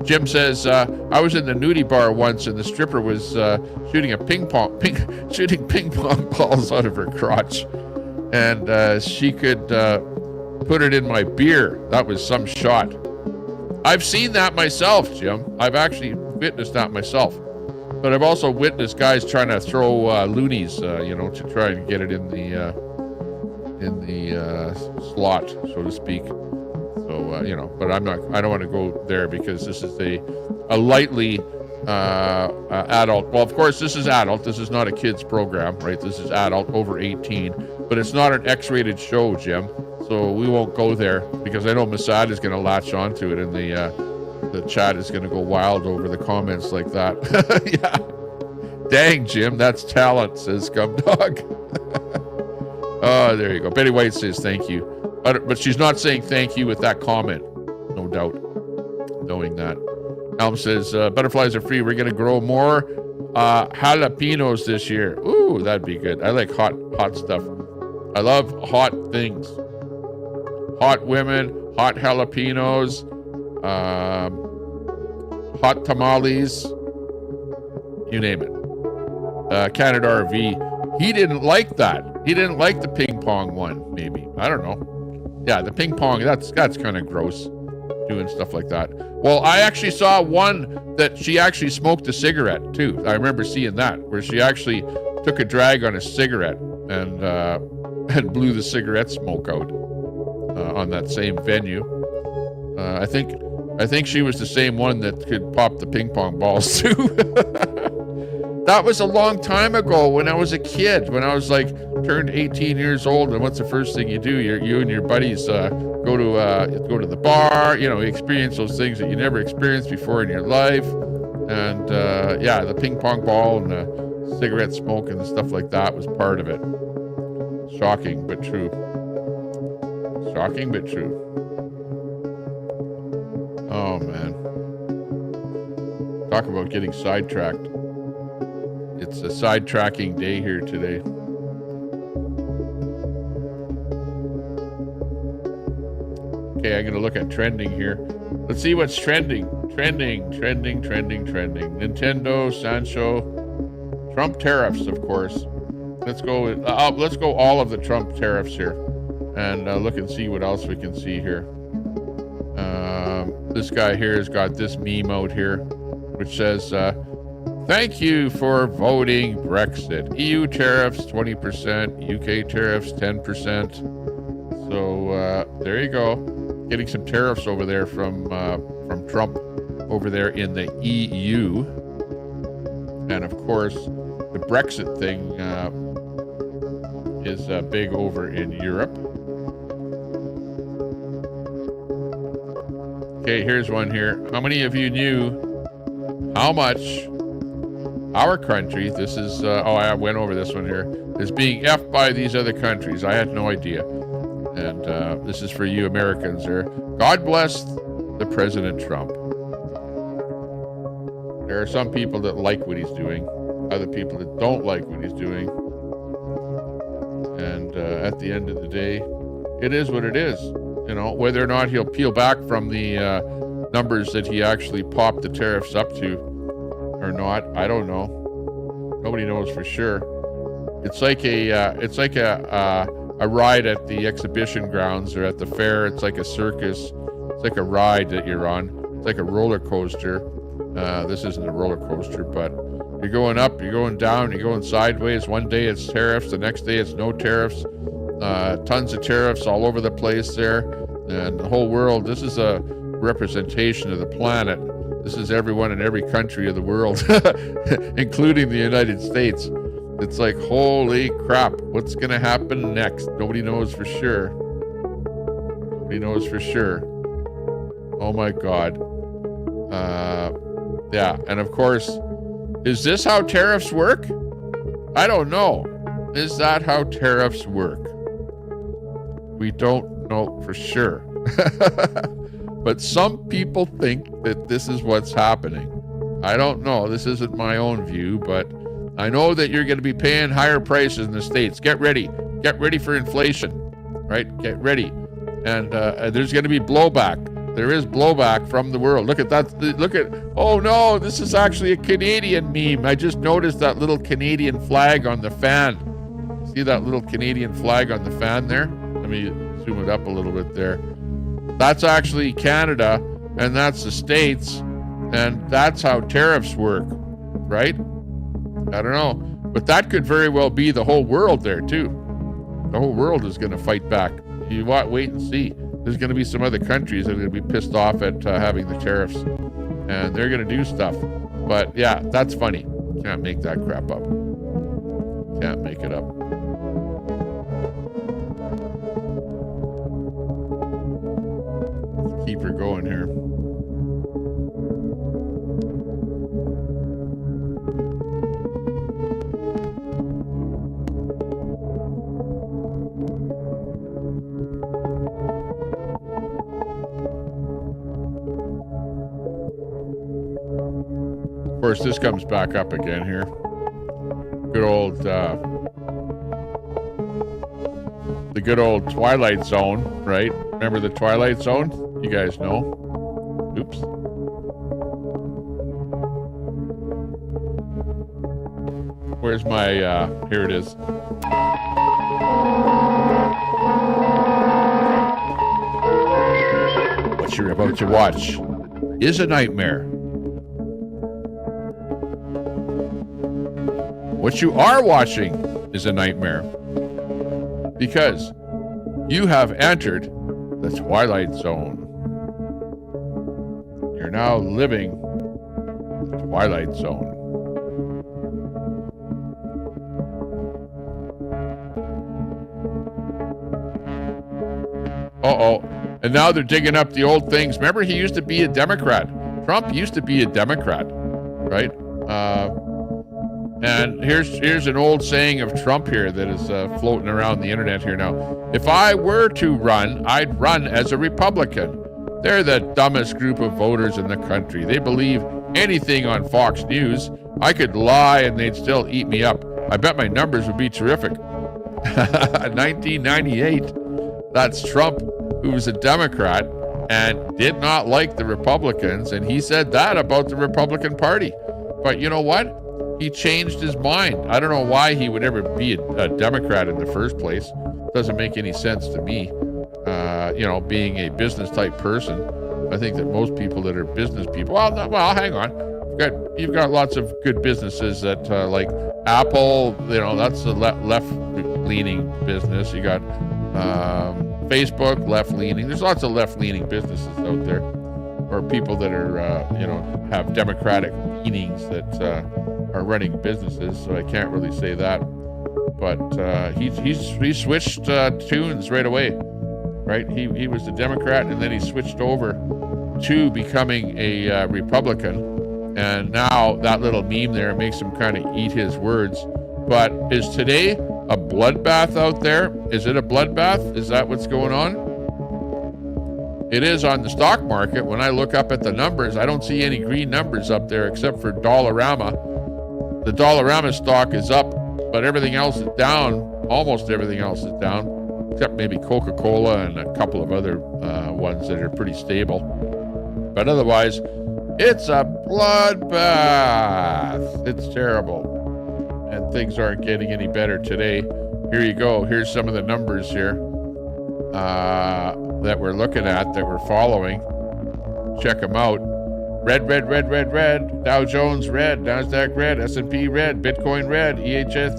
Jim says, I was in the nudie bar once and the stripper was shooting ping pong balls out of her crotch, and she could put it in my beer. That was some shot. I've seen that myself, Jim. I've actually witnessed that myself. But I've also witnessed guys trying to throw loonies, you know, to try and get it in the slot, so to speak. So you know, but I don't want to go there because this is a lightly adult. Well, of course, this is adult. This is not a kids program, right? This is adult over 18, but it's not an X-rated show, Jim. So we won't go there because I know Masad is going to latch onto it, and the chat is going to go wild over the comments like that. Yeah. Dang, Jim, that's talent, says Scumdog. Oh, there you go. Betty White says thank you. But she's not saying thank you with that comment. No doubt. Knowing that. Elm says, butterflies are free. We're going to grow more jalapenos this year. Ooh, that'd be good. I like hot stuff. I love hot things. Hot women, hot jalapenos, hot tamales, you name it. Canada RV, he didn't like that. He didn't like the ping pong one, maybe. I don't know. Yeah, the ping pong, that's kind of gross, doing stuff like that. Well, I actually saw one that she actually smoked a cigarette, too. I remember seeing that, where she actually took a drag on a cigarette and blew the cigarette smoke out on that same venue. I think she was the same one that could pop the ping pong balls too. That was a long time ago when I was a kid, when I was like turned 18 years old. And what's the first thing you do? You and your buddies go to the bar, you know, experience those things that you never experienced before in your life. And yeah, the ping pong ball and the cigarette smoke and stuff like that was part of it. Shocking but true. Shocking but true. Oh man. Talk about getting sidetracked. It's a sidetracking day here today. Okay, I'm gonna look at trending here. Let's see what's trending. Trending. Nintendo, Sancho, Trump tariffs, of course. Let's go all of the Trump tariffs here, and look and see what else we can see here. This guy here has got this meme out here, which says, thank you for voting Brexit. EU tariffs 20%, UK tariffs 10%. So there you go. Getting some tariffs over there from Trump over there in the EU. And of course, the Brexit thing is big over in Europe. Okay, here's one here. How many of you knew how much our country, this is, I went over this one here, is being effed by these other countries. I had no idea. And this is for you Americans there. God bless the President Trump. There are some people that like what he's doing, other people that don't like what he's doing. And at the end of the day, it is what it is. You know, whether or not he'll peel back from the numbers that he actually popped the tariffs up to or not, I don't know. Nobody knows for sure. It's like a ride at the exhibition grounds or at the fair. It's like a circus. It's like a ride that you're on. It's like a roller coaster. This isn't a roller coaster, but you're going up, you're going down, you're going sideways. One day it's tariffs, the next day it's no tariffs. Tons of tariffs all over the place there. And the whole world, this is a representation of the planet. This is everyone in every country of the world, including the United States. It's like, holy crap, what's going to happen next? Nobody knows for sure. Nobody knows for sure. Oh my God. Yeah, and of course, is this how tariffs work? I don't know. Is that how tariffs work? We don't know for sure. But some people think that this is what's happening. I don't know. This isn't my own view, but I know that you're going to be paying higher prices in the States. Get ready. Get ready for inflation, right? Get ready. And there's going to be blowback. There is blowback from the world. Look at that. Look at, oh no, this is actually a Canadian meme. I just noticed that little Canadian flag on the fan. See that little Canadian flag on the fan there? Let me zoom it up a little bit there. That's actually Canada, and that's the States, and that's how tariffs work, right? I don't know. But that could very well be the whole world there, too. The whole world is going to fight back. You wait and see. There's going to be some other countries that are going to be pissed off at having the tariffs, and they're going to do stuff. But, yeah, that's funny. Can't make that crap up. Can't make it up. Keep her going here. Of course, this comes back up again here. Good old, the good old Twilight Zone, right? Remember the Twilight Zone? You guys know. Oops. Where's my, here it is. What you're about to watch is a nightmare. What you are watching is a nightmare. Because you have entered the Twilight Zone. You're now living the Twilight Zone. Uh-oh. And now they're digging up the old things. Remember, he used to be a Democrat. Trump used to be a Democrat, right? And here's an old saying of Trump here that is floating around the internet here now. If I were to run, I'd run as a Republican. They're the dumbest group of voters in the country. They believe anything on Fox News. I could lie and they'd still eat me up. I bet my numbers would be terrific. 1998, that's Trump, who was a Democrat and did not like the Republicans, and he said that about the Republican Party. But you know what? He changed his mind. I don't know why he would ever be a Democrat in the first place. Doesn't make any sense to me. You know, being a business type person, I think that most people that are business people, well, hang on. You've got lots of good businesses that like Apple, you know, that's a left-leaning business. You got Facebook, left-leaning. There's lots of left-leaning businesses out there, or people that are, you know, have democratic leanings that are running businesses. So I can't really say that. But he switched tunes right away, right? He was a Democrat, and then he switched over to becoming a Republican. And now that little meme there makes him kind of eat his words. But is today a bloodbath out there? Is it a bloodbath? Is that what's going on? It is on the stock market. When I look up at the numbers, I don't see any green numbers up there except for Dollarama. The Dollarama stock is up, but everything else is down. Almost everything else is down, except maybe Coca-Cola and a couple of other ones that are pretty stable. But otherwise, it's a bloodbath. It's terrible. And things aren't getting any better today. Here you go. Here's some of the numbers here that we're looking at, that we're following. Check them out. Red, red, red, red, red. Dow Jones, red. NASDAQ, red. S&P, red. Bitcoin, red. EHS,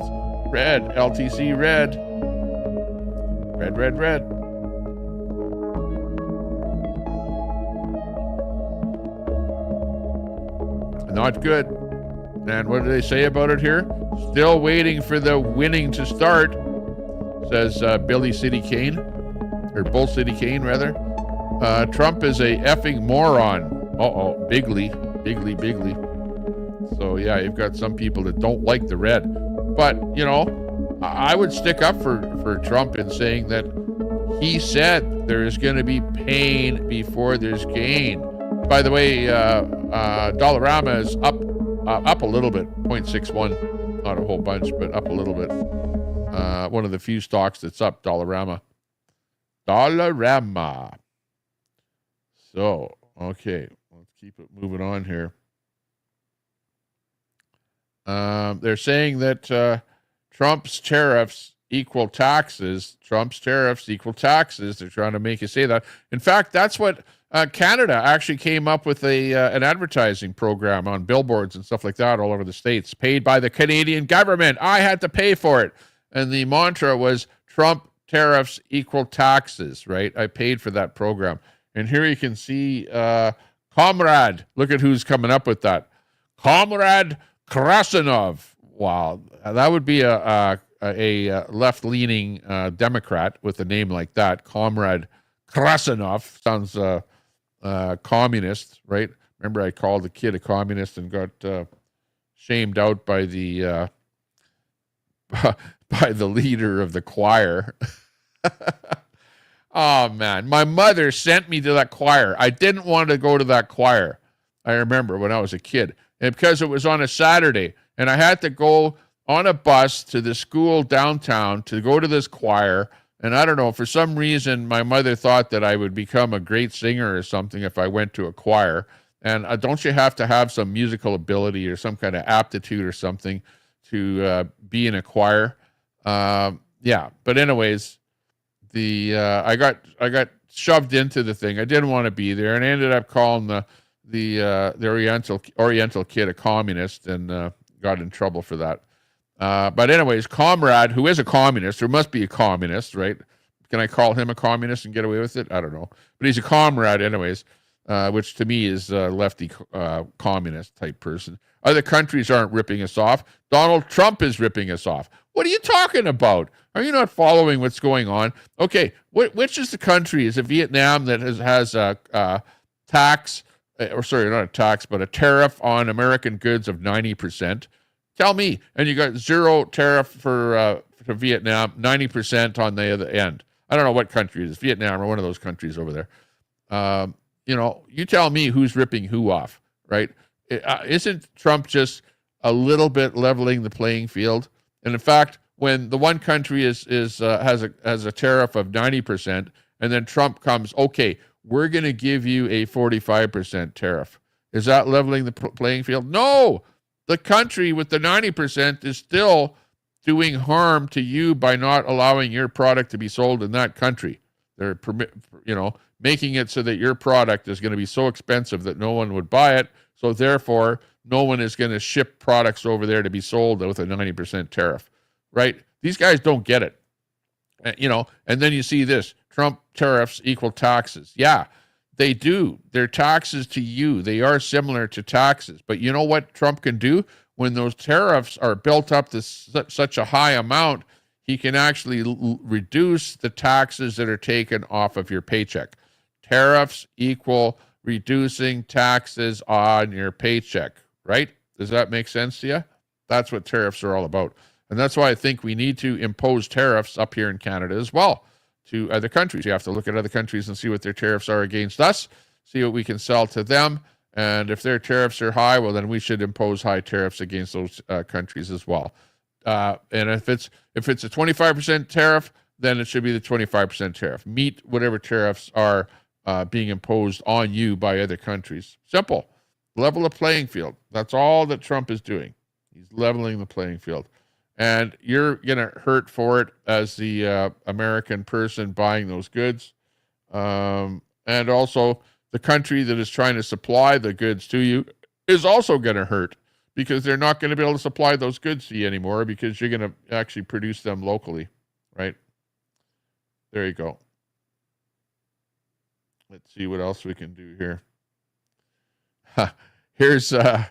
red. LTC, red. Red, red, red. Not good. And what do they say about it here? Still waiting for the winning to start, says Billy City Kane, or Bull City Kane, rather. Trump is a effing moron. Uh-oh, bigly. So, yeah, you've got some people that don't like the red. But, you know, I would stick up for Trump in saying that he said there is going to be pain before there's gain. By the way, Dollarama is up a little bit, 0.61, not a whole bunch, but up a little bit. One of the few stocks that's up, Dollarama. So, okay, let's keep it moving on here. They're saying that Trump's tariffs equal taxes. Trump's tariffs equal taxes. They're trying to make you say that. In fact, that's what Canada actually came up with an advertising program on billboards and stuff like that all over the States, paid by the Canadian government. I had to pay for it. And the mantra was Trump tariffs equal taxes, right? I paid for that program. And here you can see Comrade. Look at who's coming up with that. Comrade Krasinov. Wow. That would be a left-leaning Democrat with a name like that. Comrade Krasinov. Sounds communist, right? Remember I called the kid a communist and got shamed out by the by the leader of the choir. Oh, man. My mother sent me to that choir. I didn't want to go to that choir. I remember when I was a kid. And because it was on a Saturday, and I had to go on a bus to the school downtown to go to this choir. And I don't know, for some reason, my mother thought that I would become a great singer or something if I went to a choir. And don't you have to have some musical ability or some kind of aptitude or something to be in a choir? Yeah, but anyways, I got shoved into the thing. I didn't want to be there, and I ended up calling the Oriental kid a communist, and got in trouble for that. But anyways, Comrade, who is a communist, or must be a communist, right? Can I call him a communist and get away with it? I don't know, but he's a comrade, anyways, which to me is a lefty communist type person. Other countries aren't ripping us off. Donald Trump is ripping us off. What are you talking about? Are you not following what's going on? Okay, which is the country? Is it Vietnam that has a tax, or sorry, not a tax, but a tariff on American goods of 90%? Tell me. And you got zero tariff for Vietnam, 90% on the other end. I don't know what country it is, Vietnam or one of those countries over there. You tell me who's ripping who off, right? Isn't Trump just a little bit leveling the playing field? And in fact, when the one country has a tariff of 90%, and then Trump comes, okay, we're going to give you a 45% tariff. Is that leveling the playing field? No, the country with the 90% is still doing harm to you by not allowing your product to be sold in that country. They're making it so that your product is going to be so expensive that no one would buy it. So therefore, no one is going to ship products over there to be sold with a 90% tariff, right? These guys don't get it, and then you see this, Trump tariffs equal taxes. Yeah, they do. They're taxes to you. They are similar to taxes. But you know what Trump can do? When those tariffs are built up to such a high amount, he can actually reduce the taxes that are taken off of your paycheck. Tariffs equal reducing taxes on your paycheck. right? Does that make sense to you? That's what tariffs are all about. And that's why I think we need to impose tariffs up here in Canada as well to other countries. You have to look at other countries and see what their tariffs are against us, see what we can sell to them. And if their tariffs are high, well, then we should impose high tariffs against those countries as well. And if it's a 25% tariff, then it should be the 25% tariff. Meet whatever tariffs are being imposed on you by other countries. Simple. Level the playing field. That's all that Trump is doing. He's leveling the playing field. And you're going to hurt for it as the American person buying those goods. And also, the country that is trying to supply the goods to you is also going to hurt because they're not going to be able to supply those goods to you anymore because you're going to actually produce them locally, right? There you go. Let's see what else we can do here. Here's a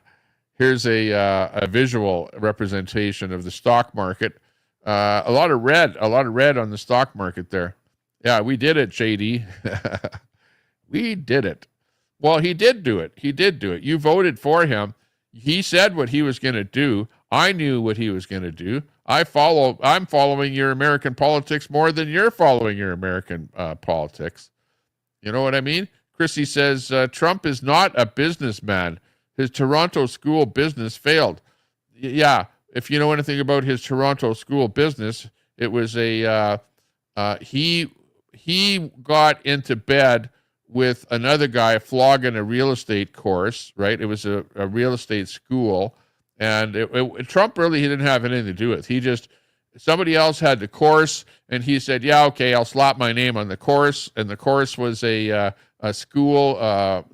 visual representation of the stock market. A lot of red on the stock market there. Yeah, we did it, JD. We did it. Well, he did do it. You voted for him. He said what he was going to do. I knew what he was going to do. I'm following your American politics more than you're following your American politics. You know what I mean? Chrissy says, Trump is not a businessman. His Toronto school business failed. Yeah, if you know anything about his Toronto school business, it was he got into bed with another guy flogging a real estate course, right? It was a real estate school. And Trump really, he didn't have anything to do with. Somebody else had the course, and he said, yeah, okay, I'll slap my name on the course. And the course was a school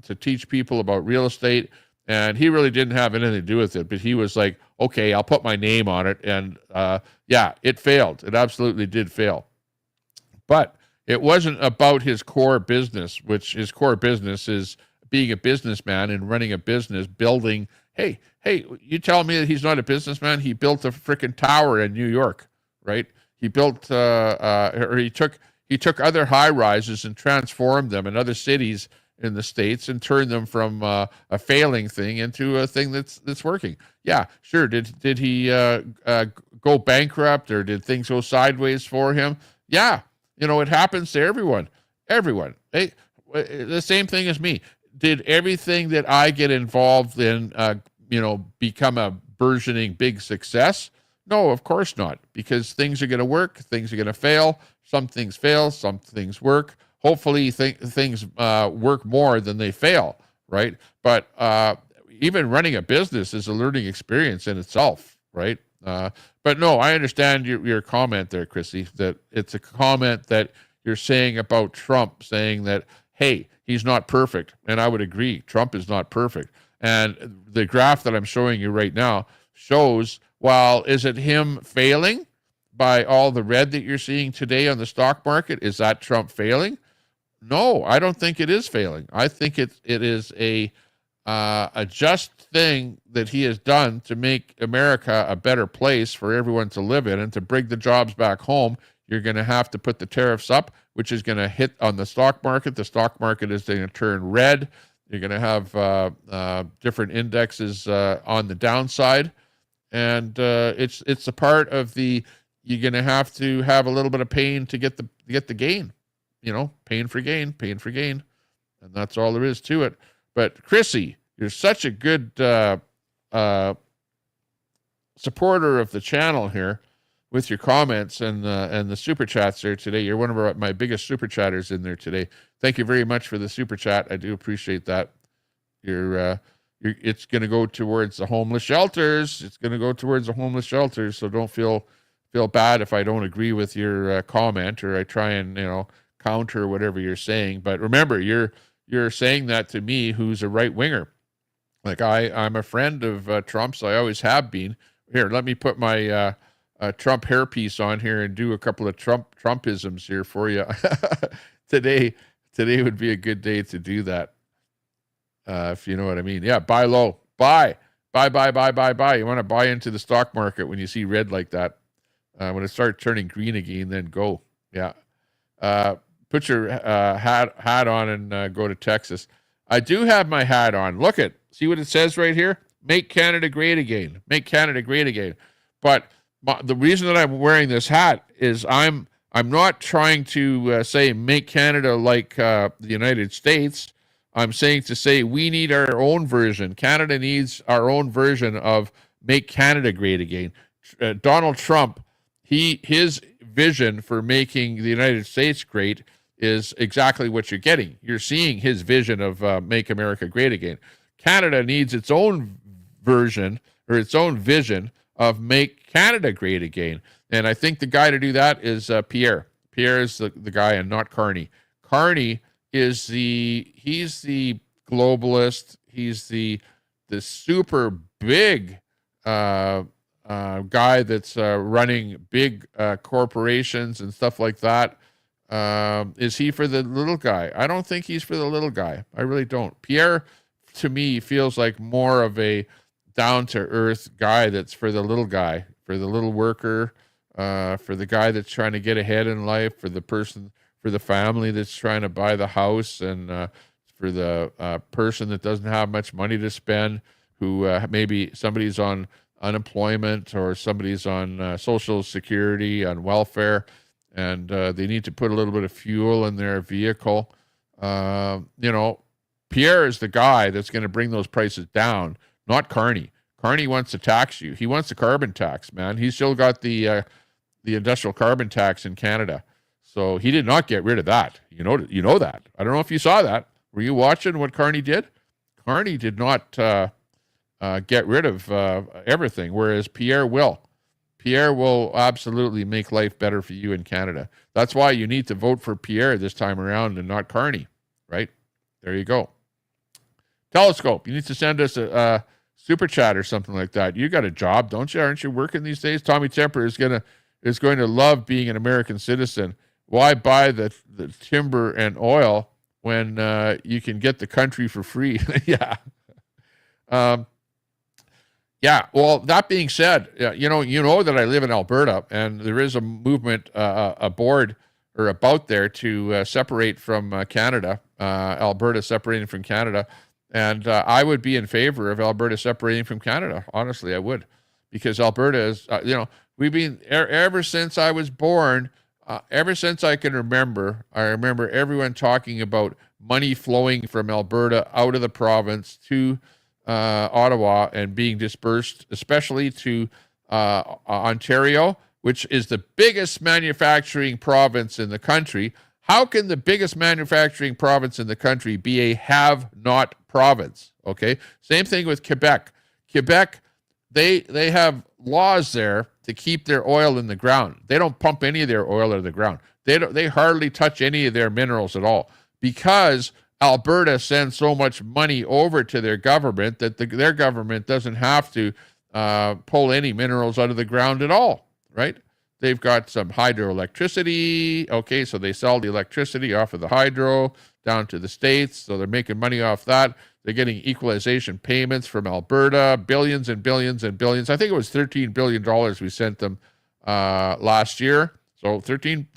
to teach people about real estate. And he really didn't have anything to do with it. But he was like, okay, I'll put my name on it. And yeah, it failed. It absolutely did fail. But it wasn't about his core business, which his core business is being a businessman and running a business, building. Hey, you telling me that he's not a businessman? He built a freaking tower in New York, right? He built, or he took other high rises and transformed them in other cities in the States and turned them from a failing thing into a thing that's working. Yeah, sure. Did he go bankrupt, or did things go sideways for him? Yeah, it happens to everyone. Hey, the same thing as me. Did everything that I get involved in, become a burgeoning big success? No, of course not, because things are going to work, things are going to fail. Some things fail, some things work. Hopefully things work more than they fail, right? But even running a business is a learning experience in itself, right? But no, I understand your comment there, Chrissy, that it's a comment that you're saying about Trump, saying that, hey, he's not perfect. And I would agree, Trump is not perfect. And the graph that I'm showing you right now shows, well, is it him failing by all the red that you're seeing today on the stock market? Is that Trump failing? No, I don't think it is failing. I think it is a just thing that he has done to make America a better place for everyone to live in and to bring the jobs back home. You're going to have to put the tariffs up, which is going to hit on the stock market. The stock market is going to turn red. You're going to have different indexes on the downside. And it's a part of you're going to have a little bit of pain to get the gain. Pain for gain. And that's all there is to it. But Chrissy, you're such a good supporter of the channel here with your comments and the super chats there today. You're one of my biggest super chatters in there today. Thank you very much for the super chat. I do appreciate that. It's going to go towards the homeless shelters. So don't feel bad if I don't agree with your comment, or I try and counter whatever you're saying. But remember, you're saying that to me, who's a right winger. Like I'm a friend of Trump's. I always have been. Here, let me put my Trump hairpiece on here and do a couple of Trumpisms here for you. Today would be a good day to do that. If you know what I mean. Yeah, buy low. Buy. You want to buy into the stock market when you see red like that. When it starts turning green again, then go. Yeah. Put your hat on and go to Texas. I do have my hat on. See what it says right here? Make Canada great again. Make Canada great again. But the reason that I'm wearing this hat is I'm not trying to say make Canada like the United States. I'm saying to say we need our own version. Canada needs our own version of make Canada great again. Donald Trump, his vision for making the United States great is exactly what you're getting. You're seeing his vision of make America great again. Canada needs its own version or its own vision of make Canada great again. And I think the guy to do that is Pierre. Pierre is the guy and not Carney. Carney is he's the globalist. He's the super big guy that's running big corporations and stuff like that. Is he for the little guy? I don't think he's for the little guy. I really don't. Pierre, to me, feels like more of a down-to-earth guy that's for the little guy, for the little worker, for the guy that's trying to get ahead in life, for the person, for the family that's trying to buy the house, and for the person that doesn't have much money to spend, who maybe somebody's on unemployment or somebody's on Social Security, on welfare, and they need to put a little bit of fuel in their vehicle. Pierre is the guy that's going to bring those prices down, not Carney. Carney wants to tax you. He wants the carbon tax, man. He's still got the industrial carbon tax in Canada. So he did not get rid of that. You know that. I don't know if you saw that. Were you watching what Carney did? Carney did not get rid of everything, whereas Pierre will. Pierre will absolutely make life better for you in Canada. That's why you need to vote for Pierre this time around and not Carney, right? There you go. Telescope, you need to send us a super chat or something like that. You got a job, don't you? Aren't you working these days? Tommy Temper is going to love being an American citizen. Why buy the timber and oil when you can get the country for free? Yeah. Yeah. Well, that being said, you know that I live in Alberta, and there is a movement, a board or about there to separate from Canada. Alberta separating from Canada. And I would be in favor of Alberta separating from Canada. Honestly, I would. Because Alberta is, we've been, ever since I was born, ever since I can remember, I remember everyone talking about money flowing from Alberta out of the province to Ottawa and being dispersed, especially to Ontario, which is the biggest manufacturing province in the country. How can the biggest manufacturing province in the country be a have-not province? Okay, same thing with Quebec. Quebec, they have laws there to keep their oil in the ground. They don't pump any of their oil out of the ground. They hardly touch any of their minerals at all because Alberta sends so much money over to their government that their government doesn't have to pull any minerals out of the ground at all, right? They've got some hydroelectricity. Okay, so they sell the electricity off of the hydro down to the States. So they're making money off that. They're getting equalization payments from Alberta, billions and billions and billions. I think it was $13 billion we sent them last year. So 13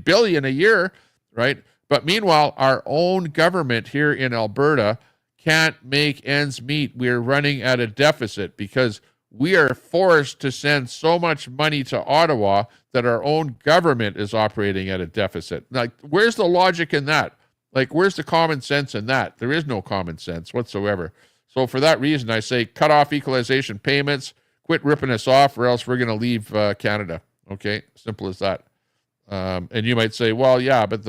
billion a year, right? But meanwhile, our own government here in Alberta can't make ends meet. We're running at a deficit because we are forced to send so much money to Ottawa that our own government is operating at a deficit. Like, where's the logic in that? Like, where's the common sense in that? There is no common sense whatsoever. So for that reason, I say cut off equalization payments, quit ripping us off, or else we're going to leave Canada. Okay, simple as that. And you might say, well, yeah, but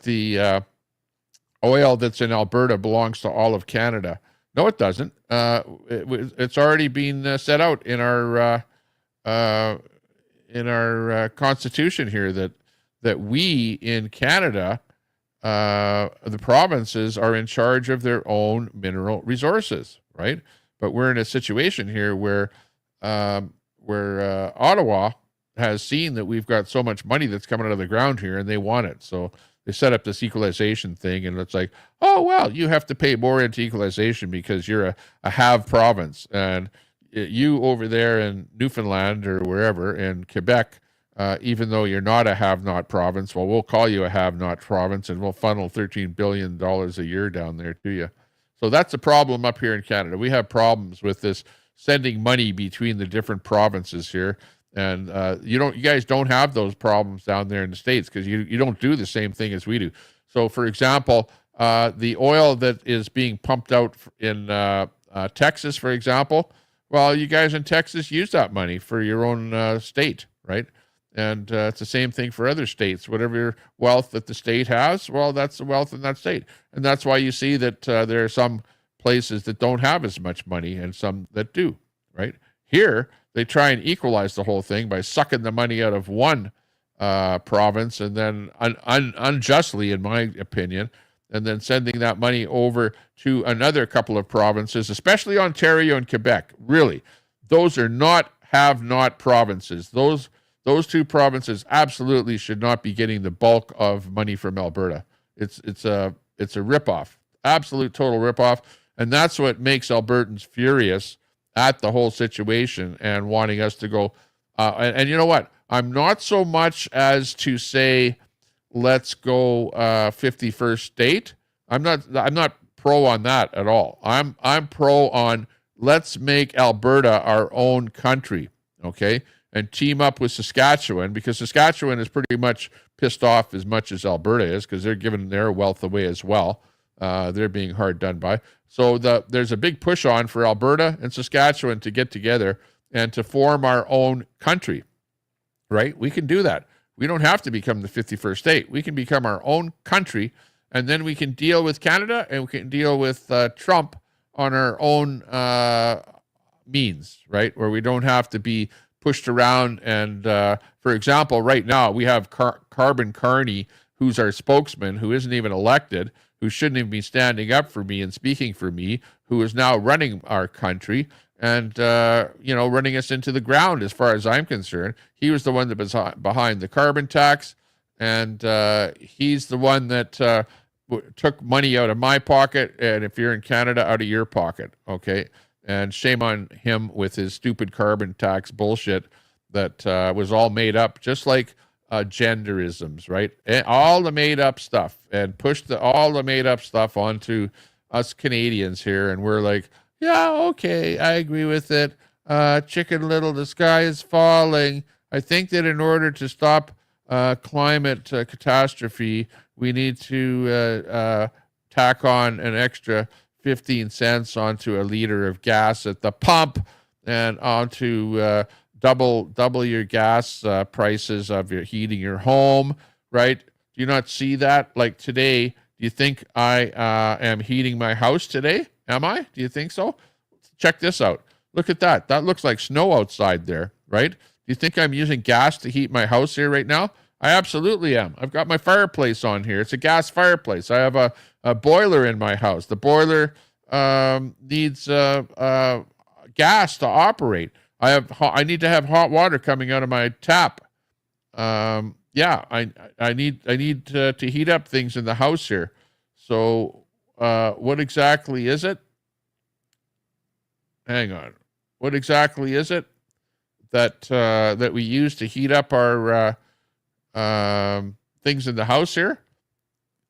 the oil that's in Alberta belongs to all of Canada. No, it doesn't. It's already been set out in our Constitution here that we in Canada, the provinces are in charge of their own mineral resources, right? But we're in a situation here where Ottawa has seen that we've got so much money that's coming out of the ground here, and they want it. So they set up this equalization thing, and it's like, oh, well, you have to pay more into equalization because you're a have province. And you over there in Newfoundland or wherever in Quebec, even though you're not a have-not province, well, we'll call you a have-not province, and we'll funnel $13 billion a year down there to you. So that's a problem up here in Canada. We have problems with this sending money between the different provinces here. And you guys don't have those problems down there in the States because you don't do the same thing as we do. So, for example, the oil that is being pumped out in Texas, for example, well, you guys in Texas use that money for your own state, right? And it's the same thing for other states. Whatever wealth that the state has, well, that's the wealth in that state. And that's why you see that there are some places that don't have as much money and some that do, right? Here, they try and equalize the whole thing by sucking the money out of one province and then unjustly, in my opinion, and then sending that money over to another couple of provinces, especially Ontario and Quebec. Really, those are not have-not provinces. Those two provinces absolutely should not be getting the bulk of money from Alberta. It's a ripoff, absolute total ripoff, and that's what makes Albertans furious at the whole situation and wanting us to go. And you know what? I'm not so much as to say, let's go 51st state. I'm not pro on that at all. I'm pro on let's make Alberta our own country, okay? And team up with Saskatchewan, because Saskatchewan is pretty much pissed off as much as Alberta is because they're giving their wealth away as well. They're being hard done by. So there's a big push on for Alberta and Saskatchewan to get together and to form our own country, right? We can do that. We don't have to become the 51st state. We can become our own country, and then we can deal with Canada and we can deal with Trump on our own means, right? Where we don't have to be pushed around. And for example, right now we have Carbon Carney, who's our spokesman, who isn't even elected, who shouldn't even be standing up for me and speaking for me, who is now running our country and, running us into the ground as far as I'm concerned. He was the one that was behind the carbon tax, and he's the one that took money out of my pocket, and if you're in Canada, out of your pocket, okay? And shame on him with his stupid carbon tax bullshit that was all made up, just like genderisms, right? And all the made up stuff, and pushed all the made up stuff onto us Canadians here. And we're like, yeah, okay, I agree with it. Chicken Little, the sky is falling. I think that in order to stop climate catastrophe, we need to tack on an extra 15 cents onto a liter of gas at the pump and onto double your gas prices of your heating your home, right? Do you not see that? Like today, do you think I am heating my house today? Am I? Do you think so? Check this out. Look at that. That looks like snow outside there, right? Do you think I'm using gas to heat my house here right now? I absolutely am. I've got my fireplace on here. It's a gas fireplace. I have a boiler in my house. The boiler needs gas to operate. I need to have hot water coming out of my tap. I need to heat up things in the house here. So what exactly is it? Hang on. What exactly is it that we use to heat up our things in the house here?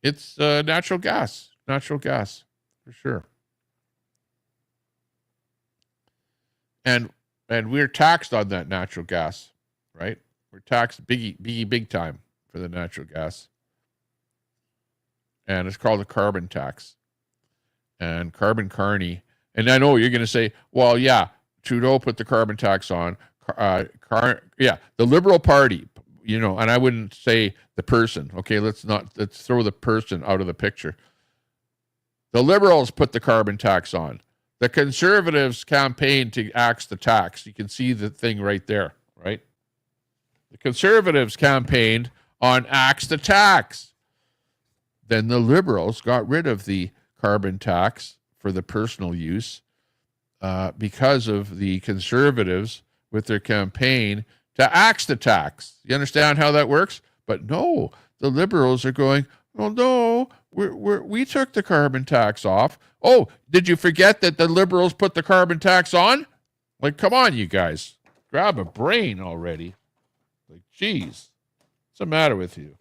It's natural gas. Natural gas, for sure. And we're taxed on that natural gas, right? We're taxed big time for the natural gas. And it's called a carbon tax. And Carbon Carney. And I know you're going to say, well, yeah, Trudeau put the carbon tax on. The Liberal Party, and I wouldn't say the person. Okay, let's throw the person out of the picture. The Liberals put the carbon tax on. The Conservatives campaigned to axe the tax. You can see the thing right there, right? The Conservatives campaigned on axe the tax. Then the Liberals got rid of the carbon tax for the personal use because of the Conservatives with their campaign to axe the tax. You understand how that works? But no, the Liberals are going, oh no, we took the carbon tax off. Oh, did you forget that the Liberals put the carbon tax on? Like, come on, you guys. Grab a brain already. Like, geez, what's the matter with you?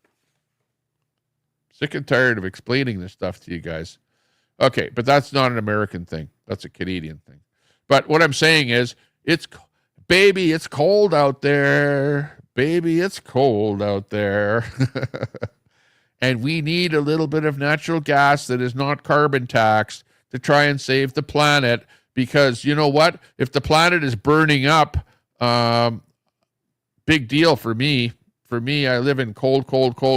Sick and tired of explaining this stuff to you guys. Okay, but that's not an American thing. That's a Canadian thing. But what I'm saying is, baby, it's cold out there. Baby, it's cold out there. And we need a little bit of natural gas that is not carbon taxed to try and save the planet. Because you know what? If the planet is burning up, big deal for me. For me, I live in cold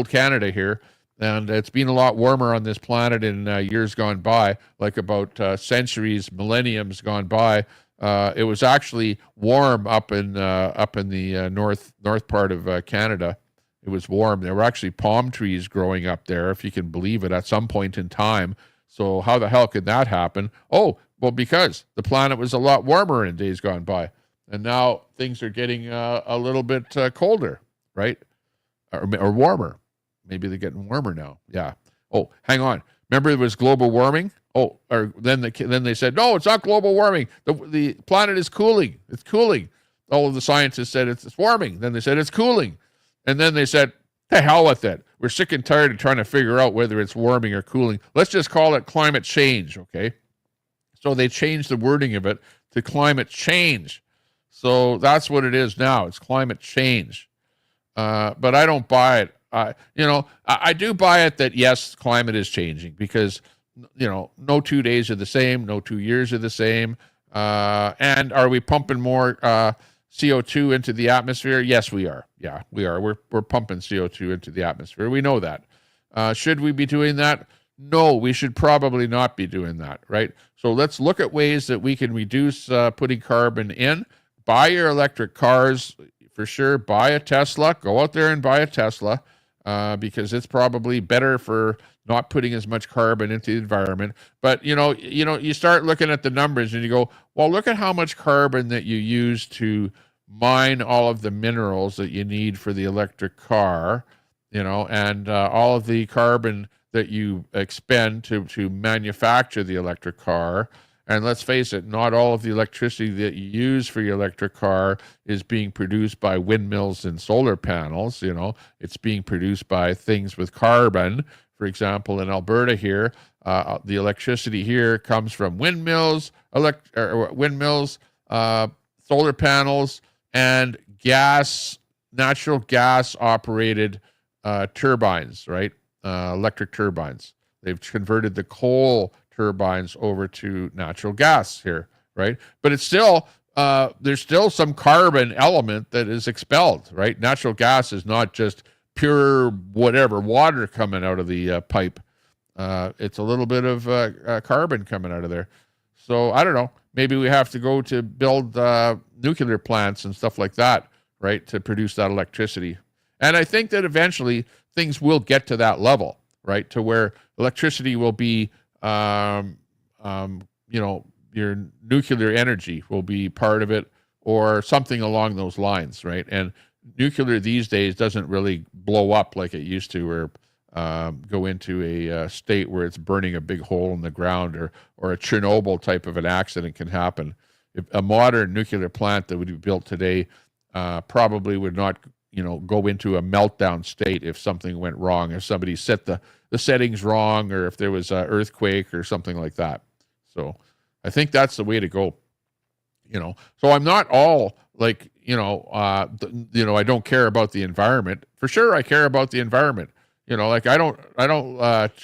Canada here. And it's been a lot warmer on this planet in years gone by, like about centuries, millenniums gone by. It was actually warm up in the north part of Canada. It was warm. There were actually palm trees growing up there, if you can believe it, at some point in time. So how the hell could that happen? Oh, well, because the planet was a lot warmer in days gone by, and now things are getting a little bit colder, right, or warmer. Maybe they're getting warmer now. Yeah. Oh, hang on. Remember there was global warming? Oh, or then they said, no, it's not global warming. The planet is cooling. It's cooling. All of the scientists said it's warming. Then they said it's cooling. And then they said, to hell with it. We're sick and tired of trying to figure out whether it's warming or cooling. Let's just call it climate change, okay? So they changed the wording of it to climate change. So that's what it is now. It's climate change. But I don't buy it. I do buy it that, yes, climate is changing because, no 2 days are the same, no 2 years are the same. And are we pumping more CO2 into the atmosphere? Yes, we are. Yeah, we are. We're pumping CO2 into the atmosphere. We know that. Should we be doing that? No, we should probably not be doing that, right? So let's look at ways that we can reduce putting carbon in. Buy your electric cars, for sure. Buy a Tesla. Go out there and buy a Tesla. Because it's probably better for not putting as much carbon into the environment. But, you start looking at the numbers and you go, well, look at how much carbon that you use to mine all of the minerals that you need for the electric car, and all of the carbon that you expend to manufacture the electric car. And let's face it, not all of the electricity that you use for your electric car is being produced by windmills and solar panels. It's being produced by things with carbon. For example, in Alberta here, the electricity here comes from windmills, solar panels, and natural gas operated turbines, right? Electric turbines. They've converted the coal turbines over to natural gas here, right? But it's still, there's still some carbon element that is expelled, right? Natural gas is not just pure whatever water coming out of the pipe. It's a little bit of carbon coming out of there. So I don't know. Maybe we have to go to build nuclear plants and stuff like that, right, to produce that electricity. And I think that eventually things will get to that level, right, to where electricity will be your nuclear energy will be part of it or something along those lines, right? And nuclear these days doesn't really blow up like it used to, or go into a state where it's burning a big hole in the ground, or a Chernobyl type of an accident can happen. If a modern nuclear plant that would be built today probably would not, go into a meltdown state if something went wrong, if somebody set the settings wrong, or if there was an earthquake or something like that. So I think that's the way to go. So I'm not all like, I don't care about the environment. For sure, I care about the environment. Like I don't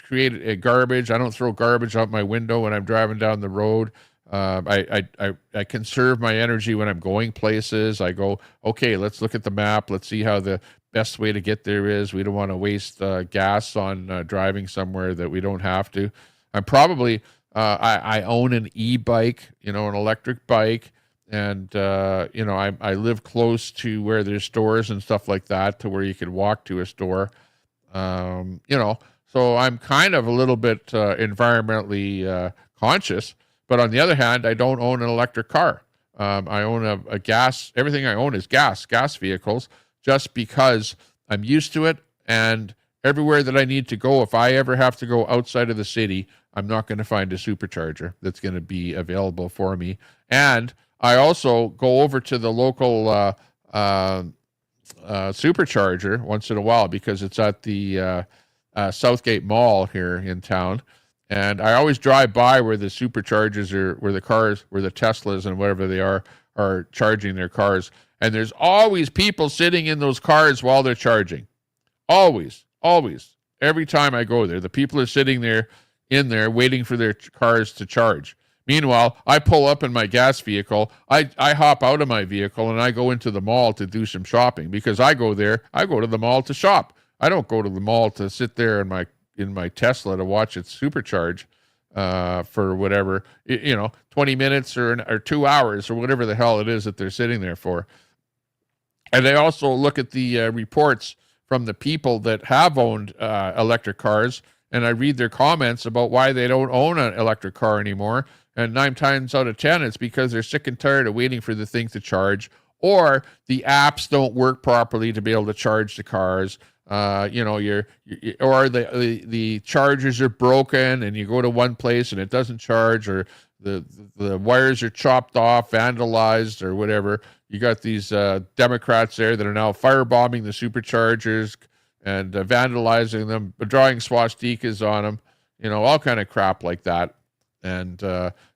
create a garbage. I don't throw garbage out my window when I'm driving down the road. I conserve my energy when I'm going places. I go, okay, let's look at the map. Let's see how the best way to get there is. We don't want to waste gas on driving somewhere that we don't have to. I'm probably, I own an e-bike, an electric bike. And, I live close to where there's stores and stuff like that, to where you could walk to a store. So I'm kind of a little bit environmentally conscious. But on the other hand, I don't own an electric car. I own a gas. Everything I own is gas vehicles, just because I'm used to it. And everywhere that I need to go, if I ever have to go outside of the city, I'm not going to find a supercharger that's going to be available for me. And I also go over to the local supercharger once in a while, because it's at the Southgate Mall here in town. And I always drive by where the superchargers are, where the Teslas and whatever they are charging their cars. And there's always people sitting in those cars while they're charging. Always. Every time I go there, the people are sitting there in there waiting for their cars to charge. Meanwhile, I pull up in my gas vehicle. I hop out of my vehicle and I go into the mall to do some shopping, because I go to the mall to shop. I don't go to the mall to sit there in my Tesla to watch it supercharge for whatever, 20 minutes or 2 hours or whatever the hell it is that they're sitting there for. And I also look at the reports from the people that have owned electric cars, and I read their comments about why they don't own an electric car anymore. And 9 times out of 10, it's because they're sick and tired of waiting for the thing to charge, or the apps don't work properly to be able to charge the cars. Or the chargers are broken, and you go to one place and it doesn't charge, or the wires are chopped off, vandalized, or whatever. You got these Democrats there that are now firebombing the superchargers and vandalizing them, drawing swastikas on them, all kind of crap like that. And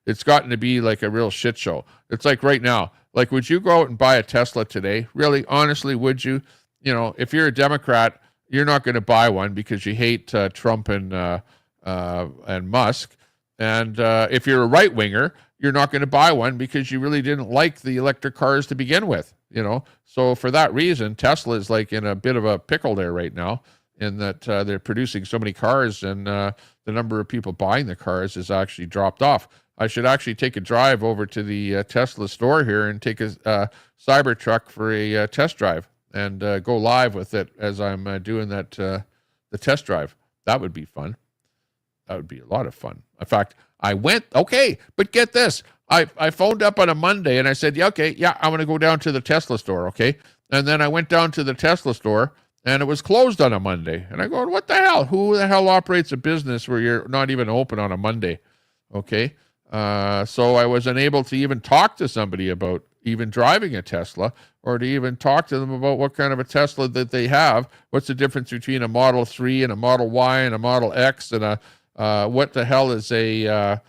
it's gotten to be like a real shit show. It's like right now, like, would you go out and buy a Tesla today? Really, honestly, would you? If you're a Democrat, you're not going to buy one because you hate Trump and Musk. And if you're a right winger, you're not going to buy one because you really didn't like the electric cars to begin with. So for that reason, Tesla is like in a bit of a pickle there right now, in that they're producing so many cars, and the number of people buying the cars has actually dropped off. I should actually take a drive over to the Tesla store here and take a Cybertruck for a test drive, and go live with it as I'm doing that the test drive. That would be fun. That would be a lot of fun. In fact, I went, okay, but get this. I phoned up on a Monday and I said, I'm going to go down to the Tesla store, okay? And then I went down to the Tesla store and it was closed on a Monday. And I go, what the hell? Who the hell operates a business where you're not even open on a Monday? Okay. So I was unable to even talk to somebody about even driving a Tesla, or to even talk to them about what kind of a Tesla that they have. What's the difference between a Model 3 and a Model Y and a Model X, and what the hell is a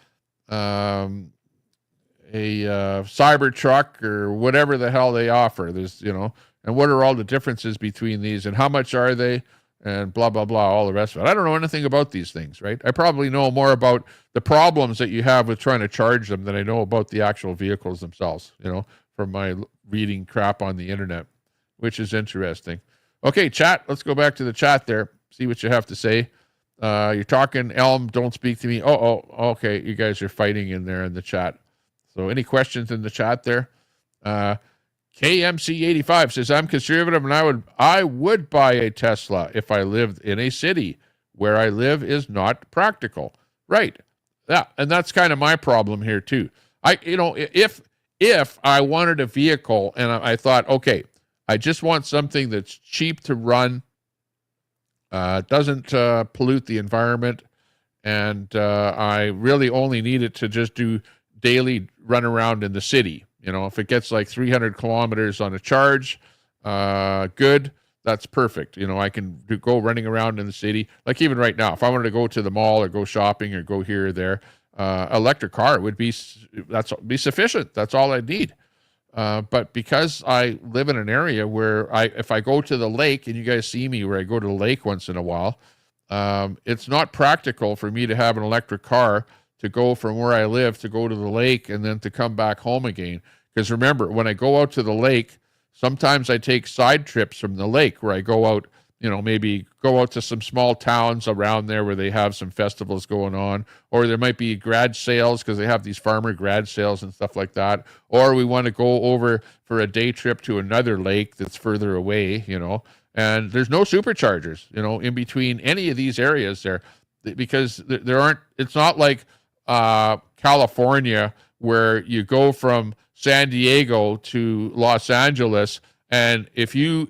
Cybertruck, or whatever the hell they offer. There's, and what are all the differences between these, and how much are they, and blah, blah, blah, all the rest of it. I don't know anything about these things, right? I probably know more about the problems that you have with trying to charge them than I know about the actual vehicles themselves, from my reading crap on the internet, which is interesting. Okay, chat, let's go back to the chat there, see what you have to say. You're talking, Elm, don't speak to me. Oh, okay, you guys are fighting in there in the chat. So any questions in the chat there? KMC85 says, I'm conservative and I would buy a Tesla if I lived in a city. Where I live is not practical. Right. Yeah, and that's kind of my problem here too. If I wanted a vehicle and I thought, okay, I just want something that's cheap to run, doesn't pollute the environment, and I really only need it to just do daily run around in the city. If it gets like 300 kilometers on a charge, good, that's perfect. I can go running around in the city. Like even right now, if I wanted to go to the mall or go shopping or go here or there, electric car would be sufficient. That's all I need. But because I live in an area where if I go to the lake, and you guys see me where I go to the lake once in a while, it's not practical for me to have an electric car to go from where I live to go to the lake and then to come back home again. Because remember, when I go out to the lake, sometimes I take side trips from the lake where I go out, maybe go out to some small towns around there where they have some festivals going on, or there might be garage sales because they have these farmer garage sales and stuff like that. Or we want to go over for a day trip to another lake that's further away, and there's no superchargers, in between any of these areas there, because there aren't, it's not like California where you go from San Diego to Los Angeles, and if you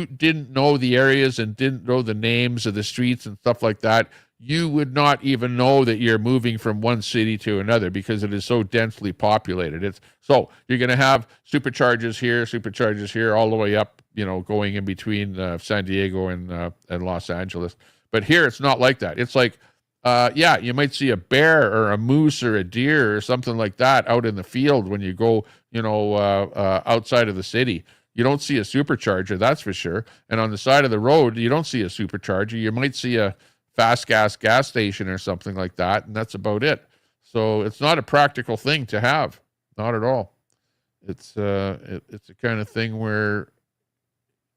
didn't know the areas and didn't know the names of the streets and stuff like that, you would not even know that you're moving from one city to another because it is so densely populated. So you're going to have superchargers here, all the way up, going in between San Diego and Los Angeles. But here it's not like that. It's like yeah, you might see a bear or a moose or a deer or something like that out in the field when you go, outside of the city. You don't see a supercharger, that's for sure. And on the side of the road, you don't see a supercharger. You might see a fast gas station or something like that, and that's about it. So it's not a practical thing to have, not at all. It's it's a kind of thing where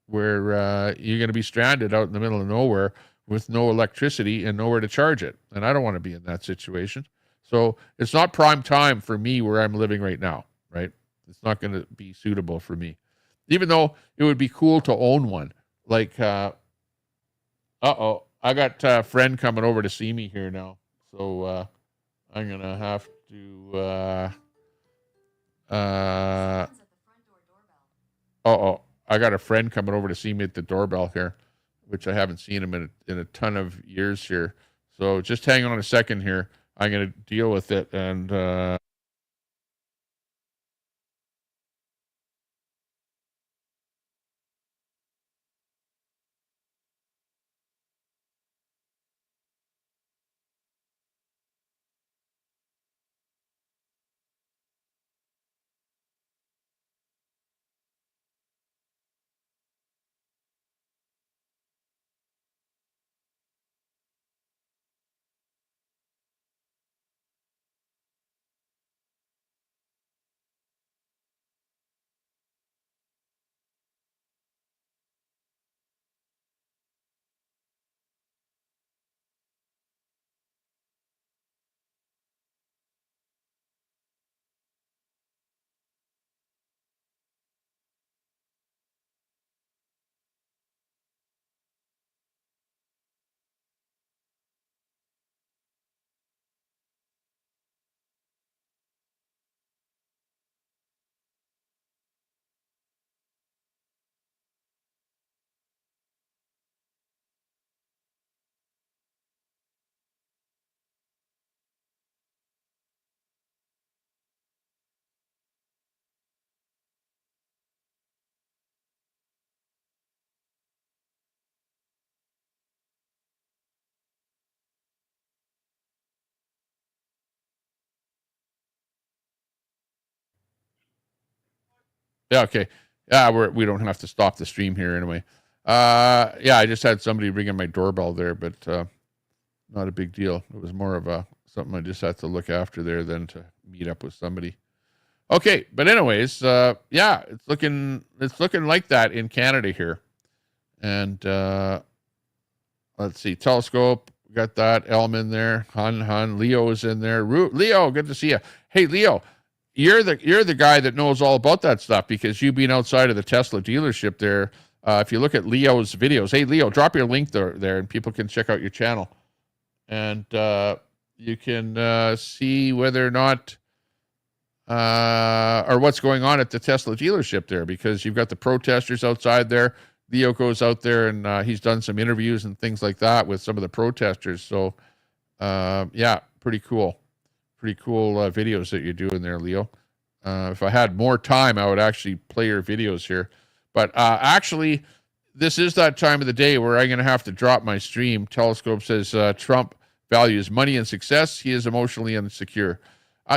you're going to be stranded out in the middle of nowhere with no electricity and nowhere to charge it. And I don't want to be in that situation. So it's not prime time for me where I'm living right now, right? It's not going to be suitable for me. Even though it would be cool to own one. Like, I got a friend coming over to see me here now. So I'm going to have to... I got a friend coming over to see me at the doorbell here, which I haven't seen him in a ton of years here. So just hang on a second here. I'm going to deal with it and... Yeah, okay. Yeah, we don't have to stop the stream here anyway. Yeah, I just had somebody ringing my doorbell there, but not a big deal. It was more of something I just had to look after there than to meet up with somebody. Okay, but anyways, yeah, it's looking like that in Canada here. And let's see, Telescope, got that. Elm in there. Hun, Leo is in there. Leo, good to see you. Hey, Leo, you're the guy that knows all about that stuff because you've been outside of the Tesla dealership there. If you look at Leo's videos, hey, Leo, drop your link there and people can check out your channel. And you can see whether or not or what's going on at the Tesla dealership there, because you've got the protesters outside there. Leo goes out there and he's done some interviews and things like that with some of the protesters. So, yeah, pretty cool videos that you're doing there, Leo. If I had more time, I would actually play your videos here. But actually, this is that time of the day where I'm going to have to drop my stream. Telescope says Trump values money and success. He is emotionally insecure.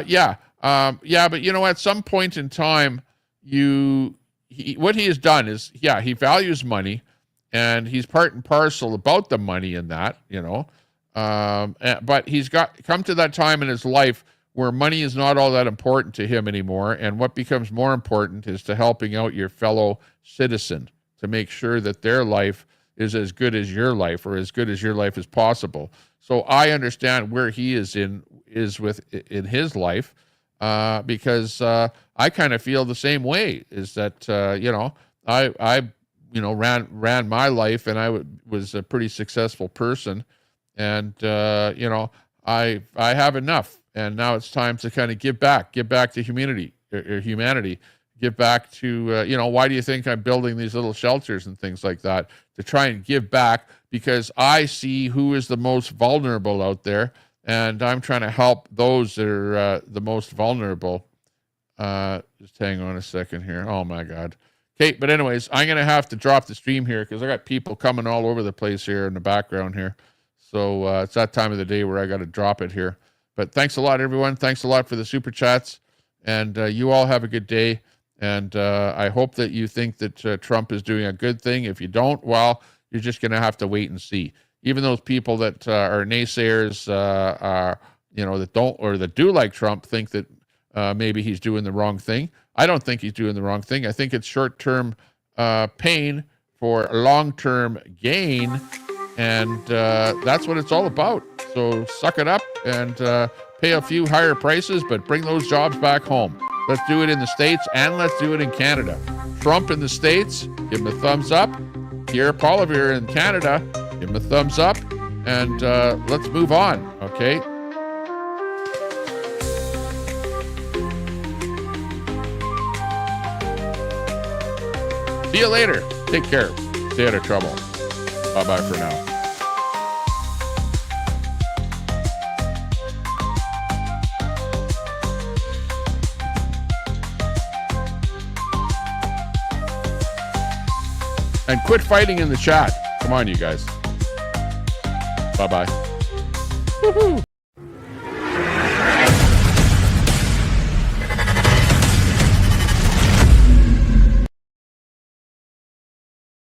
Yeah, but at some point in time, what he has done is, yeah, he values money, and he's part and parcel about the money in that, but he's come to that time in his life where money is not all that important to him anymore, and what becomes more important is to helping out your fellow citizen to make sure that their life is as good as your life, or as good as your life as possible. So I understand where he is in his life, because I kind of feel the same way. Is that I ran my life, and I was a pretty successful person, and I have enough, and now it's time to kind of give back to humanity, give back to why do you think I'm building these little shelters and things like that, to try and give back, because I see who is the most vulnerable out there, and I'm trying to help those that are the most vulnerable. Just hang on a second here. Oh my God. Okay, but anyways, I'm gonna have to drop the stream here because I got people coming all over the place here in the background here. So it's that time of the day where I got to drop it here. But thanks a lot, everyone. Thanks a lot for the super chats. And you all have a good day. And I hope that you think that Trump is doing a good thing. If you don't, well, you're just going to have to wait and see. Even those people that are naysayers, that don't or that do like Trump think that maybe he's doing the wrong thing. I don't think he's doing the wrong thing. I think it's short-term pain for long-term gain. And that's what it's all about. So suck it up and pay a few higher prices, but bring those jobs back home. Let's do it in the States and let's do it in Canada. Trump in the States, give him a thumbs up. Pierre Poilievre in Canada, give him a thumbs up. And let's move on, okay? See you later. Take care. Stay out of trouble. Bye-bye for now. And quit fighting in the chat. Come on, you guys. Bye-bye. Woohoo!